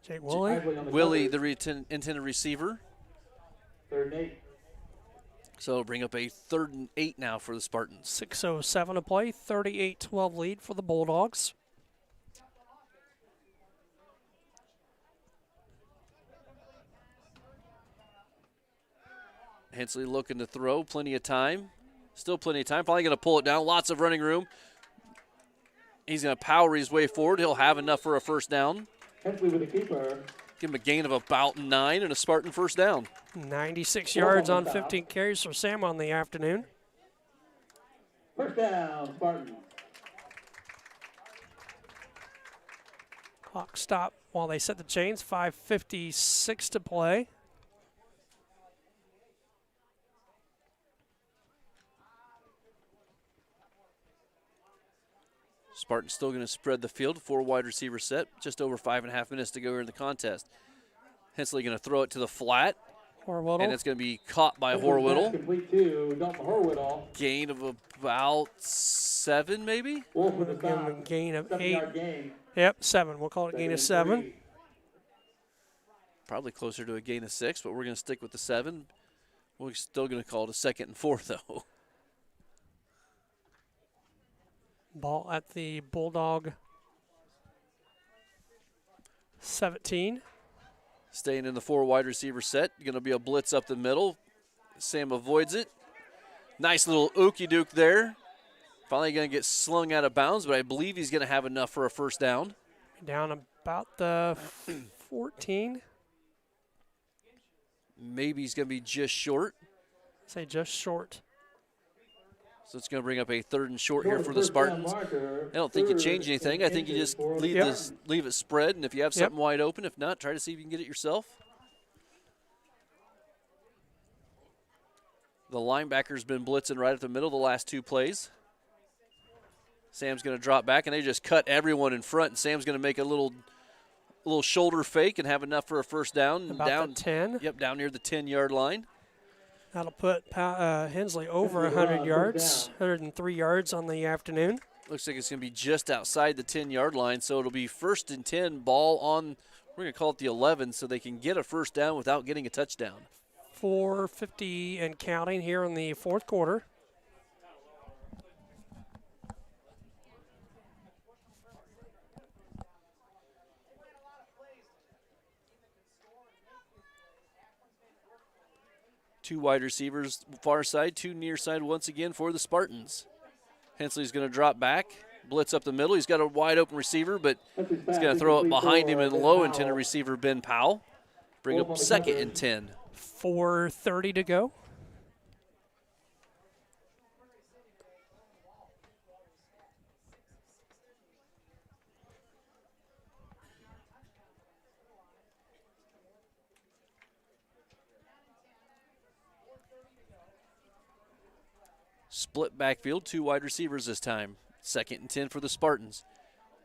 Jake Willie. Willie, the intended receiver. 3rd and 8. So it'll bring up a 3rd and 8 now for the Spartans. 6:07 to play. 38-12 lead for the Bulldogs. Hensley looking to throw. Plenty of time. Still plenty of time. Probably going to pull it down. Lots of running room. He's going to power his way forward. He'll have enough for a first down. Hensley with the keeper. Give him a gain of about 9 and a Spartan first down. 96 yards on 15 carries for Sam on the afternoon. First down, Spartan. Clock stop while they set the chains. 5:56 to play. Spartans still going to spread the field. 4 wide receiver set. Just over 5.5 minutes to go here in the contest. Hensley going to throw it to the flat. Horwittle. And it's going to be caught by Horwittle. Complete to Dalton Horwittle. Gain of about 7, maybe? Wolf with We'll the give him a stop. gain of 8. 7-yard gain. Yep, 7. We'll call it a gain of 7. Probably closer to a gain of 6, but we're going to stick with the 7. We're still going to call it a 2nd and 4, though. Ball at the Bulldog 17. Staying in the 4 wide receiver set. Going to be a blitz up the middle. Sam avoids it. Nice little ookie-dook there. Finally going to get slung out of bounds, but I believe he's going to have enough for a first down. Down about the 14. Maybe he's going to be just short. Say just short. So it's going to bring up a 3rd and short here for the Spartans. I don't think you change anything. I think you just leave it spread, and if you have something wide open, if not, try to see if you can get it yourself. The linebacker's been blitzing right at the middle the last 2 plays. Sam's going to drop back, and they just cut everyone in front, and Sam's going to make a little shoulder fake and have enough for a first down. About down the 10. Yep, down near the 10-yard line. That'll put Hensley over 100 yards, 103 yards on the afternoon. Looks like it's going to be just outside the 10-yard line, so it'll be 1st and 10, ball on, we're going to call it the 11, so they can get a first down without getting a touchdown. 4:50 and counting here in the 4th quarter. Two wide receivers far side, 2 near side once again for the Spartans. Hensley's going to drop back, blitz up the middle. He's got a wide open receiver, but he's going to throw it behind him and low intended receiver Ben Powell. Bring up 2nd and 10. 4:30 to go. Split backfield, 2 wide receivers this time. 2nd and 10 for the Spartans.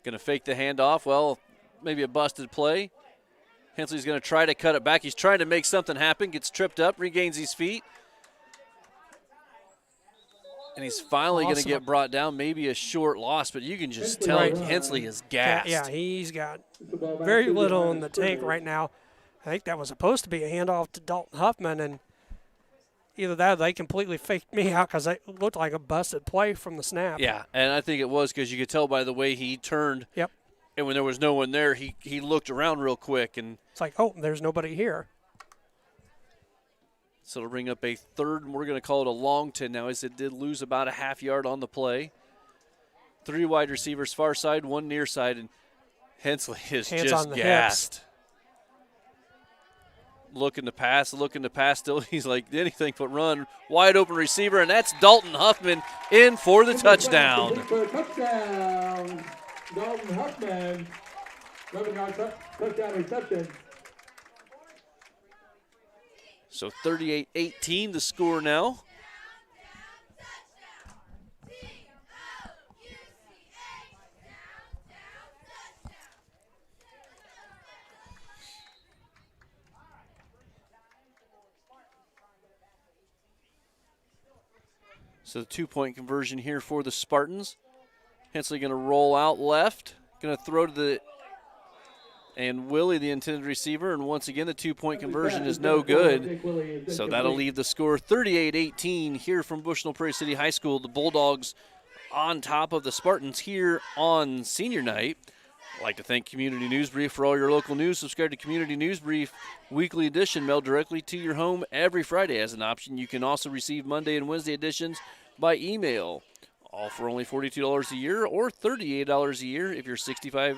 Going to fake the handoff. Well, maybe a busted play. Hensley's going to try to cut it back. He's trying to make something happen. Gets tripped up, regains his feet. And he's finally going to get brought down. Maybe a short loss, but you can just tell Hensley is gassed. Yeah, he's got very little in the tank right now. I think that was supposed to be a handoff to Dalton Huffman, and either that or they completely faked me out because it looked like a busted play from the snap. Yeah, and I think it was because you could tell by the way he turned. Yep. And when there was no one there, he looked around real quick. And it's like, oh, there's nobody here. So it'll bring up a 3rd, and we're going to call it a long 10 now, as it did lose about a half yard on the play. 3 wide receivers far side, 1 near side, and Hensley is just gassed. Looking to pass still. He's like anything but run. Wide open receiver, and that's Dalton Huffman in for the touchdown. Touchdown, Dalton Huffman. 11-yard touchdown reception. So 38-18 the score now. So the 2-point conversion here for the Spartans. Hensley going to roll out left. Going to throw to the, and Willie, the intended receiver. And once again, the 2-point conversion is no good. So that'll leave the score 38-18 here from Bushnell Prairie City High School. The Bulldogs on top of the Spartans here on senior night. I'd like to thank Community News Brief for all your local news. Subscribe to Community News Brief weekly edition, mailed directly to your home every Friday as an option. You can also receive Monday and Wednesday editions by email, all for only $42 a year or $38 a year if you're 65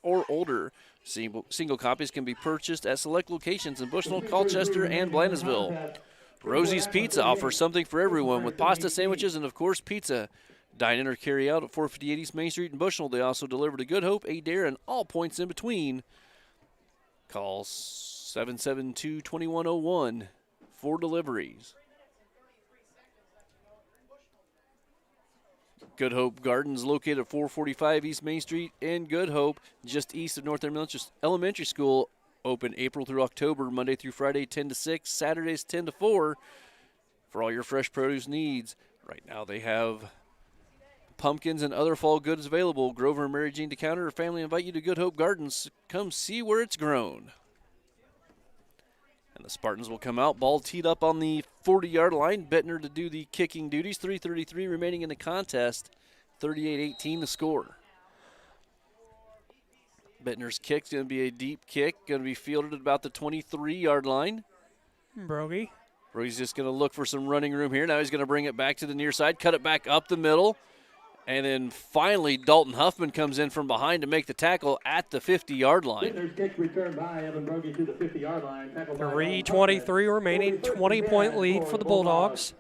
or older. Single copies can be purchased at select locations in Bushnell, Colchester, and Blandesville. Rosie's Pizza offers something for everyone with pasta, sandwiches, and, of course, pizza. Dine in or carry out at 458 East Main Street in Bushnell. They also deliver to Good Hope, Adair, and all points in between. Call 772-2101 for deliveries. Good Hope Gardens, located at 445 East Main Street in Good Hope, just east of North Elementary School, open April through October, Monday through Friday, 10 to 6, Saturdays, 10 to 4, for all your fresh produce needs. Right now they have pumpkins and other fall goods available. Grover and Mary Jean DeCounter, her family invite you to Good Hope Gardens. Come see where it's grown. And the Spartans will come out, ball teed up on the 40-yard line. Bettner to do the kicking duties. 3:33 remaining in the contest. 38-18 the score. Bettner's kick's going to be a deep kick, going to be fielded at about the 23-yard line. Brogy. Brogy's just going to look for some running room here. Now he's going to bring it back to the near side, cut it back up the middle. And then finally, Dalton Huffman comes in from behind to make the tackle at the 50-yard line. Bettner's kick returned by Evan Brogy to the 50-yard line. 3:23 remaining, 20-point lead for the Bulldogs.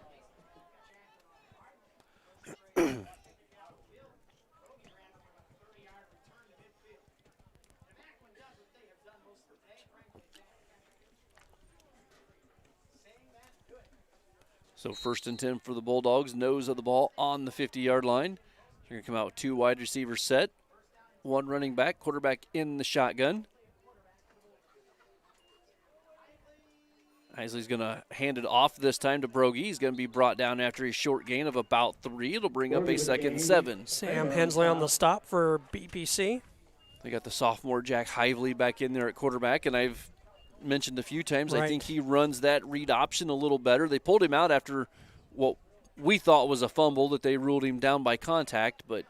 So 1st and 10 for the Bulldogs, nose of the ball on the 50-yard line. They're going to come out with 2 wide receivers set, 1 running back, quarterback in the shotgun. Isley's going to hand it off this time to Brogy. He's going to be brought down after a short gain of about 3. It'll bring up a 2nd and 7. Sam Hensley on the stop for BPC. They got the sophomore Jack Hively back in there at quarterback, and I've mentioned a few times, I think he runs that read option a little better. They pulled him out after what we thought was a fumble that they ruled him down by contact, but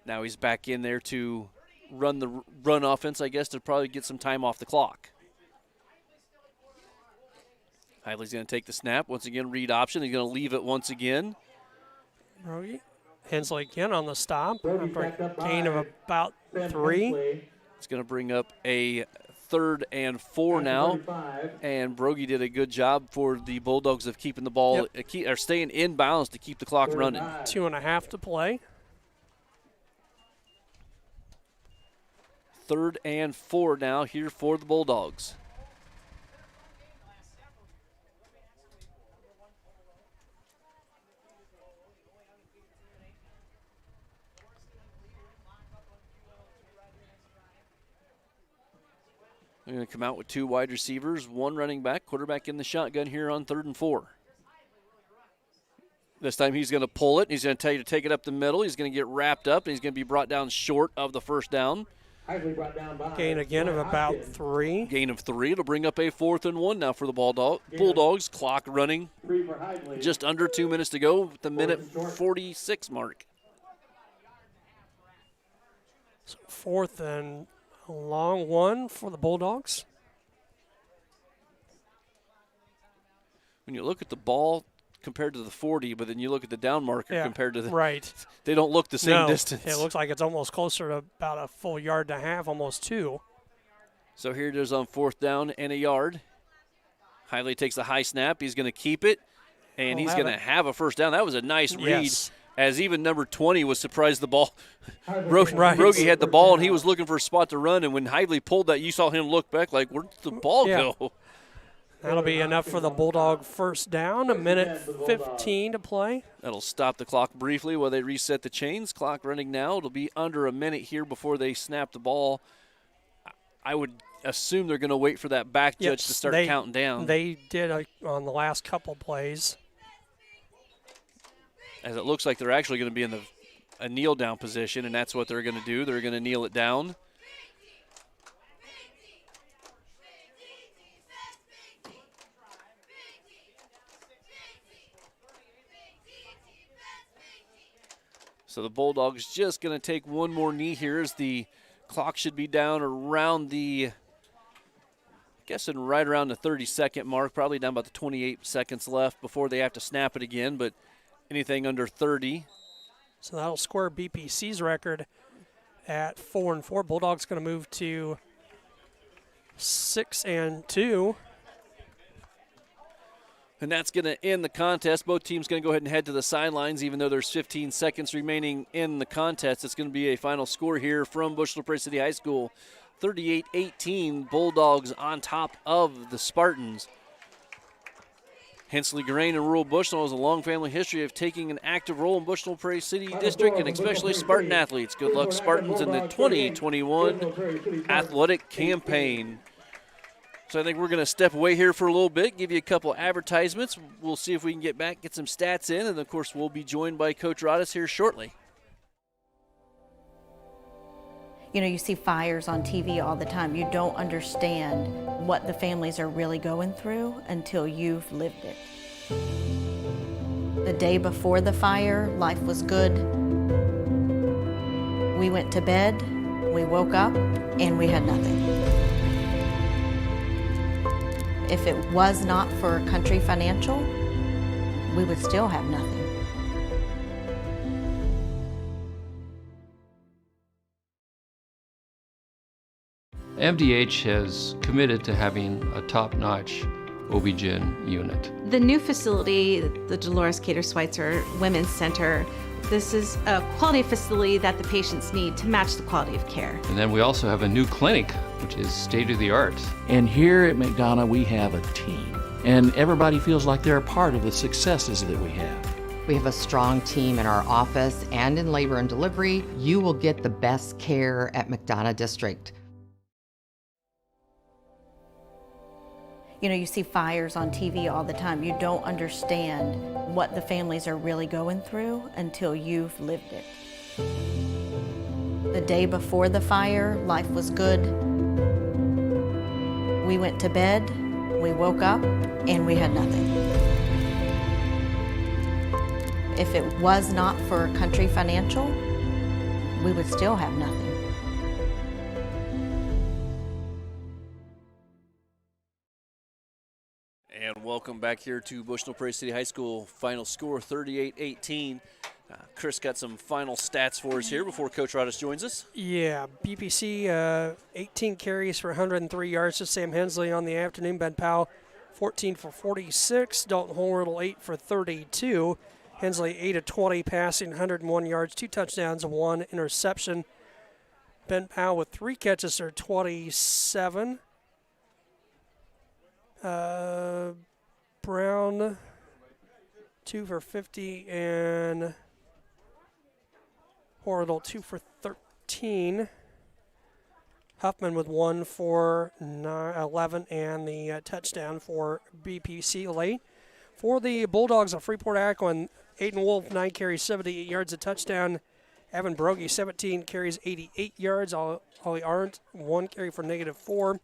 now he's back in there to run the run offense, I guess, to probably get some time off the clock. Hively's going to take the snap. Once again, read option. He's going to leave it once again. Brogy. Hensley again on the stop. Gain of about 3. It's going to bring up a 3rd and 4 now, and Brogy did a good job for the Bulldogs of keeping the ball, or staying in bounds to keep the clock running. 2.5 to play. 3rd and 4 now here for the Bulldogs. They're going to come out with 2 wide receivers, 1 running back, quarterback in the shotgun here on 3rd and 4. This time he's going to pull it. He's going to tell you to take it up the middle. He's going to get wrapped up, and he's going to be brought down short of the 1st down. Gain again of about 3. Gain of 3. It'll bring up a 4th and 1 now for the Bulldogs. Clock running. Just under 2 minutes to go with the minute 46 mark. So 4th and a long 1 for the Bulldogs. When you look at the ball compared to the 40, but then you look at the down marker compared to the right. They don't look the same distance. It looks like it's almost closer to about a full 1.5 yards, almost 2. So here it is on 4th down and a yard. Hively takes the high snap. He's going to keep it, and he's going to have a 1st down. That was a nice read. As even number 20 was surprised the ball. Brogy had the ball, and he was looking for a spot to run, and when Hively pulled that, you saw him look back like, where'd the ball go? That'll be enough for the Bulldog 1st down, a minute 15 to play. That'll stop the clock briefly while they reset the chains. Clock running now. It'll be under a minute here before they snap the ball. I would assume they're going to wait for that back judge to start counting down. They did on the last couple plays. As it looks like they're actually going to be in a kneel-down position, and that's what they're going to do. They're going to kneel it down. So the Bulldogs just going to take one more knee here as the clock should be down around the, guessing right around the 30-second mark, probably down about the 28 seconds left before they have to snap it again, but anything under 30. So that'll square BPC's record at 4-4. Bulldogs going to move to 6-2. And that's going to end the contest. Both teams going to go ahead and head to the sidelines, even though there's 15 seconds remaining in the contest. It's going to be a final score here from Bushel Prairie City High School. 38-18, Bulldogs on top of the Spartans. Hensley Grain and rural Bushnell has a long family history of taking an active role in Bushnell Prairie City District and especially Spartan athletes. Good luck, Spartans, in the 2021 athletic campaign. So I think we're going to step away here for a little bit, give you a couple advertisements. We'll see if we can get back, get some stats in, and of course we'll be joined by Coach Rodis here shortly. You know, you see fires on TV all the time. You don't understand what the families are really going through until you've lived it. The day before the fire, life was good. We went to bed, we woke up, and we had nothing. If it was not for Country Financial, we would still have nothing. MDH has committed to having a top-notch OB-GYN unit. The new facility, the Dolores Cater Schweitzer Women's Center, this is a quality facility that the patients need to match the quality of care. And then we also have a new clinic, which is state-of-the-art. And here at McDonough, we have a team. And everybody feels like they're a part of the successes that we have. We have a strong team in our office and in labor and delivery. You will get the best care at McDonough District. You know, you see fires on TV all the time. You don't understand what the families are really going through until you've lived it. The day before the fire, life was good. We went to bed, we woke up, and we had nothing. If it was not for Country Financial, we would still have nothing. And welcome back here to Bushnell Prairie City High School. Final score 38-18. Chris got some final stats for us here before Coach Rodis joins us. Yeah, BPC 18 carries for 103 yards to Sam Hensley on the afternoon. Ben Powell 14 for 46. Dalton Holriddle 8 for 32. Hensley 8 of 20 passing, 101 yards, 2 touchdowns, 1 interception. Ben Powell with 3 catches for 27. Brown 2 for 50 and Horriddle 2 for 13. Huffman with 1 for 11 and the touchdown for BPC late. For the Bulldogs of Freeport Aquin, Aiden Wolf 9 carries 78 yards, a touchdown. Evan Brogy 17 carries 88 yards. Ollie Arndt 1 carry for -4.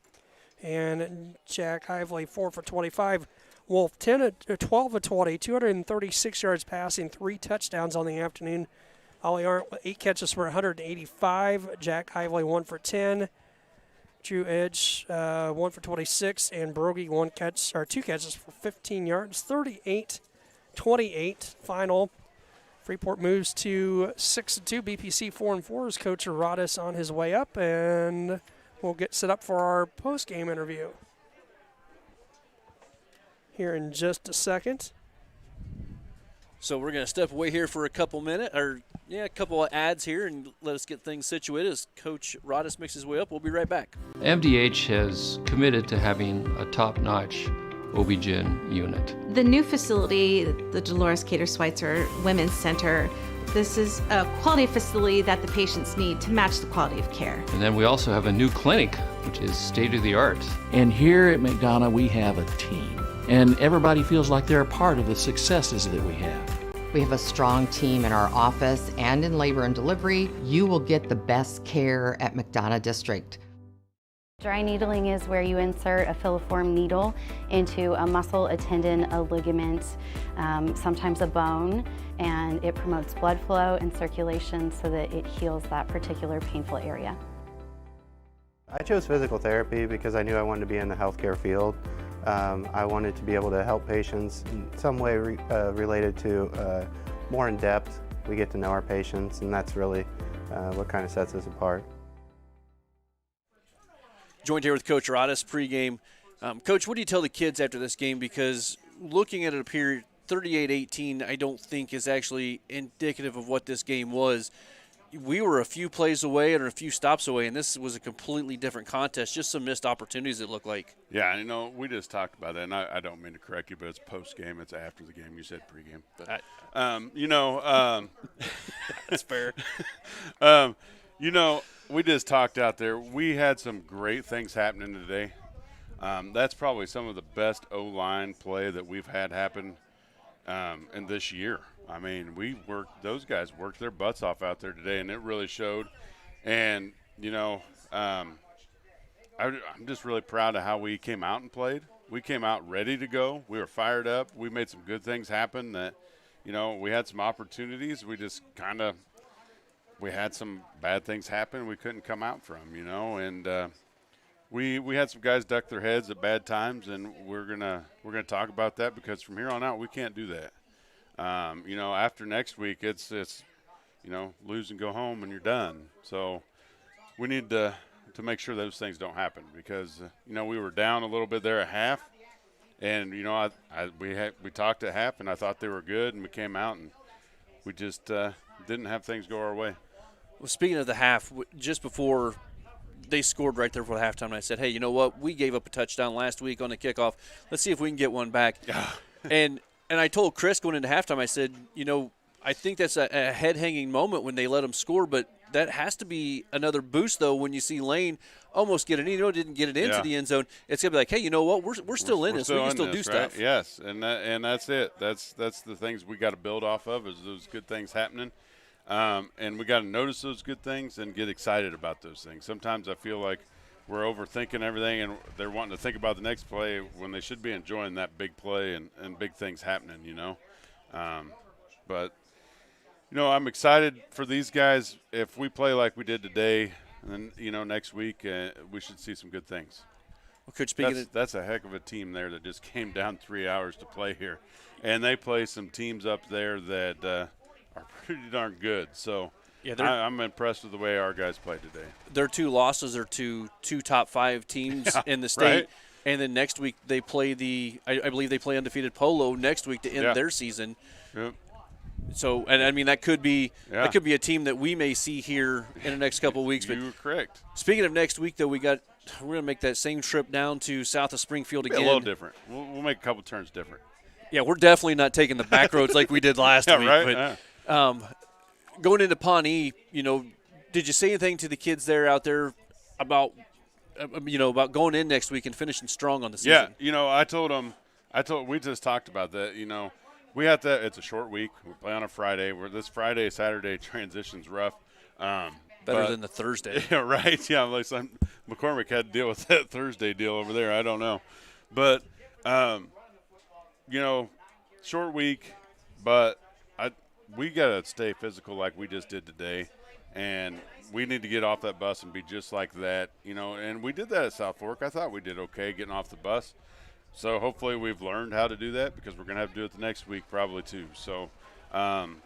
And Jack Hively 4 for 25. Wolf 12 of 20, 236 yards passing, 3 touchdowns on the afternoon. Ollie Arndt with 8 catches for 185. Jack Hively 1 for 10. Drew Edge 1 for 26, and Brogy 2 catches for 15 yards. 38-28 final. Freeport moves to 6-2. BPC 4-4 as Coach Rodis on his way up, and we'll get set up for our post-game interview here in just a second. So we're going to step away here for a couple minutes, a couple of ads here, and let us get things situated as Coach Rodis makes his way up. We'll be right back. MDH has committed to having a top-notch OB-GYN unit. The new facility, the Dolores Cater Schweitzer Women's Center, this is a quality facility that the patients need to match the quality of care. And then we also have a new clinic, which is state-of-the-art. And here at McDonough, we have a team. And everybody feels like they're a part of the successes that we have. We have a strong team in our office and in labor and delivery. You will get the best care at McDonough District. Dry needling is where you insert a filiform needle into a muscle, a tendon, a ligament, sometimes a bone, and it promotes blood flow and circulation so that it heals that particular painful area. I chose physical therapy because I knew I wanted to be in the healthcare field. I wanted to be able to help patients in some way related to more in depth. We get to know our patients, and that's really what kind of sets us apart. Joined here with Coach Rodis pregame. Coach, what do you tell the kids after this game? Because looking at it up here, 38-18, I don't think is actually indicative of what this game was. we were a few plays away or a few stops away, and this was a completely different contest. Just some missed opportunities, it looked like. Yeah, we just talked about that, and I don't mean to correct you, but it's post-game. It's after the game. You said pregame. But, that's fair. We just talked out there. We had some great things happening today. That's probably some of the best O-line play that we've had happen in this year. I mean, those guys worked their butts off out there today, and it really showed. And, I'm just really proud of how we came out and played. We came out ready to go. We were fired up. We made some good things happen that, we had some opportunities. We just we had some bad things happen we couldn't come out from, and we had some guys duck their heads at bad times, and we're gonna talk about that because from here on out we can't do that. After next week, it's lose and go home and you're done. So we need to make sure those things don't happen because, we were down a little bit there at half. And, we talked at half and I thought they were good and we came out and we just didn't have things go our way. Well, speaking of the half, just before they scored right there before halftime, I said, hey, you know what? We gave up a touchdown last week on the kickoff. Let's see if we can get one back. And I told Chris going into halftime, I said, I think that's a head-hanging moment when they let them score, but that has to be another boost, though, when you see Lane almost get it in. Didn't get it into the end zone. It's going to be like, hey, you know what? We're still in this. We can still do stuff. Yes, and that's it. That's the things we got to build off of is those good things happening. And we got to notice those good things and get excited about those things. Sometimes I feel like we're overthinking everything and they're wanting to think about the next play when they should be enjoying that big play and big things happening, But, I'm excited for these guys. If we play like we did today, and then, next week, we should see some good things. Well, Coach, that's a heck of a team there that just came down 3 hours to play here. And they play some teams up there that are pretty darn good. So, I'm impressed with the way our guys played today. Their 2 losses are to 2 top 5 teams in the state. Right? And then next week they play I believe they play undefeated Polo next week to end their season. Yep. So, and I mean, that could be a team that we may see here in the next couple of weeks. You were correct. Speaking of next week, though, we're going to make that same trip down to south of Springfield again. A little different. We'll make a couple turns different. Yeah, we're definitely not taking the back roads like we did last week. Right? But going into Pawnee, did you say anything to the kids out there about going in next week and finishing strong on the season? Yeah, I told them. We just talked about that. We have to. It's a short week. We play on a Friday. This Saturday transition's rough. Better than the Thursday. Yeah, right. Yeah, like McCormick had to deal with that Thursday deal over there. I don't know, but short week. But we gotta stay physical like we just did today, and we need to get off that bus and be just like that. And we did that at South Fork. I thought we did okay getting off the bus. So hopefully we've learned how to do that because we're going to have to do it the next week probably too. So, I'm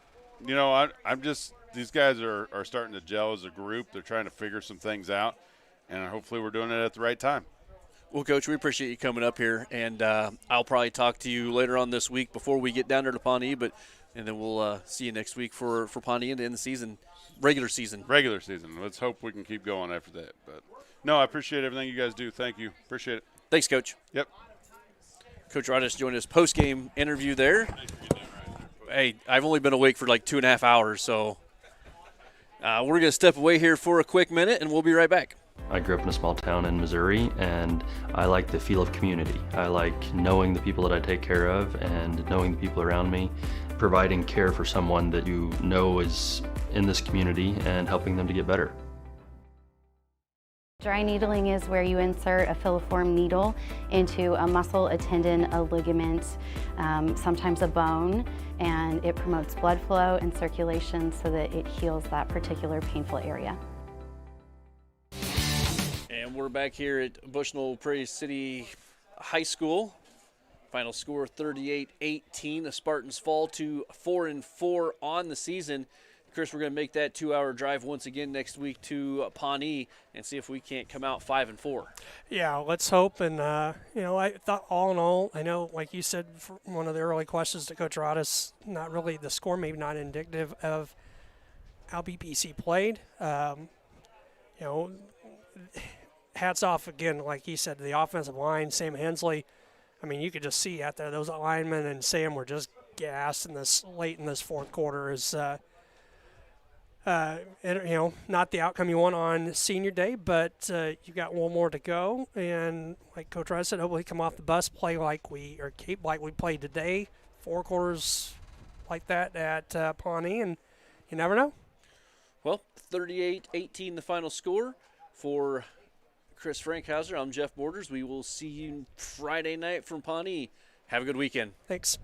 just – these guys are starting to gel as a group. They're trying to figure some things out, and hopefully we're doing it at the right time. Well, Coach, we appreciate you coming up here, and I'll probably talk to you later on this week before we get down there to Pawnee, and then we'll see you next week for Pawnee and to end the season, regular season. Regular season. Let's hope we can keep going after that. But, no, I appreciate everything you guys do. Thank you. Appreciate it. Thanks, Coach. Yep. Coach Roddice joined us post-game interview there. Hey, I've only been awake for like 2.5 hours, so we're going to step away here for a quick minute, and we'll be right back. I grew up in a small town in Missouri, and I like the feel of community. I like knowing the people that I take care of and knowing the people around me, providing care for someone that you know is in this community and helping them to get better. Dry needling is where you insert a filiform needle into a muscle, a tendon, a ligament, sometimes a bone, and it promotes blood flow and circulation so that it heals that particular painful area. And we're back here at Bushnell Prairie City High School. Final score 38-18. The Spartans fall to 4-4 on the season. Chris, we're going to make that 2-hour drive once again next week to Pawnee and see if we can't come out 5-4. Yeah, let's hope. And, I thought all in all, I know, like you said, for one of the early questions to Coach Roddice, not really the score, maybe not indicative of how BPC played. Hats off again, like he said, to the offensive line, Sam Hensley. I mean, you could just see out there those linemen and Sam were just gassed late in this fourth quarter. Is not the outcome you want on senior day, but you got one more to go. And like Coach Rice said, hopefully come off the bus, play like we played today, 4 quarters like that at Pawnee, and you never know. Well, 38-18 the final score for Chris Frankhauser. I'm Jeff Borders. We will see you Friday night from Pawnee. Have a good weekend. Thanks.